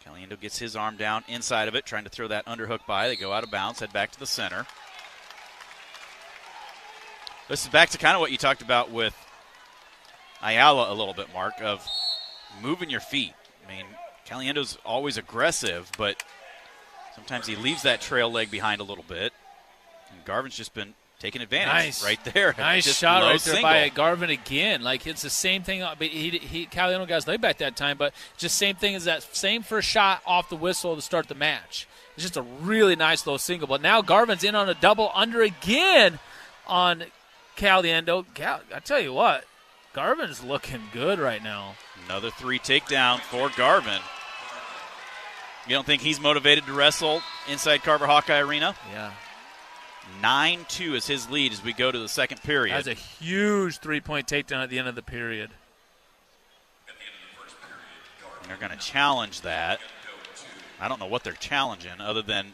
Caliendo gets his arm down inside of it, trying to throw that underhook by. They go out of bounds, head back to the center. This is back to kind of what you talked about with Ayala a little bit, Mark, of moving your feet. I mean, Caliendo's always aggressive, but sometimes he leaves that trail leg behind a little bit. And Garvin's just been taking advantage right there. Nice just shot right there single. by Garvin again. Like, it's the same thing. But Caliendo got his leg back that time, but just same thing as that same first shot off the whistle to start the match. It's just a really nice low single. But now Garvin's in on a double under again on Caliendo. I tell you what, Garvin's looking good right now. Another 3 takedown for Garvin. You don't think he's motivated to wrestle inside Carver Hawkeye Arena? Yeah. 9-2 is his lead as we go to the second period. That's a huge 3-point takedown at the end of the period. And they're going to challenge that. I don't know what they're challenging other than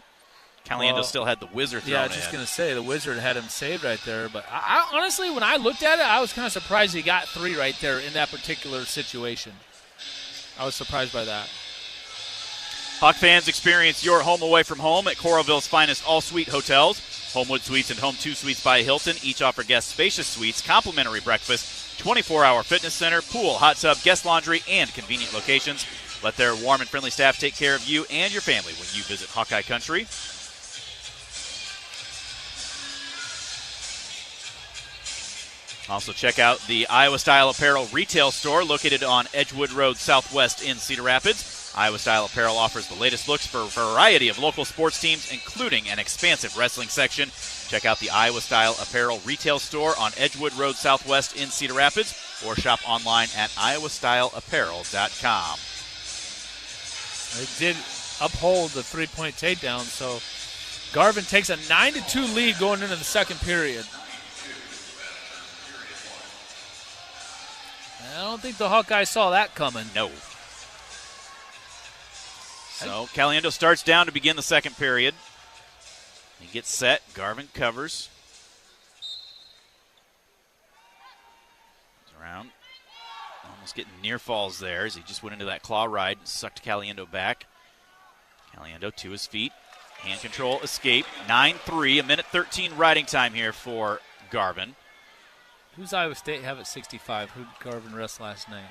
Caliendo still had the wizard thrown in. Yeah, I was just going to say, the wizard had him saved right there. But I honestly, when I looked at it, I was kind of surprised he got 3 right there in that particular situation. I was surprised by that. Hawk fans, experience your home away from home at Coralville's finest all-suite hotels. Homewood Suites and Home 2 Suites by Hilton each offer guests spacious suites, complimentary breakfast, 24-hour fitness center, pool, hot tub, guest laundry, and convenient locations. Let their warm and friendly staff take care of you and your family when you visit Hawkeye Country. Also check out the Iowa Style Apparel retail store located on Edgewood Road Southwest in Cedar Rapids. Iowa Style Apparel offers the latest looks for a variety of local sports teams, including an expansive wrestling section. Check out the Iowa Style Apparel retail store on Edgewood Road Southwest in Cedar Rapids, or shop online at iowastyleapparel.com. They did uphold the 3-point takedown, so Garvin takes a 9-2 lead going into the second period. I don't think the Hawkeyes saw that coming. No. So Caliendo starts down to begin the second period. He gets set. Garvin covers. Goes around. Almost getting near falls there as he just went into that claw ride and sucked Caliendo back. Caliendo to his feet. Hand control, escape. 9-3, a minute 13 riding time here for Garvin. Who's Iowa State have at 65? Who did Garvin wrestle last night?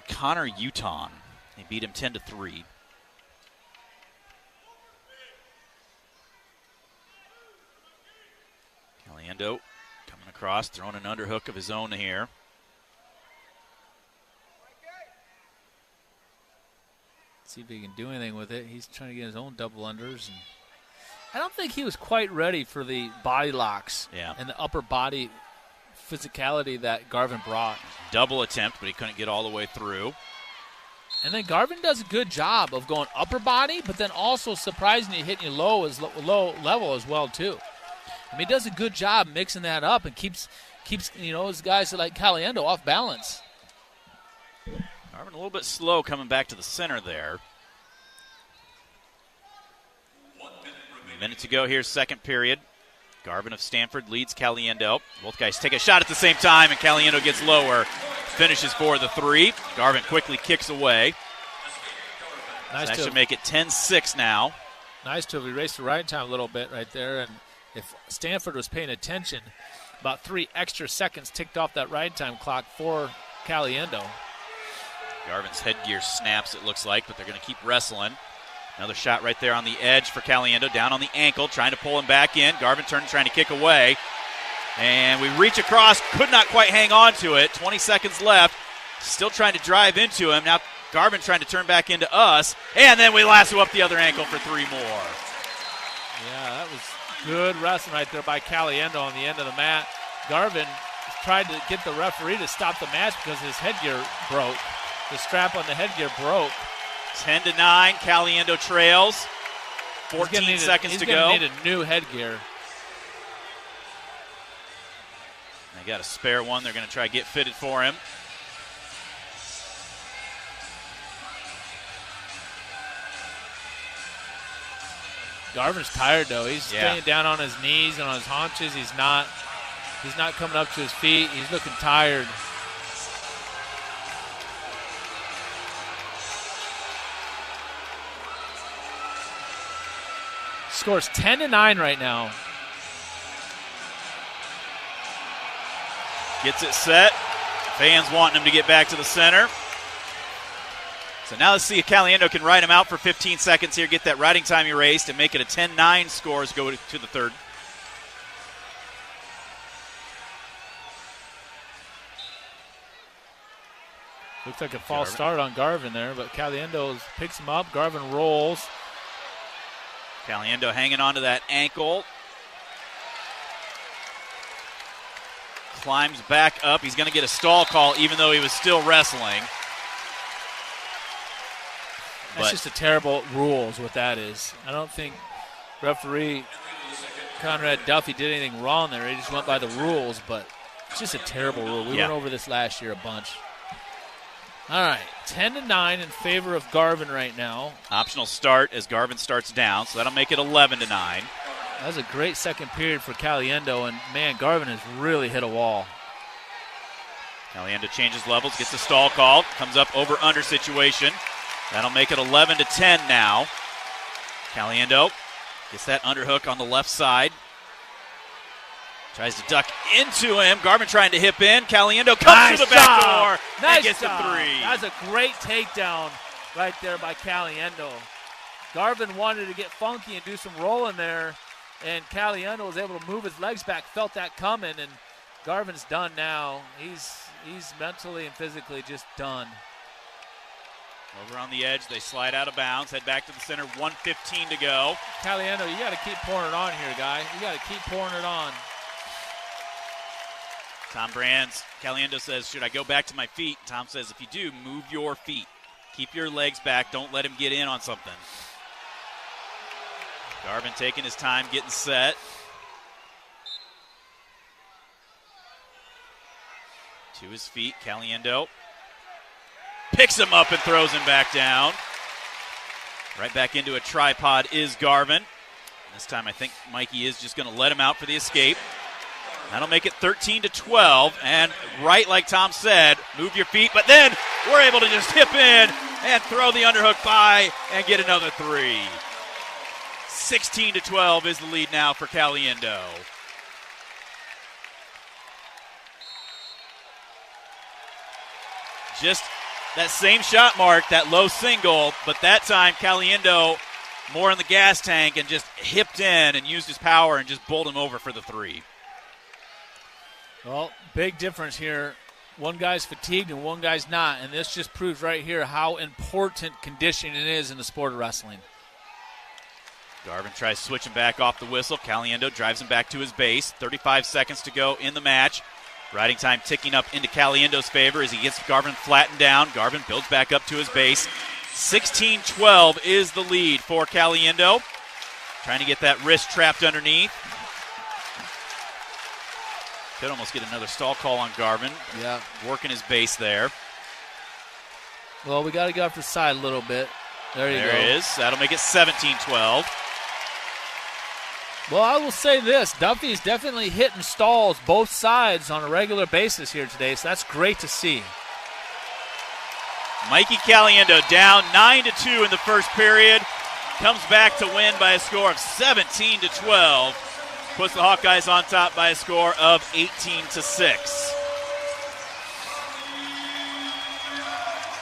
Connor Uton. They beat him 10-3. Caliendo coming across, throwing an underhook of his own here. See if he can do anything with it. He's trying to get his own double unders. And I don't think he was quite ready for the body locks and the upper body physicality that Garvin brought. Double attempt, but he couldn't get all the way through. And then Garvin does a good job of going upper body, but then also surprisingly hitting you low level as well, too. I mean, he does a good job mixing that up and keeps his guys like Caliendo off balance. Garvin a little bit slow coming back to the center there. A minute to go here, second period. Garvin of Stanford leads Caliendo. Both guys take a shot at the same time, and Caliendo gets lower. Finishes for the three. Garvin quickly kicks away. Nice that should make it 10-6 now. Nice to have erased the right time a little bit right there. And if Stanford was paying attention, about 3 extra seconds ticked off that ride time clock for Caliendo. Garvin's headgear snaps, it looks like, but they're going to keep wrestling. Another shot right there on the edge for Caliendo, down on the ankle, trying to pull him back in. Garvin trying to kick away. And we reach across, could not quite hang on to it. 20 seconds left, still trying to drive into him. Now Garvin trying to turn back into us. And then we lasso up the other ankle for 3 more. Yeah, that was good wrestling right there by Caliendo on the end of the mat. Garvin tried to get the referee to stop the match because his headgear broke. The strap on the headgear broke. 10-9, Caliendo trails. 14 seconds to go. He's going to need a new headgear. They got a spare one. They're going to try to get fitted for him. Garvin's tired, though. He's staying down on his knees and on his haunches. He's not coming up to his feet. He's looking tired. Scores 10-9 right now. Gets it set. Fans wanting him to get back to the center. So now let's see if Caliendo can ride him out for 15 seconds here, get that riding time erased, and make it a 10-9 score as go to the third. Looks like a false start on Garvin there, but Caliendo picks him up. Garvin rolls. Caliendo hanging on to that ankle. Climbs back up. He's going to get a stall call even though he was still wrestling. That's just a terrible rule is what that is. I don't think referee Conrad Duffy did anything wrong there. He just went by the rules, but it's just a terrible rule. We went over this last year a bunch. All right, 10-9 in favor of Garvin right now. Optional start as Garvin starts down, so that'll make it 11-9. That was a great second period for Caliendo, and, man, Garvin has really hit a wall. Caliendo changes levels, gets a stall call, comes up over-under situation. That'll make it 11-10 now. Caliendo gets that underhook on the left side. Tries to duck into him. Garvin trying to hip in. Caliendo comes to the back door and gets the three. That's a great takedown right there by Caliendo. Garvin wanted to get funky and do some rolling there, and Caliendo was able to move his legs back, felt that coming, and Garvin's done now. He's mentally and physically just done. Over on the edge, they slide out of bounds, head back to the center, 1:15 to go. Caliendo, you got to keep pouring it on here, guy. You got to keep pouring it on. Tom Brands, Caliendo says, should I go back to my feet? Tom says, if you do, move your feet. Keep your legs back. Don't let him get in on something. Garvin taking his time, getting set. To his feet, Caliendo picks him up and throws him back down. Right back into a tripod is Garvin. This time I think Mikey is just going to let him out for the escape. That'll make it 13-12, and right like Tom said, move your feet, but then we're able to just hip in and throw the underhook by and get another three. 16-12 is the lead now for Caliendo. Just that same shot mark, that low single, but that time Caliendo more in the gas tank and just hipped in and used his power and just bowled him over for the three. Well, big difference here. One guy's fatigued and one guy's not, and this just proves right here how important conditioning is in the sport of wrestling. Garvin tries switching back off the whistle. Caliendo drives him back to his base. 35 seconds to go in the match. Riding time ticking up into Caliendo's favor as he gets Garvin flattened down. Garvin builds back up to his base. 16-12 is the lead for Caliendo. Trying to get that wrist trapped underneath. Could almost get another stall call on Garvin. Yeah. Working his base there. Well, we got to get off the side a little bit. There you go. There it is. That'll make it 17-12. Well, I will say this. Duffy's definitely hitting stalls both sides on a regular basis here today, so that's great to see. Mikey Caliendo down 9-2 in the first period. Comes back to win by a score of 17-12. Puts the Hawkeyes on top by a score of 18-6.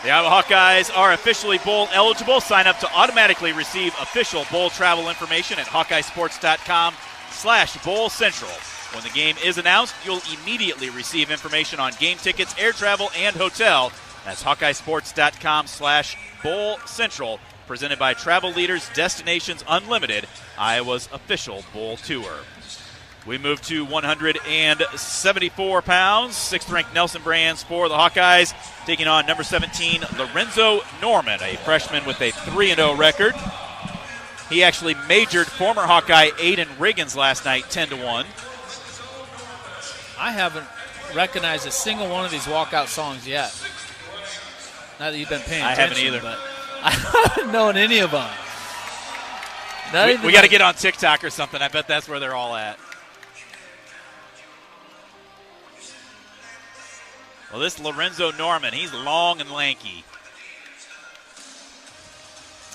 The Iowa Hawkeyes are officially bowl eligible. Sign up to automatically receive official bowl travel information at HawkeyeSports.com/Bowl Central. When the game is announced, you'll immediately receive information on game tickets, air travel, and hotel. That's HawkeyeSports.com/Bowl Central. Presented by Travel Leaders Destinations Unlimited, Iowa's official bowl tour. We move to 174 pounds. 6th-ranked Nelson Brands for the Hawkeyes, taking on number 17, Lorenzo Norman, a freshman with a 3-0 record. He actually majored former Hawkeye Aiden Riggins last night, 10-1. I haven't recognized a single one of these walkout songs yet. Not that you've been paying attention. I haven't either. But I haven't known any of them. We got to get on TikTok or something. I bet that's where they're all at. Well, this Lorenzo Norman, he's long and lanky.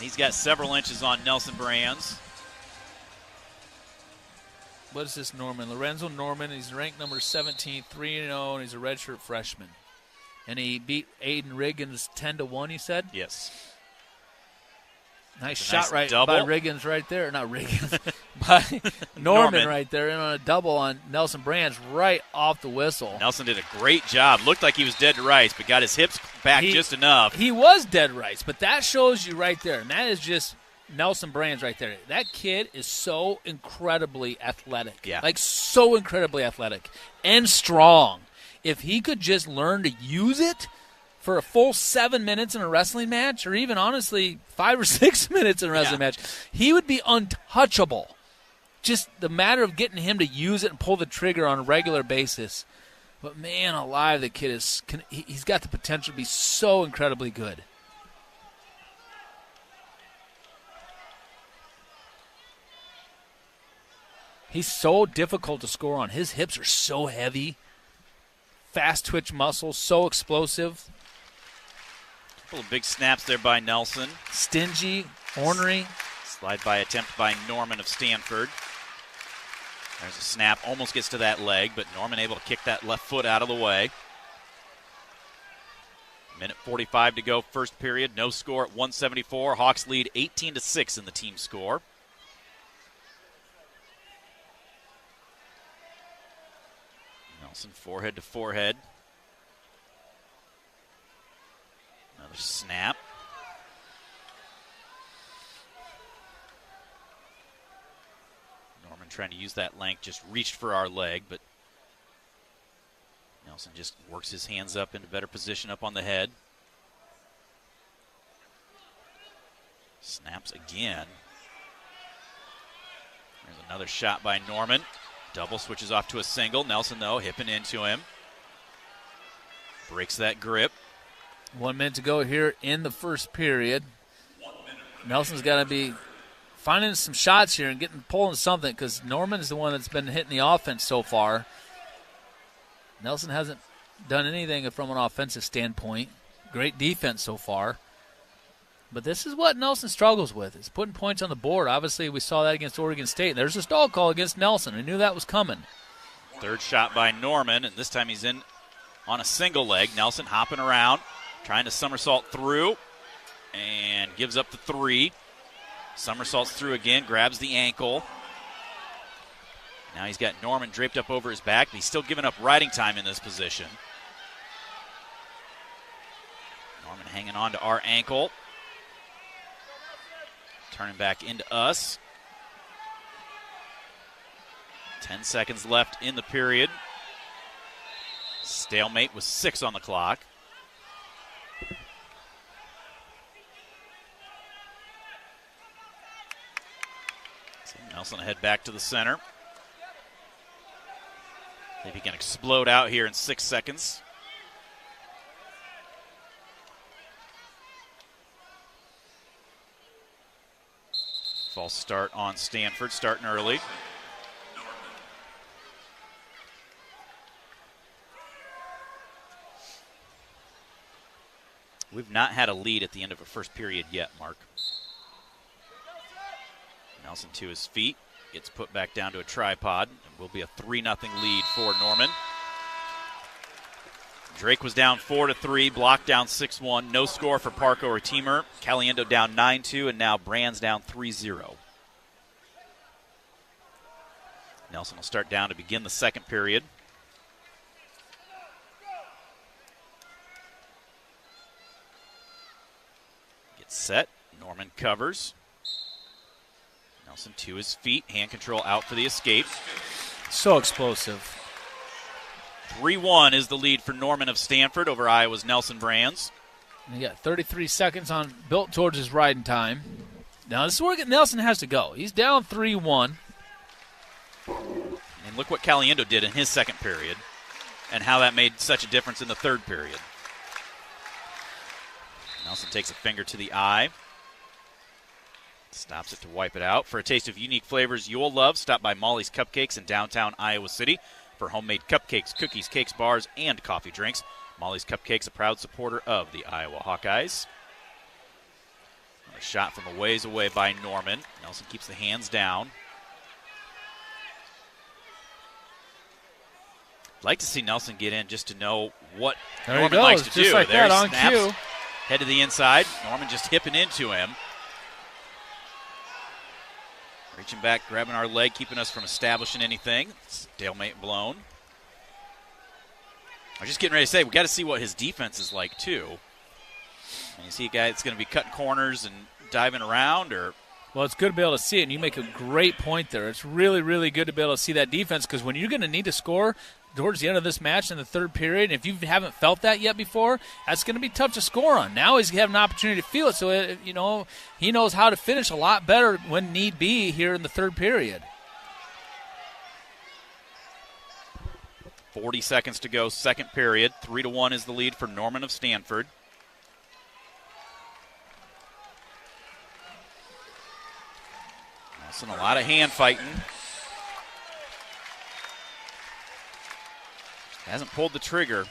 He's got several inches on Nelson Brands. What is this Norman? Lorenzo Norman, he's ranked number 17, 3-0, and he's a redshirt freshman. And he beat Aiden Riggins 10-1, you said? Yes. Nice shot nice by Riggins right there. Not Riggins. by Norman right there in on a double on Nelson Brands right off the whistle. Nelson did a great job. Looked like he was dead to rights, but got his hips back just enough. He was dead rights, but that shows you right there. And that is just Nelson Brands right there. That kid is so incredibly athletic. Yeah. Like so incredibly athletic and strong. If he could just learn to use it for a full 7 minutes in a wrestling match, or even honestly 5 or 6 minutes in a wrestling match, he would be untouchable. Just the matter of getting him to use it and pull the trigger on a regular basis. But man alive, the kid he's got the potential to be so incredibly good. He's so difficult to score on. His hips are so heavy. Fast twitch muscles, so explosive. Couple of big snaps there by Nelson. Stingy, ornery. Slide by attempt by Norman of Stanford. There's a snap, almost gets to that leg, but Norman able to kick that left foot out of the way. Minute 45 to go, first period. No score at 174. Hawks lead 18-6 in the team score. Nelson forehead to forehead. Another snap. Norman trying to use that length, just reached for our leg, but Nelson just works his hands up into better position up on the head. Snaps again. There's another shot by Norman. Double switches off to a single. Nelson, though, hipping into him. Breaks that grip. 1 minute to go here in the first period. Nelson's got to be finding some shots here and pulling something, because Norman's the one that's been hitting the offense so far. Nelson hasn't done anything from an offensive standpoint. Great defense so far. But this is what Nelson struggles with, is putting points on the board. Obviously, we saw that against Oregon State. There's a stall call against Nelson. I knew that was coming. Third shot by Norman, and this time he's in on a single leg. Nelson hopping around, trying to somersault through, and gives up the three. Somersaults through again, grabs the ankle. Now he's got Norman draped up over his back, but he's still giving up riding time in this position. Norman hanging on to our ankle. Turning back into us. 10 seconds left in the period. Stalemate with 6 on the clock. So Nelson head back to the center. If he can explode out here in 6 seconds. False start on Stanford, starting early. We've not had a lead at the end of a first period yet, Mark. Nelson to his feet, gets put back down to a tripod, and will be a 3-0 lead for Norman. Drake was down 4-3, Block down 6-1. No score for Parco or Teamer. Caliendo down 9-2, and now Brands down 3-0. Nelson will start down to begin the second period. Gets set. Norman covers. Nelson to his feet. Hand control out for the escape. So explosive. 3-1 is the lead for Norman of Stanford over Iowa's Nelson Brands. And you got 33 seconds on built towards his riding time. Now this is where Nelson has to go. He's down 3-1. And look what Caliendo did in his second period and how that made such a difference in the third period. Nelson takes a finger to the eye. Stops it to wipe it out. For a taste of unique flavors you'll love, stop by Molly's Cupcakes in downtown Iowa City for homemade cupcakes, cookies, cakes, bars, and coffee drinks. Molly's Cupcakes, a proud supporter of the Iowa Hawkeyes. A shot from a ways away by Norman. Nelson keeps the hands down. I'd like to see Nelson get in just to know what there Norman likes to just do. Like there that on snaps, cue. head to the inside. Norman just hipping into him. Reaching back, grabbing our leg, keeping us from establishing anything. Stalemate blown. I was just getting ready to say, we got to see what his defense is like, too. And you see a guy that's going to be cutting corners and diving around, or... Well, it's good to be able to see it, and you make a great point there. It's really, really good to be able to see that defense, because when you're going to need to score towards the end of this match in the third period, if you haven't felt that yet before, that's going to be tough to score on. Now he's having an opportunity to feel it, so he knows how to finish a lot better when need be here in the third period. 40 seconds to go, second period. 3-1 is the lead for Norman of Stanford. Nelson, a lot of hand fighting. Hasn't pulled the trigger.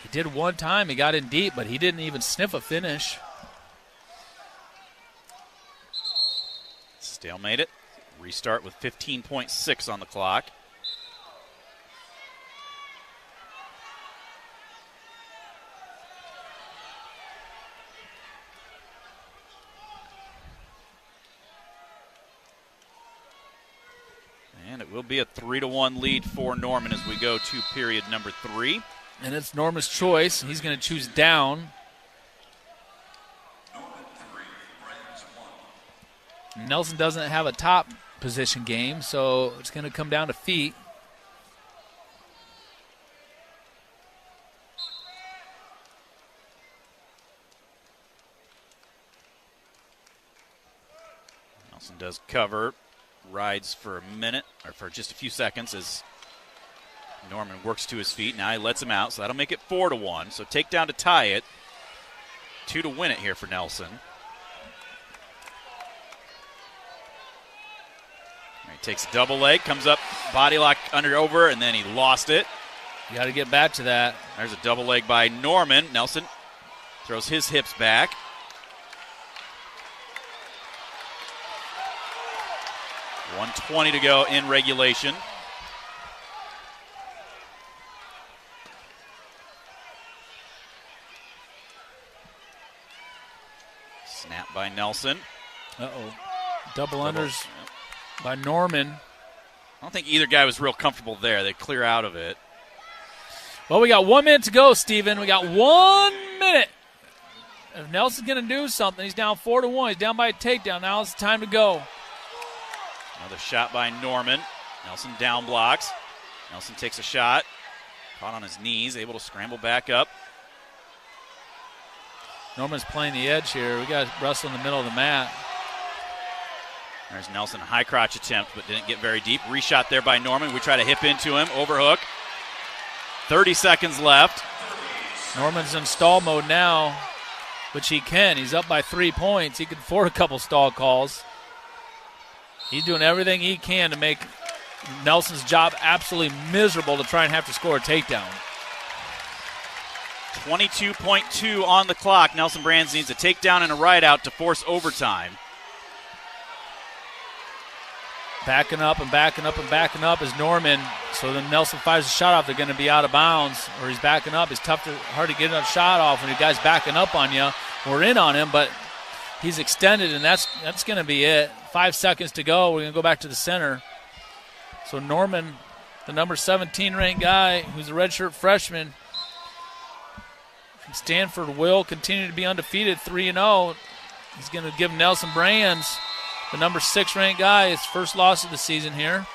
He did one time. He got in deep, but he didn't even sniff a finish. Stalemate it. Restart with 15.6 on the clock. And it will be a 3-1 lead for Norman as we go to period number 3. And it's Norman's choice. He's going to choose down. Nelson doesn't have a top position game, so it's going to come down to feet. Nelson does cover. Rides for a minute, or for just a few seconds as Norman works to his feet. Now he lets him out, so that'll make it 4-1. So takedown to tie it. 2 to win it here for Nelson. He takes a double leg, comes up, body lock under over, and then he lost it. You got to get back to that. There's a double leg by Norman. Nelson throws his hips back. .120 to go in regulation. Snap by Nelson. Double unders by Norman. I don't think either guy was real comfortable there. They clear out of it. Well, we got 1 minute to go, Steven. We got 1 minute. If Nelson's going to do something, he's down 4-1. He's down by a takedown. Now it's time to go. Another shot by Norman. Nelson down blocks. Nelson takes a shot. Caught on his knees, able to scramble back up. Norman's playing the edge here. We got Russell in the middle of the mat. There's Nelson, a high crotch attempt, but didn't get very deep. Reshot there by Norman. We try to hip into him, overhook. 30 seconds left. Norman's in stall mode now, which he can. He's up by 3 points. He can afford a couple stall calls. He's doing everything he can to make Nelson's job absolutely miserable to try and have to score a takedown. 22.2 on the clock. Nelson Brands needs a takedown and a ride-out to force overtime. Backing up and backing up and backing up is Norman. So then Nelson fires a shot off. They're going to be out of bounds, or he's backing up. It's hard to get a shot off when the guy's backing up on you. We're in on him, but he's extended, and that's going to be it. 5 seconds to go. We're going to go back to the center. So Norman, the number 17 ranked guy, who's a redshirt freshman from Stanford, will continue to be undefeated, 3-0. He's going to give Nelson Brands, the number 6 ranked guy, his first loss of the season here.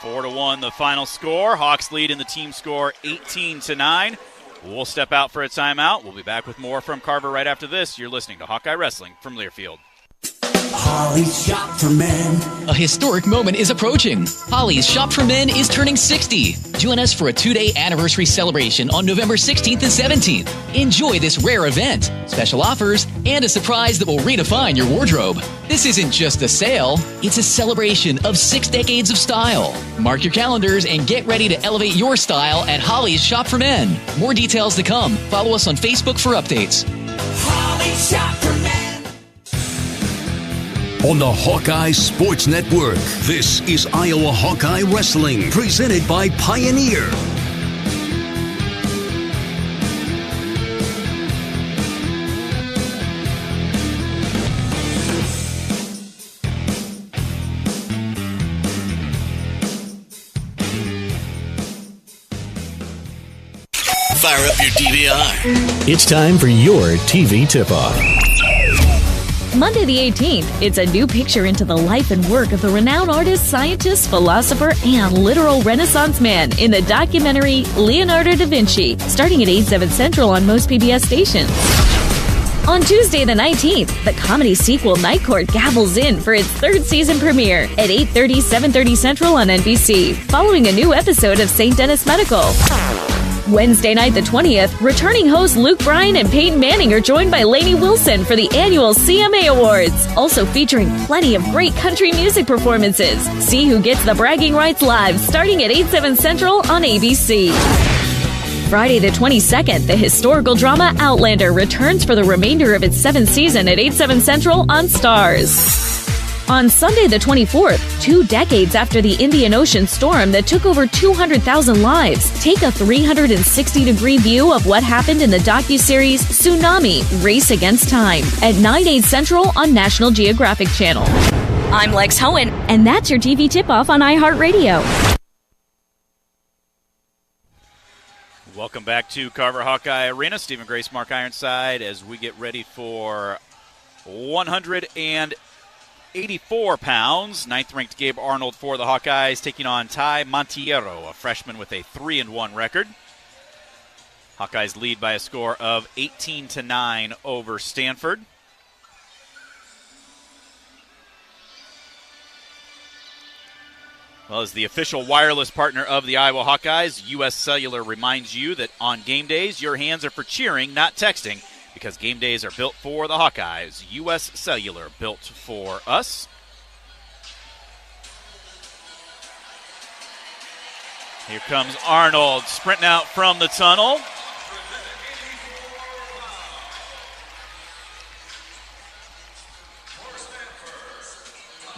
4-1 the final score. Hawks lead in the team score 18-9. We'll step out for a timeout. We'll be back with more from Carver right after this. You're listening to Hawkeye Wrestling from Learfield. Holly's Shop for Men. A historic moment is approaching. Holly's Shop for Men is turning 60. Join us for a 2-day anniversary celebration on November 16th and 17th. Enjoy this rare event, special offers, and a surprise that will redefine your wardrobe. This isn't just a sale, it's a celebration of 6 decades of style. Mark your calendars and get ready to elevate your style at Holly's Shop for Men. More details to come. Follow us on Facebook for updates. Holly's Shop for Men. On the Hawkeye Sports Network, this is Iowa Hawkeye Wrestling, presented by Pioneer. Fire up your DVR. It's time for your TV tip-off. Monday the 18th, it's a new picture into the life and work of the renowned artist, scientist, philosopher, and literal Renaissance man in the documentary Leonardo da Vinci, starting at 8/7 Central on most PBS stations. On Tuesday the 19th, the comedy sequel Night Court gavels in for its 3rd season premiere at 8:30, 7:30 Central on NBC, following a new episode of St. Denis Medical. Wednesday night the 20th, returning hosts Luke Bryan and Peyton Manning are joined by Lainey Wilson for the annual CMA Awards, also featuring plenty of great country music performances. See who gets the bragging rights live, starting at 8/7 Central on ABC. Friday the 22nd, the historical drama Outlander returns for the remainder of its 7th season at 8/7 Central on Starz. On Sunday the 24th, 2 decades after the Indian Ocean storm that took over 200,000 lives, take a 360-degree view of what happened in the docuseries Tsunami: Race Against Time at 9/8 Central on National Geographic Channel. I'm Lex Hohen, and that's your TV tip-off on iHeartRadio. Welcome back to Carver Hawkeye Arena. Stephen Grace, Mark Ironside, as we get ready for 184 pounds. 9th-ranked Gabe Arnold for the Hawkeyes, taking on Ty Montiero, a freshman with a 3-1 record. Hawkeyes lead by a score of 18-9 over Stanford. Well, as the official wireless partner of the Iowa Hawkeyes, U.S. Cellular reminds you that on game days, your hands are for cheering, not texting, because game days are built for the Hawkeyes. U.S. Cellular, built for us. Here comes Arnold, sprinting out from the tunnel.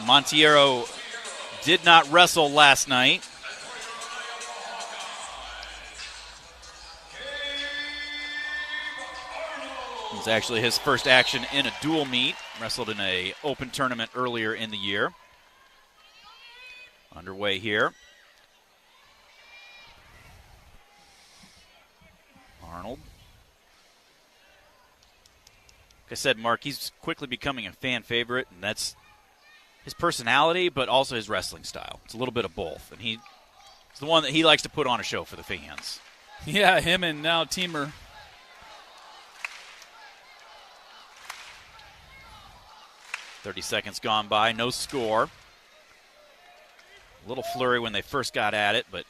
Montiero did not wrestle last night. It was actually his first action in a dual meet. Wrestled in an open tournament earlier in the year. Underway here. Arnold. Like I said, Mark, he's quickly becoming a fan favorite, and that's his personality, but also his wrestling style. It's a little bit of both. And he It's the one that he likes to put on a show for the fans. Yeah, him and now Teamer. .30 seconds gone by, no score. A little flurry when they first got at it, but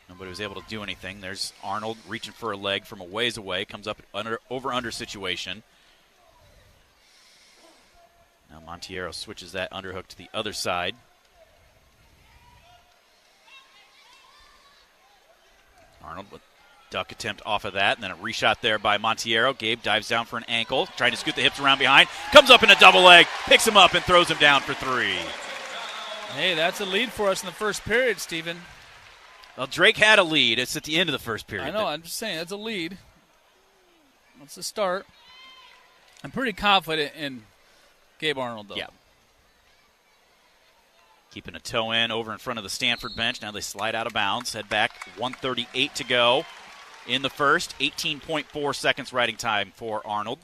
nobody was able to do anything. There's Arnold reaching for a leg from a ways away, comes up over-under situation. Now Monteiro switches that underhook to the other side. Arnold with duck attempt off of that, and then a reshot there by Monteiro. Gabe dives down for an ankle, trying to scoot the hips around behind. Comes up in a double leg, picks him up, and throws him down for 3. Hey, that's a lead for us in the first period, Stephen. Well, Drake had a lead. It's at the end of the first period. I know, I'm just saying, that's a lead. That's a start. I'm pretty confident in Gabe Arnold, though. Yeah. Keeping a toe in over in front of the Stanford bench. Now they slide out of bounds. Head back, 1:38 to go in the first. 18.4 seconds riding time for Arnold.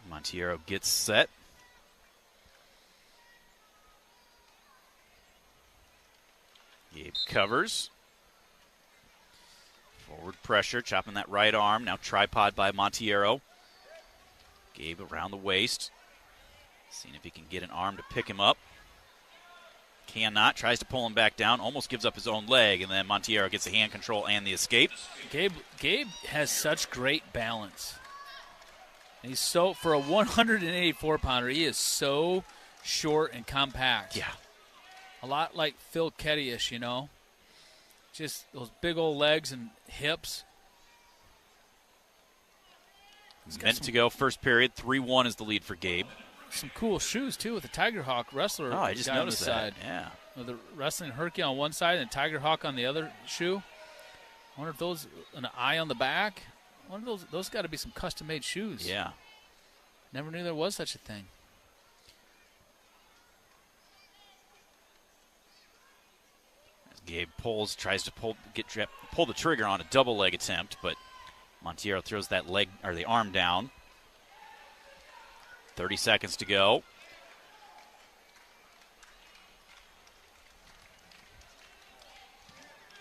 Monteiro gets set. Gabe covers. Forward pressure, chopping that right arm. Now tripod by Monteiro. Gabe around the waist. Seeing if he can get an arm to pick him up. Cannot. Tries to pull him back down. Almost gives up his own leg. And then Monteiro gets the hand control and the escape. Gabe has such great balance. He's so, for a 184-pounder, he is so short and compact. Yeah. A lot like Phil Ketty-ish, you know. Just those big old legs and hips. Minute to go, first period. 3-1 is the lead for Gabe. Some cool shoes, too, with the Tiger Hawk wrestler. Oh, I just noticed on the side. that. Yeah. With the wrestling Herky on one side and Tiger Hawk on the other shoe. I wonder if those, an eye on the back. I wonder if those got to be some custom-made shoes. Yeah. Never knew there was such a thing. As Gabe tries to pull the trigger on a double leg attempt, but Monteiro throws that leg or the arm down. 30 seconds to go.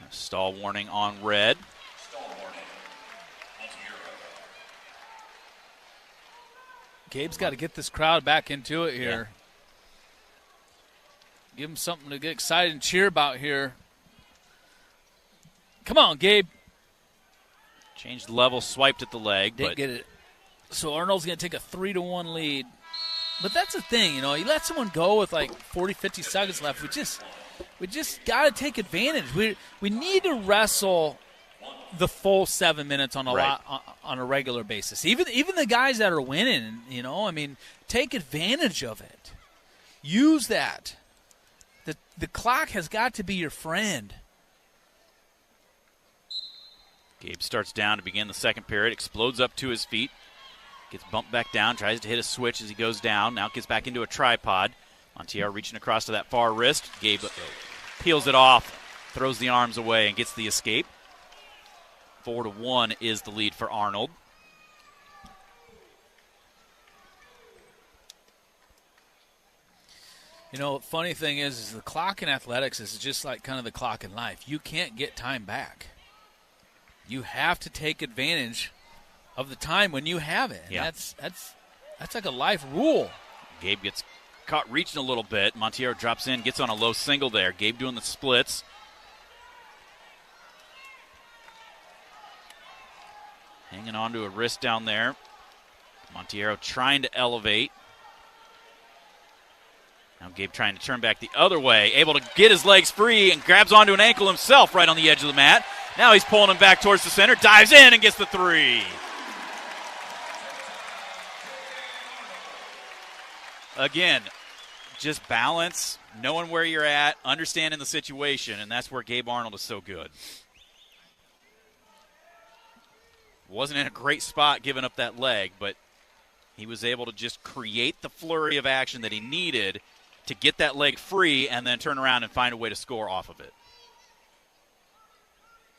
A stall warning on red. Gabe's got to get this crowd back into it here. Yeah. Give them something to get excited and cheer about here. Come on, Gabe. Changed level, swiped at the leg. Didn't get it. So Arnold's going to take a 3-1 lead. But that's the thing, you know. You let someone go with like 40, 50 seconds left. We just got to take advantage. We need to wrestle the full 7 minutes on a regular basis. Even the guys that are winning, you know, I mean, take advantage of it. Use that. The clock has got to be your friend. Gabe starts down to begin the second period, explodes up to his feet, gets bumped back down, tries to hit a switch as he goes down, now gets back into a tripod. Monteiro reaching across to that far wrist. Gabe peels it off, throws the arms away, and gets the escape. 4-1 is the lead for Arnold. You know, funny thing is the clock in athletics is just like kind of the clock in life. You can't get time back. You have to take advantage of the time when you have it. And yeah. That's like a life rule. Gabe gets caught reaching a little bit. Monteiro drops in, gets on a low single there. Gabe doing the splits. Hanging on to a wrist down there. Monteiro trying to elevate. Now Gabe trying to turn back the other way. Able to get his legs free and grabs onto an ankle himself right on the edge of the mat. Now he's pulling him back towards the center. Dives in and gets the 3. Again, just balance, knowing where you're at, understanding the situation, and that's where Gabe Arnold is so good. Wasn't in a great spot giving up that leg, but he was able to just create the flurry of action that he needed to get that leg free and then turn around and find a way to score off of it.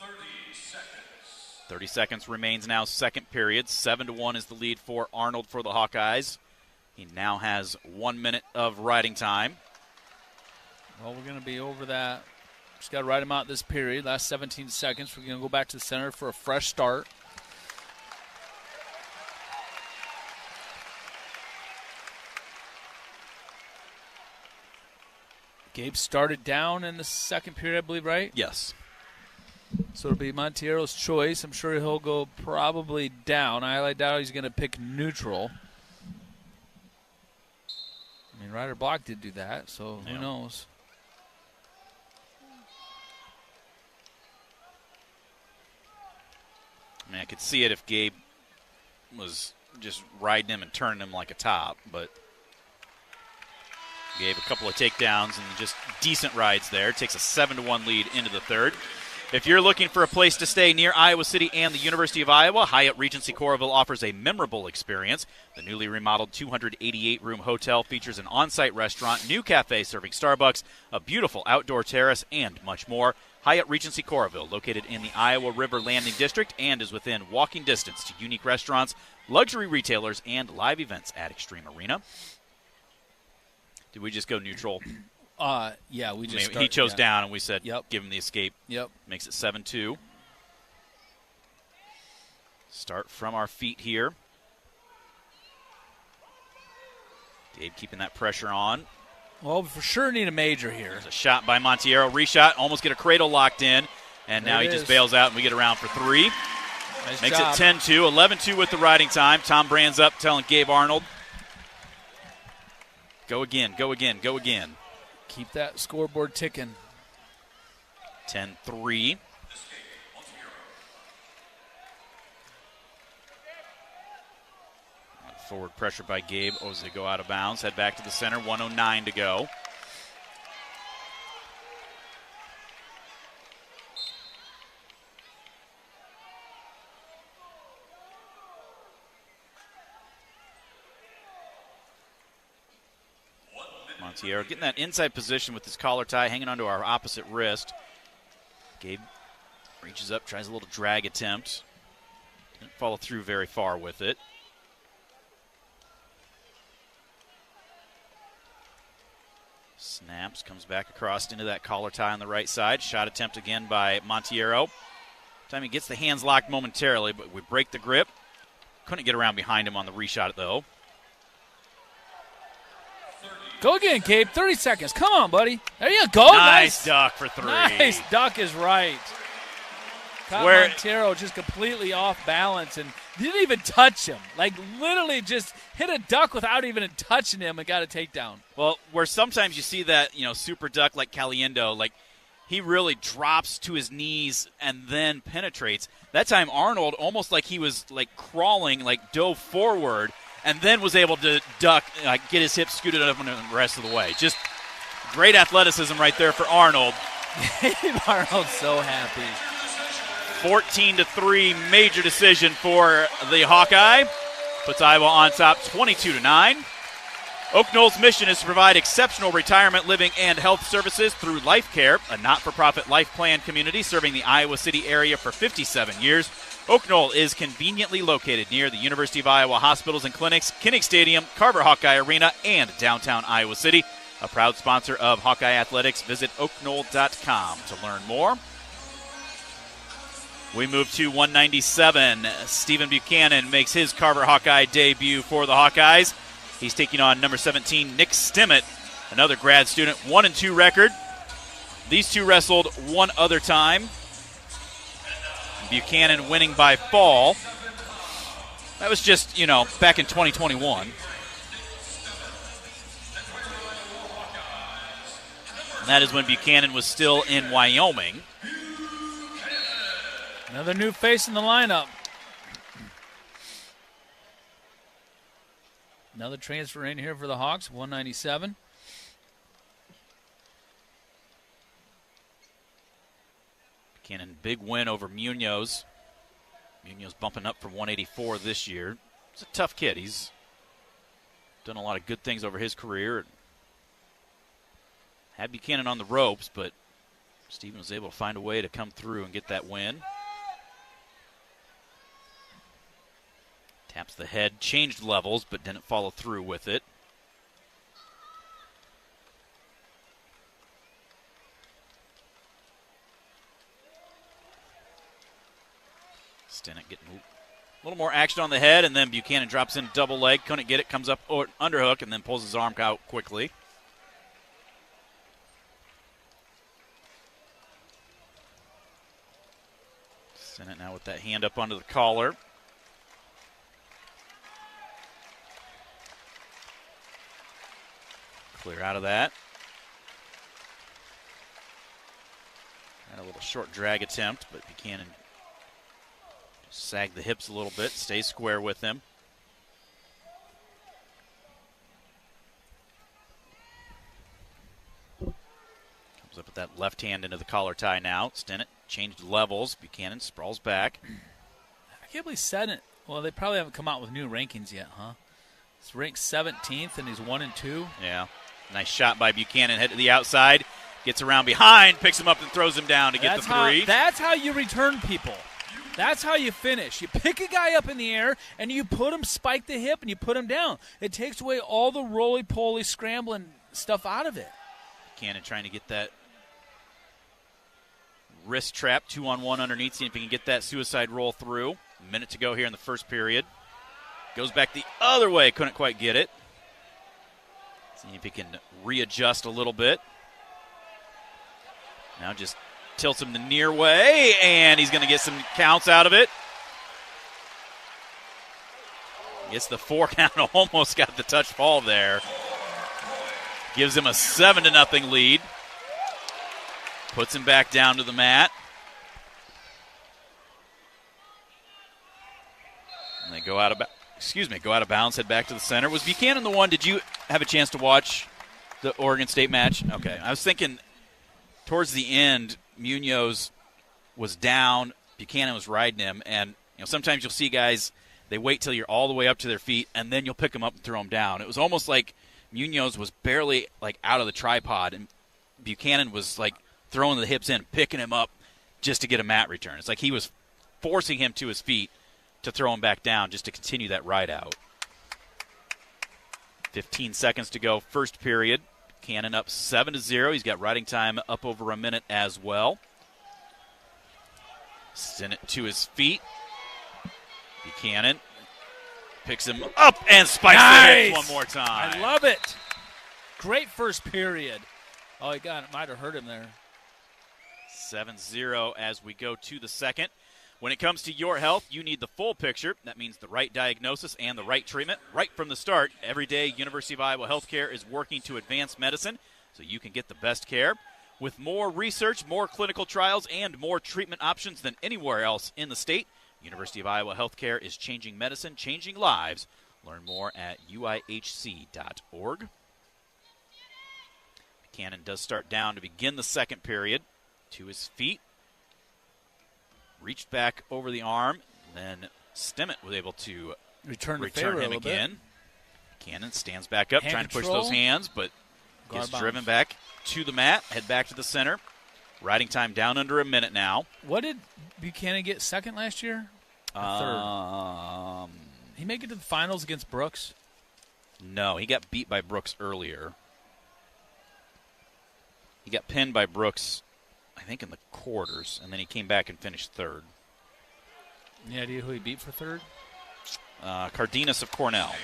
30 seconds. 30 seconds remains now, second period. 7-1 is the lead for Arnold for the Hawkeyes. He now has 1 minute of riding time. Well, we're going to be over that. Just got to ride him out this period. Last 17 seconds. We're going to go back to the center for a fresh start. Gabe started down in the second period, I believe, right? Yes. So it'll be Montiero's choice. I'm sure he'll go probably down. I doubt he's going to pick neutral. I mean, Ryder Block did do that, so who knows? I mean, I could see it if Gabe was just riding him and turning him like a top, but gave a couple of takedowns and just decent rides there. Takes a 7-1 lead into the third. If you're looking for a place to stay near Iowa City and the University of Iowa, Hyatt Regency Coralville offers a memorable experience. The newly remodeled 288-room hotel features an on-site restaurant, new cafe serving Starbucks, a beautiful outdoor terrace, and much more. Hyatt Regency Coralville, located in the Iowa River Landing District, and is within walking distance to unique restaurants, luxury retailers, and live events at Extreme Arena. Did we just go neutral? Yeah, we just he chose down, and we said, give him the escape. Yep. Makes it 7-2. Start from our feet here. Dave keeping that pressure on. Well, we for sure need a major here. There's a shot by Montiero. Reshot, almost get a cradle locked in. And now he just bails out, and we get around for three. Nice Makes job. it 10-2, 11-2 with the riding time. Tom Brand's up, telling Gabe Arnold, go again, go again, go again. Keep that scoreboard ticking. 10-3. Forward pressure by Gabe. As they go out of bounds. Head back to the center. 1:09 to go. Montiero getting that inside position with his collar tie hanging onto our opposite wrist. Gabe reaches up, tries a little drag attempt. Didn't follow through very far with it. Snaps, comes back across into that collar tie on the right side. Shot attempt again by Montiero. Time he gets the hands locked momentarily, but we break the grip. Couldn't get around behind him on the reshot, though. Go again, Gabe. 30 seconds. Come on, buddy. There you go. Nice duck for three. Nice duck is right. Caught Montero just completely off balance and didn't even touch him. Like, literally just hit a duck without even touching him and got a takedown. Well, where sometimes you see that, super duck like Caliendo, like he really drops to his knees and then penetrates. That time Arnold, almost like he was like crawling, like dove forward, and then was able to duck, get his hips scooted up the rest of the way. Just great athleticism right there for Arnold. Arnold's so happy. 14-3 major decision for the Hawkeye. Puts Iowa on top 22-9. Oak Knoll's mission is to provide exceptional retirement, living, and health services through Life Care, a not-for-profit life plan community serving the Iowa City area for 57 years. Oak Knoll is conveniently located near the University of Iowa hospitals and clinics, Kinnick Stadium, Carver Hawkeye Arena, and downtown Iowa City. A proud sponsor of Hawkeye Athletics. Visit oakknoll.com to learn more. We move to 197. Stephen Buchanan makes his Carver Hawkeye debut for the Hawkeyes. He's taking on number 17, Nick Stimmett, another grad student, 1-2 record. These two wrestled one other time. Buchanan winning by fall. That was just, back in 2021. And that is when Buchanan was still in Wyoming. Another new face in the lineup. Another transfer in here for the Hawks, 197. Buchanan, big win over Munoz. Munoz bumping up from 184 this year. He's a tough kid. He's done a lot of good things over his career. Had Buchanan on the ropes, but Stephen was able to find a way to come through and get that win. Taps the head, changed levels, but didn't follow through with it. Stinnett getting a little more action on the head, and then Buchanan drops in double leg. Couldn't get it, comes up underhook, and then pulls his arm out quickly. Stinnett now with that hand up onto the collar. Clear out of that. Had a little short drag attempt, but Buchanan sagged the hips a little bit, stays square with him. Comes up with that left hand into the collar tie now. Stinnett changed levels. Buchanan sprawls back. I can't believe Stinnett. Well, they probably haven't come out with new rankings yet, huh? He's ranked 17th, and he's 1-2. Yeah. Nice shot by Buchanan. Head to the outside. Gets around behind, picks him up, and throws him down to get the three. That's how you return people. That's how you finish. You pick a guy up in the air, and you put him, spike the hip, and you put him down. It takes away all the roly-poly, scrambling stuff out of it. Buchanan trying to get that wrist trap, 2-on-1 underneath, see if he can get that suicide roll through. A minute to go here in the first period. Goes back the other way, couldn't quite get it. See if he can readjust a little bit. Now just tilts him the near way, and he's going to get some counts out of it. Gets the 4 count, almost got the touch fall there. Gives him a 7-0 lead. Puts him back down to the mat. And they go out of bounds, head back to the center. Was Buchanan the one? Did you have a chance to watch the Oregon State match? Okay. I was thinking towards the end, Munoz was down, Buchanan was riding him, and sometimes you'll see guys, they wait till you're all the way up to their feet, and then you'll pick them up and throw them down. It was almost like Munoz was barely out of the tripod, and Buchanan was throwing the hips in, picking him up just to get a mat return. It's like he was forcing him to his feet to throw him back down just to continue that ride out. 15 seconds to go, first period. Buchanan up 7-0. He's got riding time up over a minute as well. Send it to his feet. Buchanan picks him up and spikes the hips one more time. I love it. Great first period. Oh, he might have hurt him there. 7-0 as we go to the second. When it comes to your health, you need the full picture. That means the right diagnosis and the right treatment right from the start. Every day, University of Iowa Healthcare is working to advance medicine so you can get the best care. With more research, more clinical trials, and more treatment options than anywhere else in the state, University of Iowa Healthcare is changing medicine, changing lives. Learn more at uihc.org. Buchanan does start down to begin the second period. To his feet. Reached back over the arm. Then Stinnett was able to return him again. Buchanan stands back up, trying to push those hands, but gets driven back to the mat. Head back to the center. Riding time down under a minute now. What did Buchanan get second last year? Third. He make it to the finals against Brooks? No, he got beat by Brooks earlier. He got pinned by Brooks, I think, in the quarters, and then he came back and finished third. Any idea who he beat for third? Cardenas of Cornell.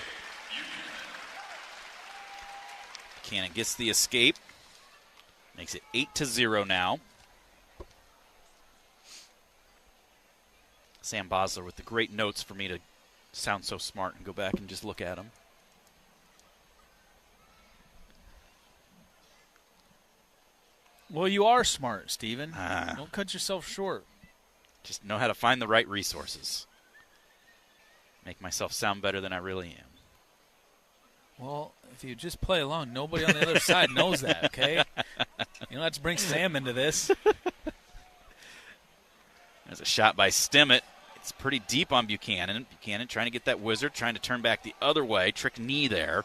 Buchanan gets the escape. Makes it 8-0 now. Sam Bosler with the great notes for me to sound so smart and go back and just look at them. Well, you are smart, Steven. Don't cut yourself short. Just know how to find the right resources. Make myself sound better than I really am. Well, if you just play along, nobody on the other side knows that, okay? Let's bring Sam into this. There's a shot by Stinnett. It's pretty deep on Buchanan. Buchanan trying to get that wizard, trying to turn back the other way. Trick knee there.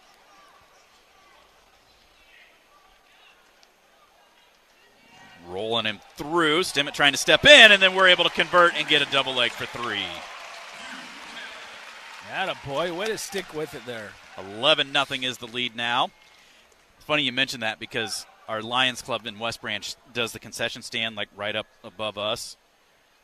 Rolling him through. Stinnett trying to step in, and then we're able to convert and get a double leg for three. Attaboy, way to stick with it there. 11-0 is the lead now. It's funny you mentioned that because our Lions Club in West Branch does the concession stand like right up above us.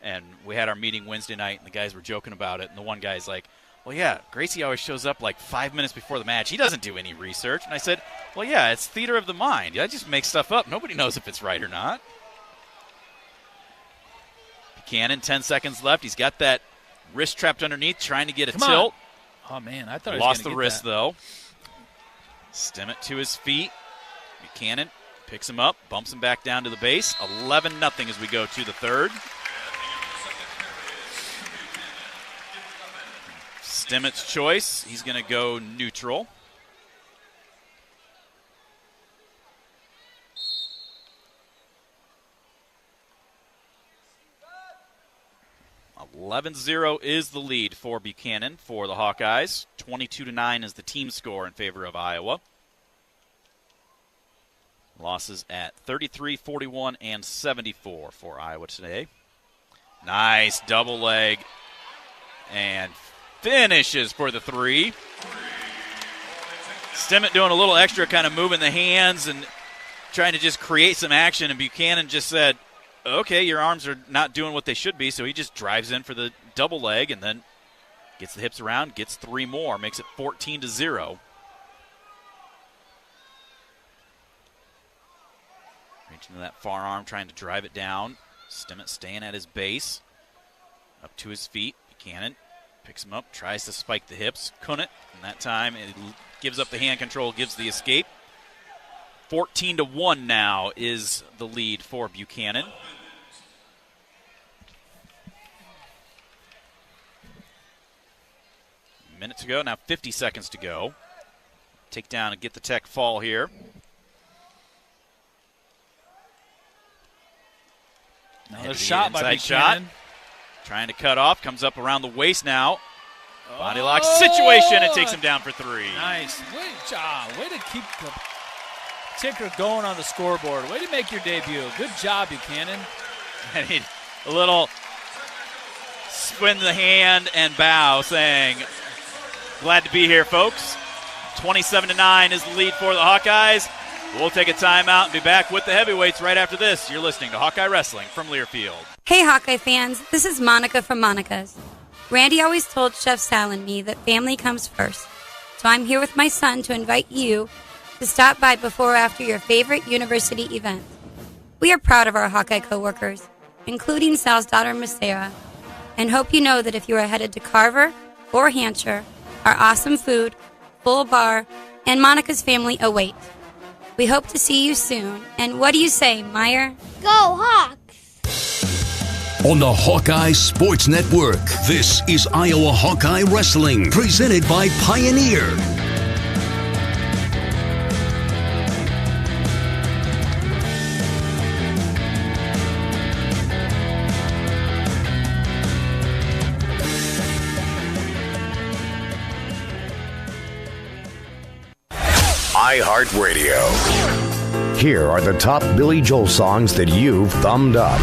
And we had our meeting Wednesday night, and the guys were joking about it. And the one guy's like, well, yeah, Gracie always shows up like 5 minutes before the match. He doesn't do any research. And I said, well, yeah, it's theater of the mind. I just make stuff up. Nobody knows if it's right or not. Buchanan, 10 seconds left. He's got that wrist trapped underneath, trying to get a tilt. Oh, man, I thought he was lost gonna the get wrist, that. though. Stimmet to his feet. Buchanan picks him up, bumps him back down to the base. 11-0 as we go to the third. Stimmett's choice. He's going to go neutral. (11-0) is the lead for Buchanan for the Hawkeyes. 22-9 is the team score in favor of Iowa. Losses at 33, 41, and 74 for Iowa today. Nice double leg. And finishes for the three. Stimmet doing a little extra, kind of moving the hands and trying to just create some action. And Buchanan just said, okay, your arms are not doing what they should be. So he just drives in for the double leg and then gets the hips around, gets three more, makes it 14-0. Reaching to that far arm, trying to drive it down. Stimmet staying at his base. Up to his feet. Buchanan picks him up, tries to spike the hips. Couldn't. And that time it gives up the hand control, gives the escape. 14-1 now is the lead for Buchanan. Minute to go, now 50 seconds to go. Take down and get the tech fall here. Another shot by Buchanan. Shot. Trying to cut off, comes up around the waist now. Body lock situation, it takes him down for three. Nice. Way to keep the ticker going on the scoreboard. Way to make your debut. Good job, Buchanan. And a little spin the hand and bow saying, glad to be here, folks. 27-9 is the lead for the Hawkeyes. We'll take a timeout and be back with the heavyweights right after this. You're listening to Hawkeye Wrestling from Learfield. Hey, Hawkeye fans. This is Monica from Monica's. Randy always told Chef Sal and me that family comes first. So I'm here with my son to invite you to stop by before or after your favorite university event. We are proud of our Hawkeye coworkers, including Sal's daughter, Miss Sarah, and hope you know that if you are headed to Carver or Hampshire, our awesome food, full bar, and Monica's family await. We hope to see you soon. And what do you say, Meyer? Go Hawks! On the Hawkeye Sports Network, this is Iowa Hawkeye Wrestling, presented by Pioneer. iHeartRadio. Here are the top Billy Joel songs that you've thumbed up.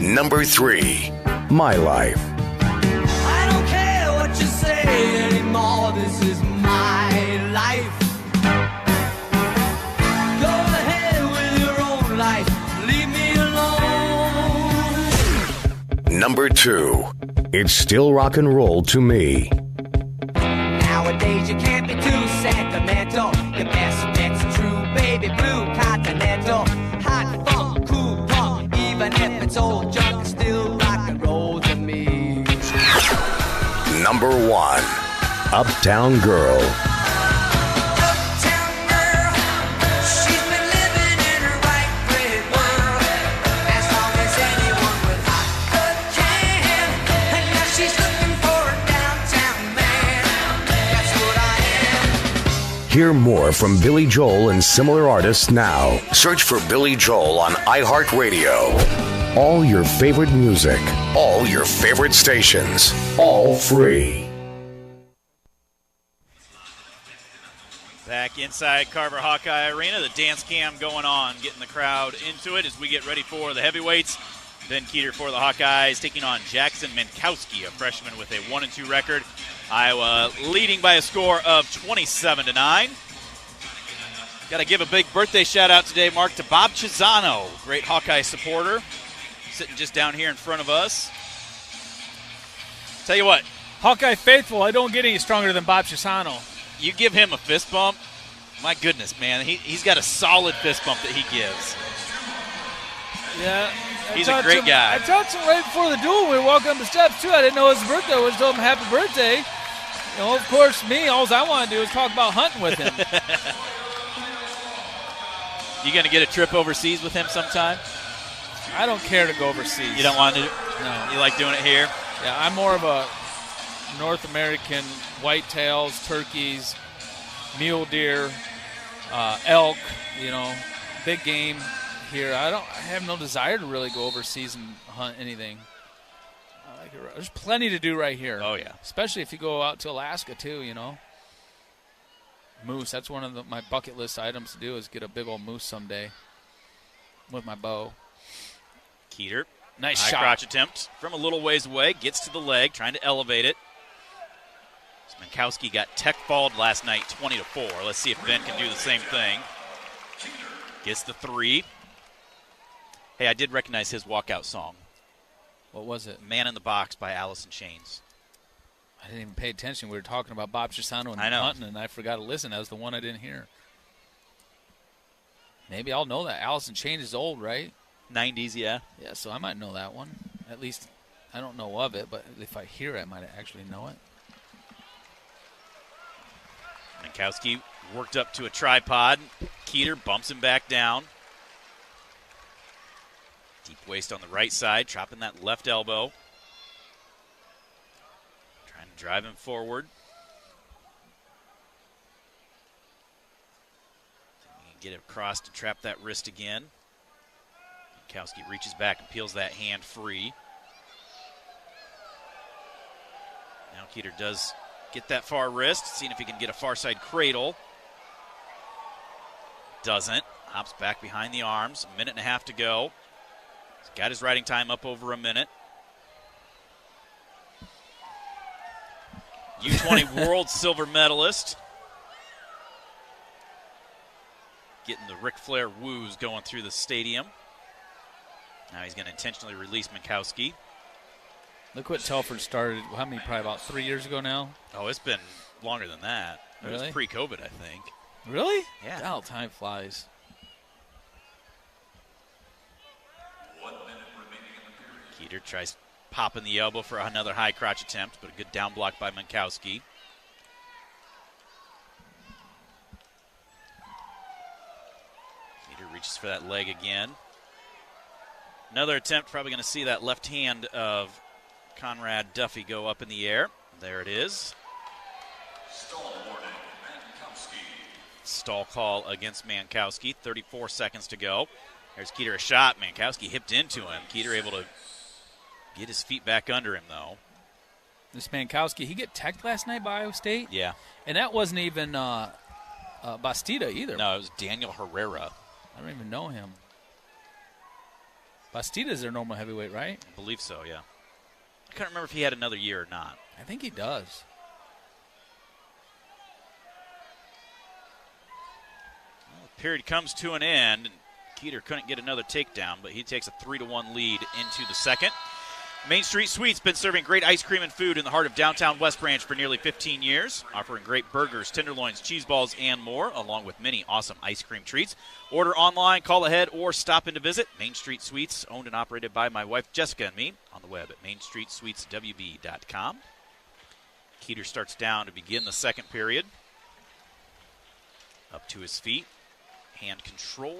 Number 3, My Life. I don't care what you say anymore. This is my life. Go ahead with your own life. Leave me alone. Number 2, It's Still Rock and Roll to Me. Nowadays you can't be too sentimental. Your best bet's true, baby blue continental. Hot funk, cool punk, even if it's old junk, it's still rock and roll to me. Number 1, Uptown Girl. She's been living in her white bread world as long as anyone with hot blood can. And now she's looking for a downtown man. That's what I am. Hear more from Billy Joel and similar artists now. Search for Billy Joel on iHeartRadio. All your favorite music, all your favorite stations, all free. Back inside Carver Hawkeye Arena, the dance cam going on, getting the crowd into it as we get ready for the heavyweights. Ben Keeter for the Hawkeyes taking on Jackson Minkowski, a freshman with a 1-2 record. Iowa leading by a score of 27-9. Got to give a big birthday shout-out today, Mark, to Bob Chisano, great Hawkeye supporter, sitting just down here in front of us. Tell you what. Hawkeye faithful, I don't get any stronger than Bob Chisano. You give him a fist bump, my goodness, man. He's got a solid fist bump that he gives. Yeah. He's a great guy. I talked to him right before the duel. We were walking up the steps, too. I didn't know his birthday. I was told him happy birthday. You know, of course, me, all I want to do is talk about hunting with him. You going to get a trip overseas with him sometime? I don't care to go overseas. You don't want to? No. You like doing it here? Yeah, I'm more of a North American whitetails, turkeys, mule deer, elk, you know, big game here. I have no desire to really go overseas and hunt anything. There's plenty to do right here. Oh, yeah. Especially if you go out to Alaska, too, you know. Moose, that's one of my bucket list items to do is get a big old moose someday with my bow. Keeter. Nice high shot. Crotch attempt from a little ways away. Gets to the leg, trying to elevate it. Minkowski got tech-balled last night 20-4. Let's see if Ben can do the same thing. Gets the 3. Hey, I did recognize his walkout song. What was it? Man in the Box by Alice in Chains. I didn't even pay attention. We were talking about Bob Chisano and I know. hunting, and I forgot to listen. That was the one I didn't hear. Maybe I'll know that. Alice in Chains is old, right? 90s, yeah. Yeah, so I might know that one. At least I don't know of it, but if I hear it, I might actually know it. Minkowski worked up to a tripod. Keeter bumps him back down. Deep waist on the right side, chopping that left elbow. Trying to drive him forward. Get it across to trap that wrist again. Minkowski reaches back and peels that hand free. Now Keeter does get that far wrist, seeing if he can get a far side cradle. Doesn't. Hops back behind the arms. 1.5 minutes to go. He's got his riding time up over a minute. U20 world silver medalist. Getting the Ric Flair woos going through the stadium. Now he's going to intentionally release Minkowski. Look what Telford started, how many, probably about 3 years ago now? Oh, it's been longer than that. It Really? was pre-COVID, I think. Really? Yeah. God, time flies. Keeter tries popping the elbow for another high crotch attempt, but a good down block by Minkowski. Keeter reaches for that leg again. Another attempt, probably going to see that left hand of Conrad Duffy go up in the air. There it is. Stall call against Minkowski. 34 seconds to go. There's Keeter a shot. Minkowski hipped into him. Keeter able to get his feet back under him, though. This Minkowski, he get teched last night by Iowa State? Yeah. And that wasn't even Bastida either. No, it was Daniel Herrera. I don't even know him. Bastida's their normal heavyweight, right? I believe so, yeah. I can't remember if he had another year or not. I think he does. Well, the period comes to an end. Keeter couldn't get another takedown, but he takes a 3-1 lead into the second. Main Street Sweets been serving great ice cream and food in the heart of downtown West Branch for nearly 15 years, offering great burgers, tenderloins, cheese balls, and more, along with many awesome ice cream treats. Order online, call ahead, or stop in to visit. Main Street Sweets, owned and operated by my wife Jessica and me, on the web at mainstreetsweetswb.com. Keeter starts down to begin the second period. Up to his feet. Hand control.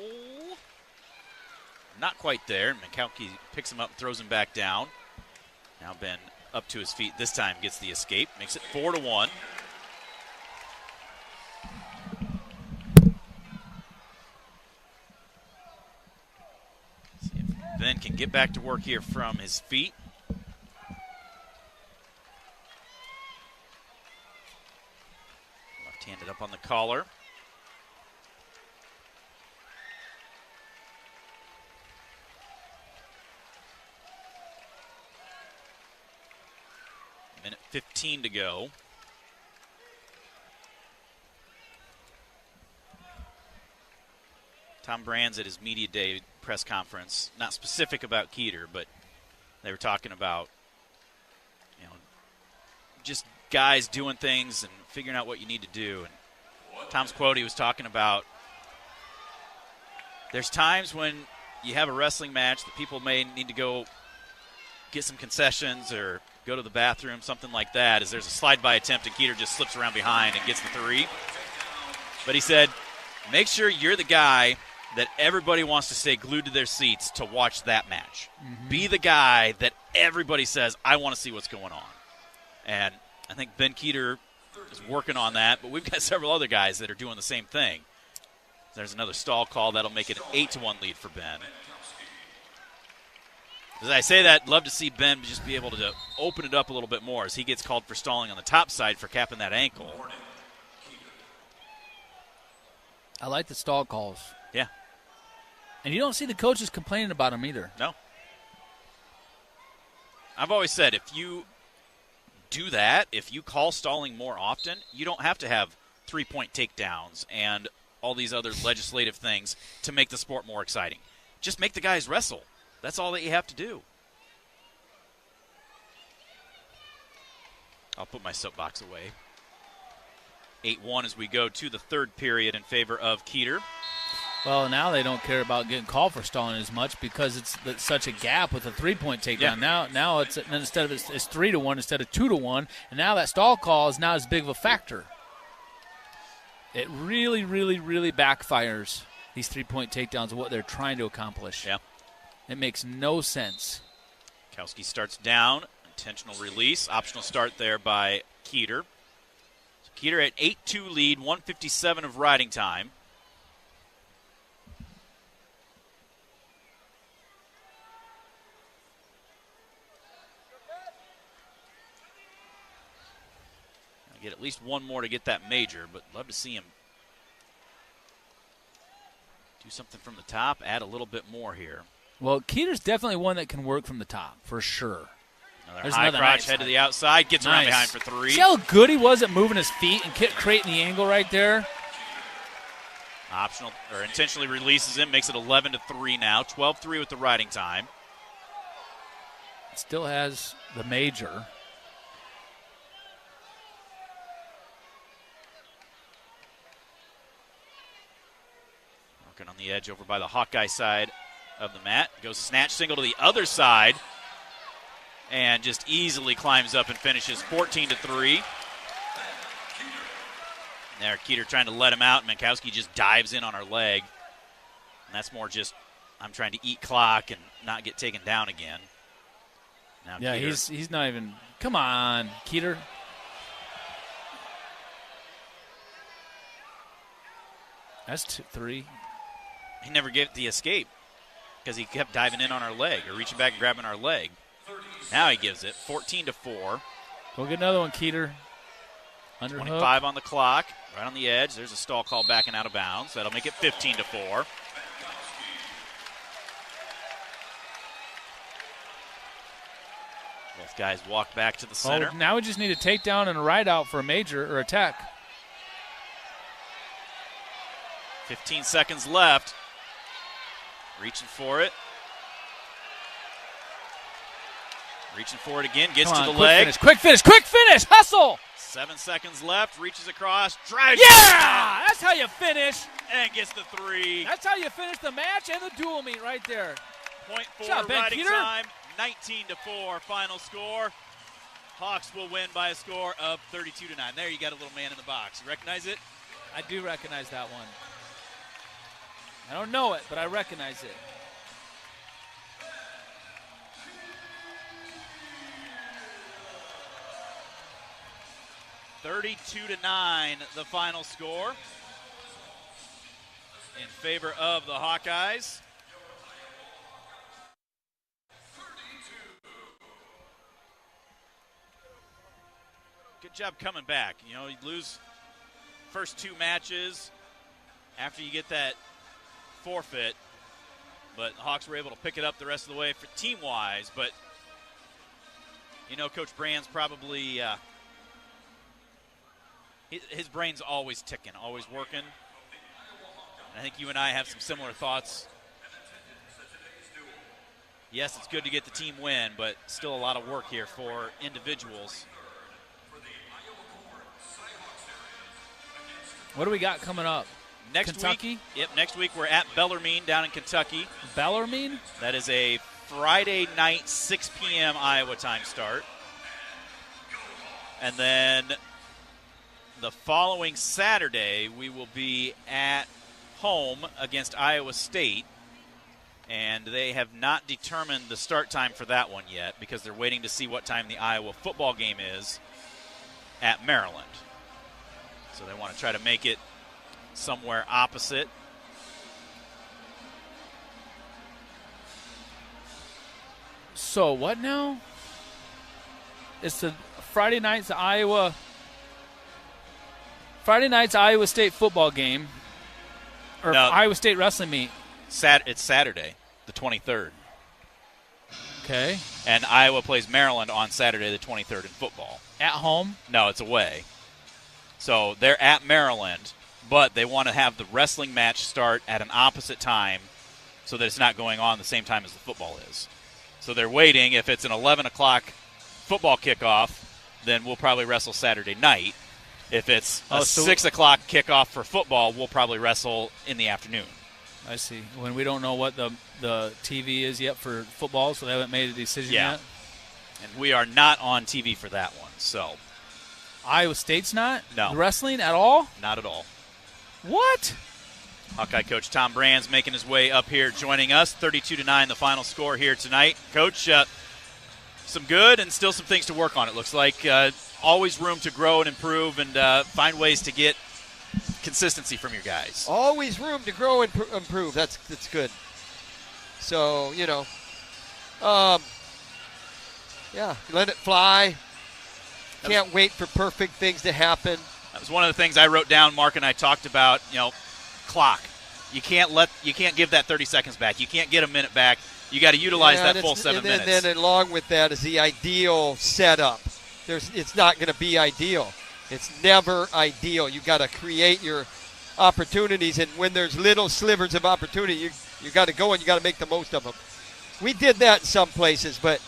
Not quite there. Minkowski picks him up and throws him back down. Now Ben up to his feet. This time gets the escape. Makes it 4-1. See if Ben can get back to work here from his feet. Left-handed up on the collar. Minute 15 to go. Tom Brands at his media day press conference, not specific about Keeter, but they were talking about, just guys doing things and figuring out what you need to do. And Tom's quote, he was talking about, there's times when you have a wrestling match that people may need to go get some concessions or go to the bathroom, something like that, as there's a slide-by attempt and Keeter just slips around behind and gets the 3. But he said, make sure you're the guy that everybody wants to stay glued to their seats to watch that match. Mm-hmm. Be the guy that everybody says, I want to see what's going on. And I think Ben Keeter is working on that, but we've got several other guys that are doing the same thing. There's another stall call. That'll make it an 8-1 lead for Ben. As I say that, love to see Ben just be able to open it up a little bit more as he gets called for stalling on the top side for capping that ankle. I like the stall calls. Yeah. And you don't see the coaches complaining about them either. No. I've always said, if you do that, if you call stalling more often, you don't have to have 3-point takedowns and all these other legislative things to make the sport more exciting. Just make the guys wrestle. That's all that you have to do. I'll put my soapbox away. 8-1 as we go to the third period in favor of Keeter. Well, now they don't care about getting called for stalling as much because it's such a gap with a 3-point takedown. Yeah. Now it's instead of it's 3-1 instead of 2-1, and now that stall call is not as big of a factor. It really, really, really backfires, these 3-point takedowns, of what they're trying to accomplish. Yeah. It makes no sense. Kowski starts down, intentional release, optional start there by Keeter. So Keeter at 8-2 lead, 1:57 of riding time. Get at least one more to get that major, but love to see him do something from the top, add a little bit more here. Well, Keeter's definitely one that can work from the top, for sure. There's high crotch, nice head to the outside, gets around behind for 3. See how good he was at moving his feet and creating the angle right there? Optional, or intentionally releases him, makes it 11-3 now, 12-3 with the riding time. Still has the major. Working on the edge over by the Hawkeye side of the mat. Goes snatch single to the other side and just easily climbs up and finishes 14-3. There, Keeter trying to let him out, and Mankowski just dives in on her leg. And that's more just, I'm trying to eat clock and not get taken down again. Now yeah, Keeter, he's not even, come on, Keeter. That's 3. He never gave it the escape because he kept diving in on our leg or reaching back and grabbing our leg. Now he gives it 14-4. We'll get another one, Keeter. Underhook. 25 on the clock, right on the edge. There's a stall call backing out of bounds. That'll make it 15-4. Both guys walk back to the center. Oh, now we just need a takedown and a ride out for a major or attack. 15 seconds left. Reaching for it. Reaching for it again. Gets to the leg. Quick finish. Hustle. 7 seconds left. Reaches across. Drives. Yeah! That's how you finish. And gets the 3. That's how you finish the match and the dual meet right there. 0.4 riding time. 19-4 final score. Hawks will win by a score of 32-9. There you got a little man in the box. You recognize it? I do recognize that one. I don't know it, but I recognize it. (32-9) the final score in favor of the Hawkeyes. Good job coming back. You know, you lose first 2 matches after you get that forfeit, but the Hawks were able to pick it up the rest of the way for team-wise. But You know, Coach Brand's probably his brain's always ticking, always working. I think you and I have some similar thoughts. Yes, it's good to get the team win, but still a lot of work here for individuals. What do we got coming up? Kentucky? Next week we're at Bellarmine down in Kentucky. Bellarmine? That is a Friday night, 6 p.m. Iowa time start. And then the following Saturday, we will be at home against Iowa State. And they have not determined the start time for that one yet because they're waiting to see what time the Iowa football game is at Maryland. So they want to try to make it somewhere opposite. So what now? It's the Friday night's Iowa State football game, or No. Iowa State wrestling meet. It's Saturday, the 23rd. Okay. And Iowa plays Maryland on Saturday, the 23rd in football. At home? No, it's away. So they're at Maryland, but they want to have the wrestling match start at an opposite time so that it's not going on the same time as the football is. So they're waiting. If it's an 11 o'clock football kickoff, then we'll probably wrestle Saturday night. If it's a 6 o'clock kickoff for football, we'll probably wrestle in the afternoon. I see. When we don't know what the TV is yet for football, so they haven't made a decision yet? And we are not on TV for that one, so. Iowa State's not? No. Wrestling at all? Not at all. What? Hawkeye coach Tom Brand's making his way up here joining us. 32-9 the final score here tonight. Coach, some good and still some things to work on, it looks like. Always room to grow and improve and find ways to get consistency from your guys. Always room to grow and improve. That's good. So, let it fly. Can't wait for perfect things to happen. That was one of the things I wrote down. Mark and I talked about, clock. You can't give that 30 seconds back. You can't get a minute back. You got to utilize that full 7 minutes. And then along with that is the ideal setup. It's not going to be ideal. It's never ideal. You got to create your opportunities, and when there's little slivers of opportunity, you got to go and you got to make the most of them. We did that in some places, but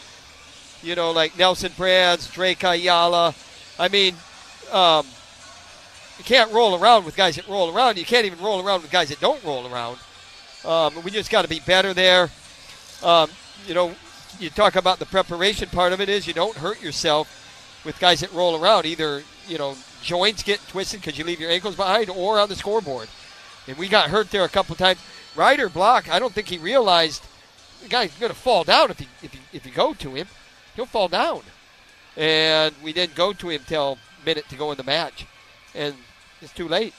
like Nelson Brands, Drake Ayala. I mean, you can't roll around with guys that roll around. You can't even roll around with guys that don't roll around. We just got to be better there. You talk about the preparation part of it is you don't hurt yourself with guys that roll around. Either, joints get twisted because you leave your ankles behind or on the scoreboard. And we got hurt there a couple times. Ryder Block, I don't think he realized the guy's going to fall down if you go to him. He'll fall down. And we didn't go to him till a minute to go in the match. And it's too late.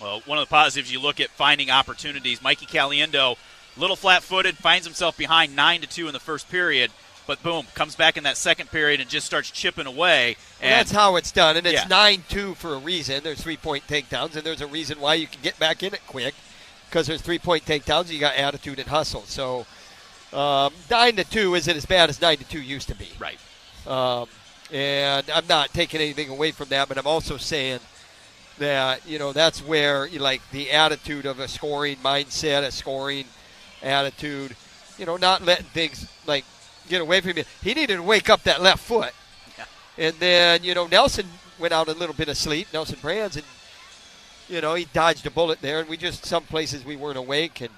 Well, one of the positives, you look at finding opportunities. Mikey Caliendo, little flat-footed, finds himself behind 9-2 in the first period, but boom, comes back in that second period and just starts chipping away. And that's how it's done, and it's 9-2 for a reason. There's 3-point takedowns, and there's a reason why you can get back in it quick, because there's 3-point takedowns, you got attitude and hustle. So 9-2 isn't as bad as 9-2 used to be. Right. And I'm not taking anything away from that, but I'm also saying that, that's where the attitude of a scoring mindset, a scoring attitude, not letting things get away from you. He needed to wake up that left foot. Yeah. And then, Nelson went out a little bit of sleep, Nelson Brands, and, he dodged a bullet there. And some places we weren't awake. And,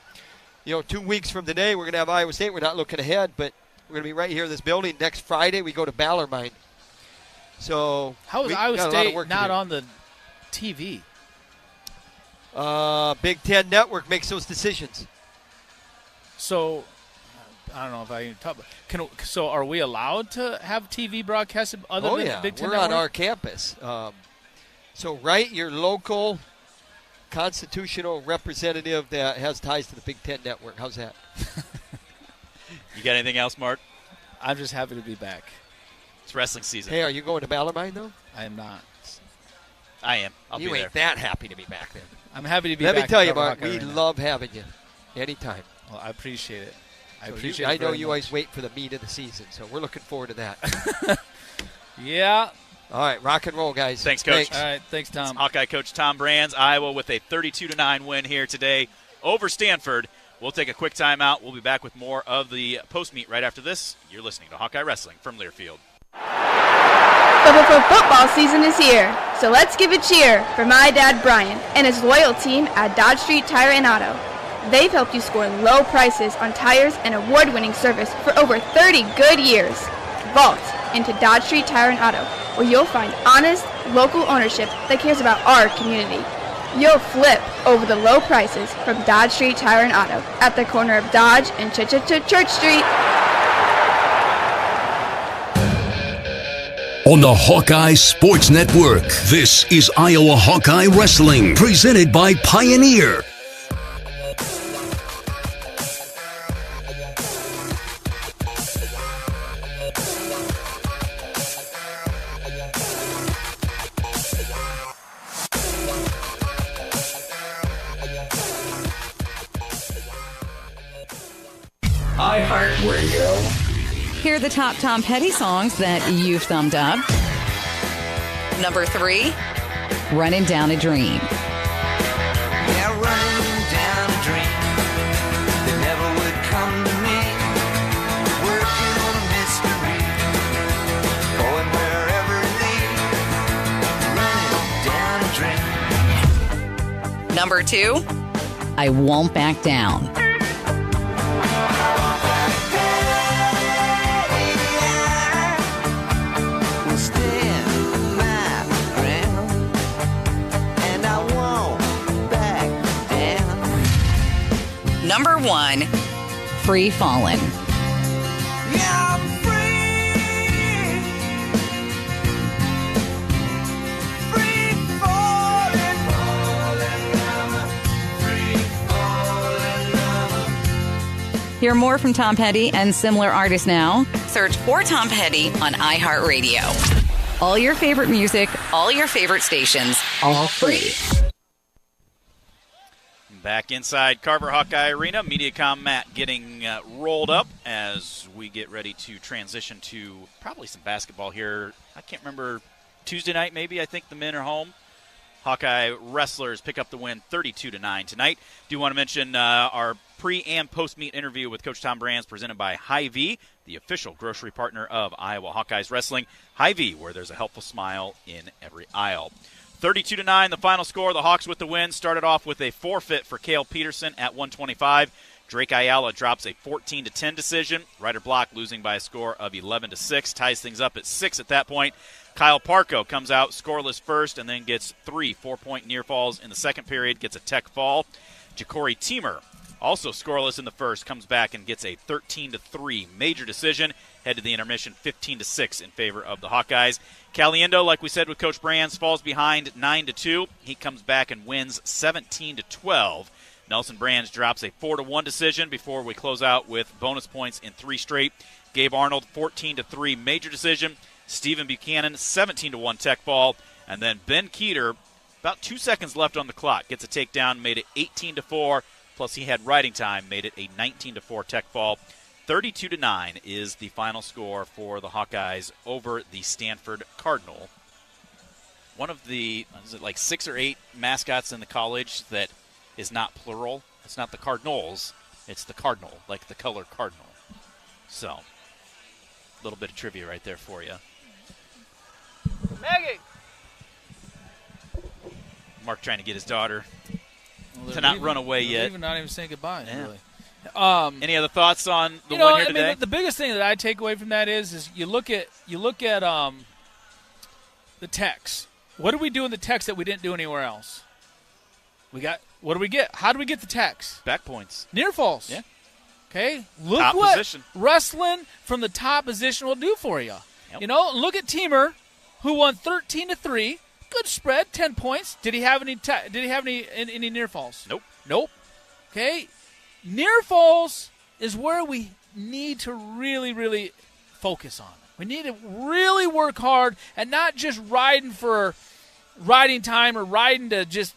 2 weeks from today, we're going to have Iowa State. We're not looking ahead, but we're going to be right here in this building. Next Friday, we go to Bellarmine. So how is Iowa State not on the TV? Big Ten Network makes those decisions. So I don't know if I can talk. So are we allowed to have TV broadcasted other than Big Ten We're Network? on our campus. So write your local constitutional representative that has ties to the Big Ten Network. How's that? You got anything else, Mark? I'm just happy to be back. It's wrestling season. Hey, are you going to Bellarmine, though? I am not. I am. I'll be there. You ain't that happy to be back then. I'm happy to be back. Let me tell you, Mark, we love having you anytime. Well, I appreciate it. I So appreciate it I know very you much. always wait for the meat of the season, so we're looking forward to that. Yeah. All right, rock and roll, guys. Thanks, Coach. All right, thanks, Tom. It's Hawkeye coach Tom Brands, Iowa with a 32-9 win here today over Stanford. We'll take a quick timeout. We'll be back with more of the post-meet right after this. You're listening to Hawkeye Wrestling from Learfield. Football season is here, so let's give a cheer for my dad Brian and his loyal team at Dodge Street Tire and Auto. They've helped you score low prices on tires and award-winning service for over 30 good years. Vault into Dodge Street Tire and Auto, where you'll find honest, local ownership that cares about our community. You'll flip over the low prices from Dodge Street Tire and Auto at the corner of Dodge and Church Street. On the Hawkeye Sports Network, this is Iowa Hawkeye Wrestling, presented by Pioneer. iHeartRadio. Here are the top Tom Petty songs that you've thumbed up. Number 3, Running Down a Dream. Yeah, running down a dream that never would come to me. Working on a mystery, going wherever it leads. Running down a dream. Number 2, I Won't Back Down. Number 1, Free Fallin'. Yeah, I'm free. Free falling. Free falling. Hear more from Tom Petty and similar artists now. Search for Tom Petty on iHeartRadio. All your favorite music, all your favorite stations, all free. Back inside Carver Hawkeye Arena, Mediacom Matt getting rolled up as we get ready to transition to probably some basketball here. I can't remember, Tuesday night maybe. I think the men are home. Hawkeye Wrestlers pick up the win 32-9 tonight. Do want to mention our pre- and post-meet interview with Coach Tom Brands presented by Hy-Vee, the official grocery partner of Iowa Hawkeyes Wrestling. Hy-Vee, where there's a helpful smile in every aisle. 32-9, the final score. The Hawks with the win. Started off with a forfeit for Cale Peterson at 125. Drake Ayala drops a 14-10 decision. Ryder Block losing by a score of 11-6. Ties things up at 6 at that point. Kyle Parko comes out scoreless first and then gets 3 4-point near falls in the second period. Gets a tech fall. Ja'Cory Teamer, also scoreless in the first, comes back and gets a 13-3 major decision. Head to the intermission 15-6 in favor of the Hawkeyes. Caliendo, like we said with Coach Brands, falls behind 9-2. He comes back and wins 17-12. Nelson Brands drops a 4-1 decision before we close out with bonus points in 3 straight. Gabe Arnold, 14-3 major decision. Stephen Buchanan, 17-1 tech fall. And then Ben Keeter, about 2 seconds left on the clock, gets a takedown, made it 18-4. Plus he had riding time, made it a 19-4 tech fall. 32-9 is the final score for the Hawkeyes over the Stanford Cardinal. One of the, is it like 6 or 8 mascots in the college that is not plural? It's not the Cardinals, it's the Cardinal, like the color cardinal. So, a little bit of trivia right there for you. Maggie! Mark trying to get his daughter to not run away yet. Even not even saying goodbye, Yeah. really. Any other thoughts on the You know, win here today? I mean, the biggest thing that I take away from that is you look at the techs. What do we do in the techs that we didn't do anywhere else? What do we get? How do we get the techs? Back points. Near falls. Yeah. Okay. Look Top what position. wrestling from the top position will do for you. Yep. You know, look at Teamer, who won 13-3. Good spread, 10 points. Did he have any near falls? Nope. Okay. Near falls is where we need to really, really focus on. We need to really work hard and not just riding for riding time or riding to just,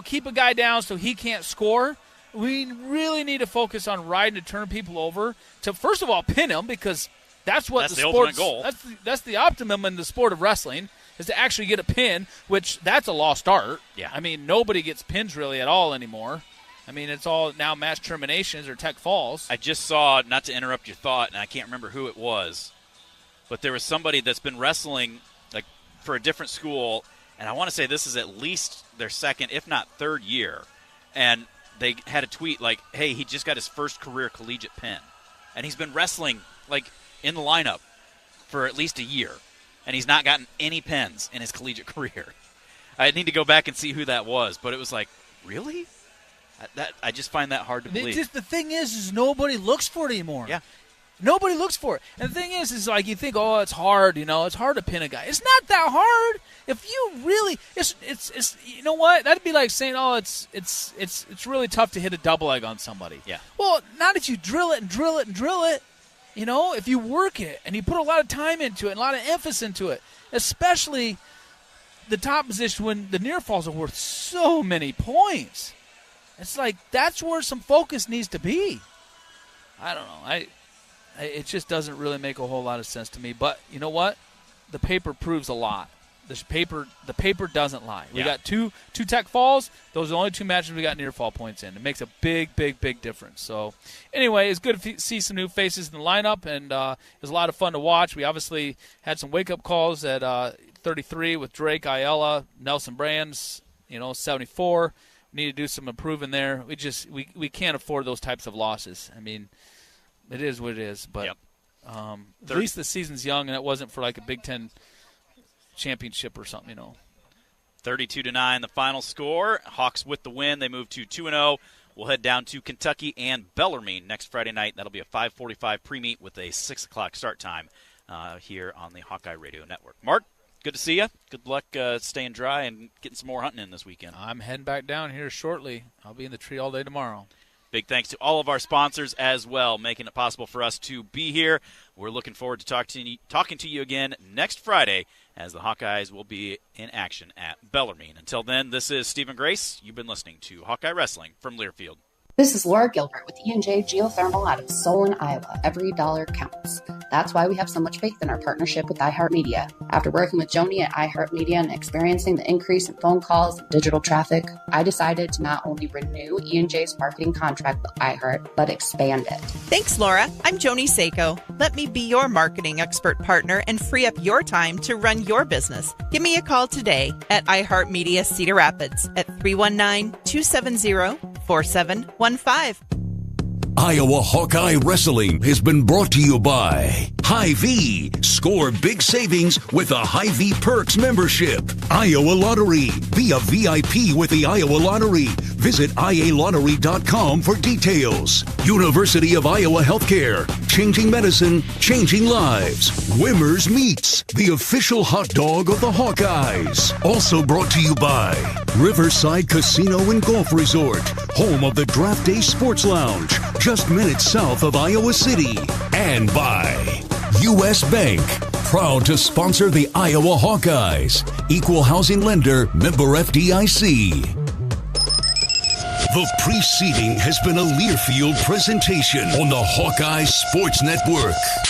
keep a guy down so he can't score. we really need to focus on riding to turn people over to, first of all, pin them, because that's what the ultimate goal. That's the optimum in the sport of wrestling, is to actually get a pin, which that's a lost art. Yeah. I mean, nobody gets pins really at all anymore. I mean, it's all now match terminations or tech falls. I just saw, not to interrupt your thought, and I can't remember who it was, but there was somebody that's been wrestling like for a different school, and I want to say this is at least their second, if not third year, and they had a tweet like, hey, he just got his first career collegiate pin, and he's been wrestling like in the lineup for at least a year, and he's not gotten any pins in his collegiate career. I need to go back and see who that was, but it was like, really? I just find that hard to believe. The thing is nobody looks for it anymore. Yeah. Nobody looks for it. And the thing is like you think, oh, it's hard, it's hard to pin a guy. It's not that hard. If you really, it's you know what? That'd be like saying, oh, it's really tough to hit a double leg on somebody. Yeah. Well, not if you drill it and drill it and drill it. If you work it and you put a lot of time into it and a lot of emphasis into it, especially the top position when the near falls are worth so many points. It's like that's where some focus needs to be. I don't know. It just doesn't really make a whole lot of sense to me. But you know what? The paper proves a lot. The paper doesn't lie. We got two tech falls. Those are the only two matches we got near fall points in. It makes a big difference. So anyway, it's good to see some new faces in the lineup, and it was a lot of fun to watch. We obviously had some wake-up calls at 33 with Drake, Ayala, Nelson Brands, 74. Need to do some improving there. We can't afford those types of losses. I mean, it is what it is. But at least the season's young, and it wasn't for like a Big Ten championship or something. 32-9, the final score. Hawks with the win. They move to 2-0. We'll head down to Kentucky and Bellarmine next Friday night. That'll be a 5:45 pre-meet with a 6 o'clock start time here on the Hawkeye Radio Network. Mark, good to see you. Good luck staying dry and getting some more hunting in this weekend. I'm heading back down here shortly. I'll be in the tree all day tomorrow. Big thanks to all of our sponsors as well, making it possible for us to be here. We're looking forward to talking to you again next Friday as the Hawkeyes will be in action at Bellarmine. Until then, this is Stephen Grace. You've been listening to Hawkeye Wrestling from Learfield. This is Laura Gilbert with E&J Geothermal out of Solon, Iowa. Every dollar counts. That's why we have so much faith in our partnership with iHeartMedia. After working with Joni at iHeartMedia and experiencing the increase in phone calls and digital traffic, I decided to not only renew E&J's marketing contract with iHeart, but expand it. Thanks, Laura. I'm Joni Seiko. Let me be your marketing expert partner and free up your time to run your business. Give me a call today at iHeartMedia Cedar Rapids at 319-270-4715. Iowa Hawkeye Wrestling has been brought to you by Hy-Vee. Score big savings with a Hy-Vee Perks membership. Iowa Lottery. Be a VIP with the Iowa Lottery. Visit ialottery.com for details. University of Iowa Healthcare. Changing medicine, changing lives. Wimmer's Meats, the official hot dog of the Hawkeyes. Also brought to you by Riverside Casino and Golf Resort, home of the Draft Day Sports Lounge, just minutes south of Iowa City. And by U.S. Bank, proud to sponsor the Iowa Hawkeyes. Equal housing lender, member FDIC. The preceding has been a Learfield presentation on the Hawkeye Sports Network.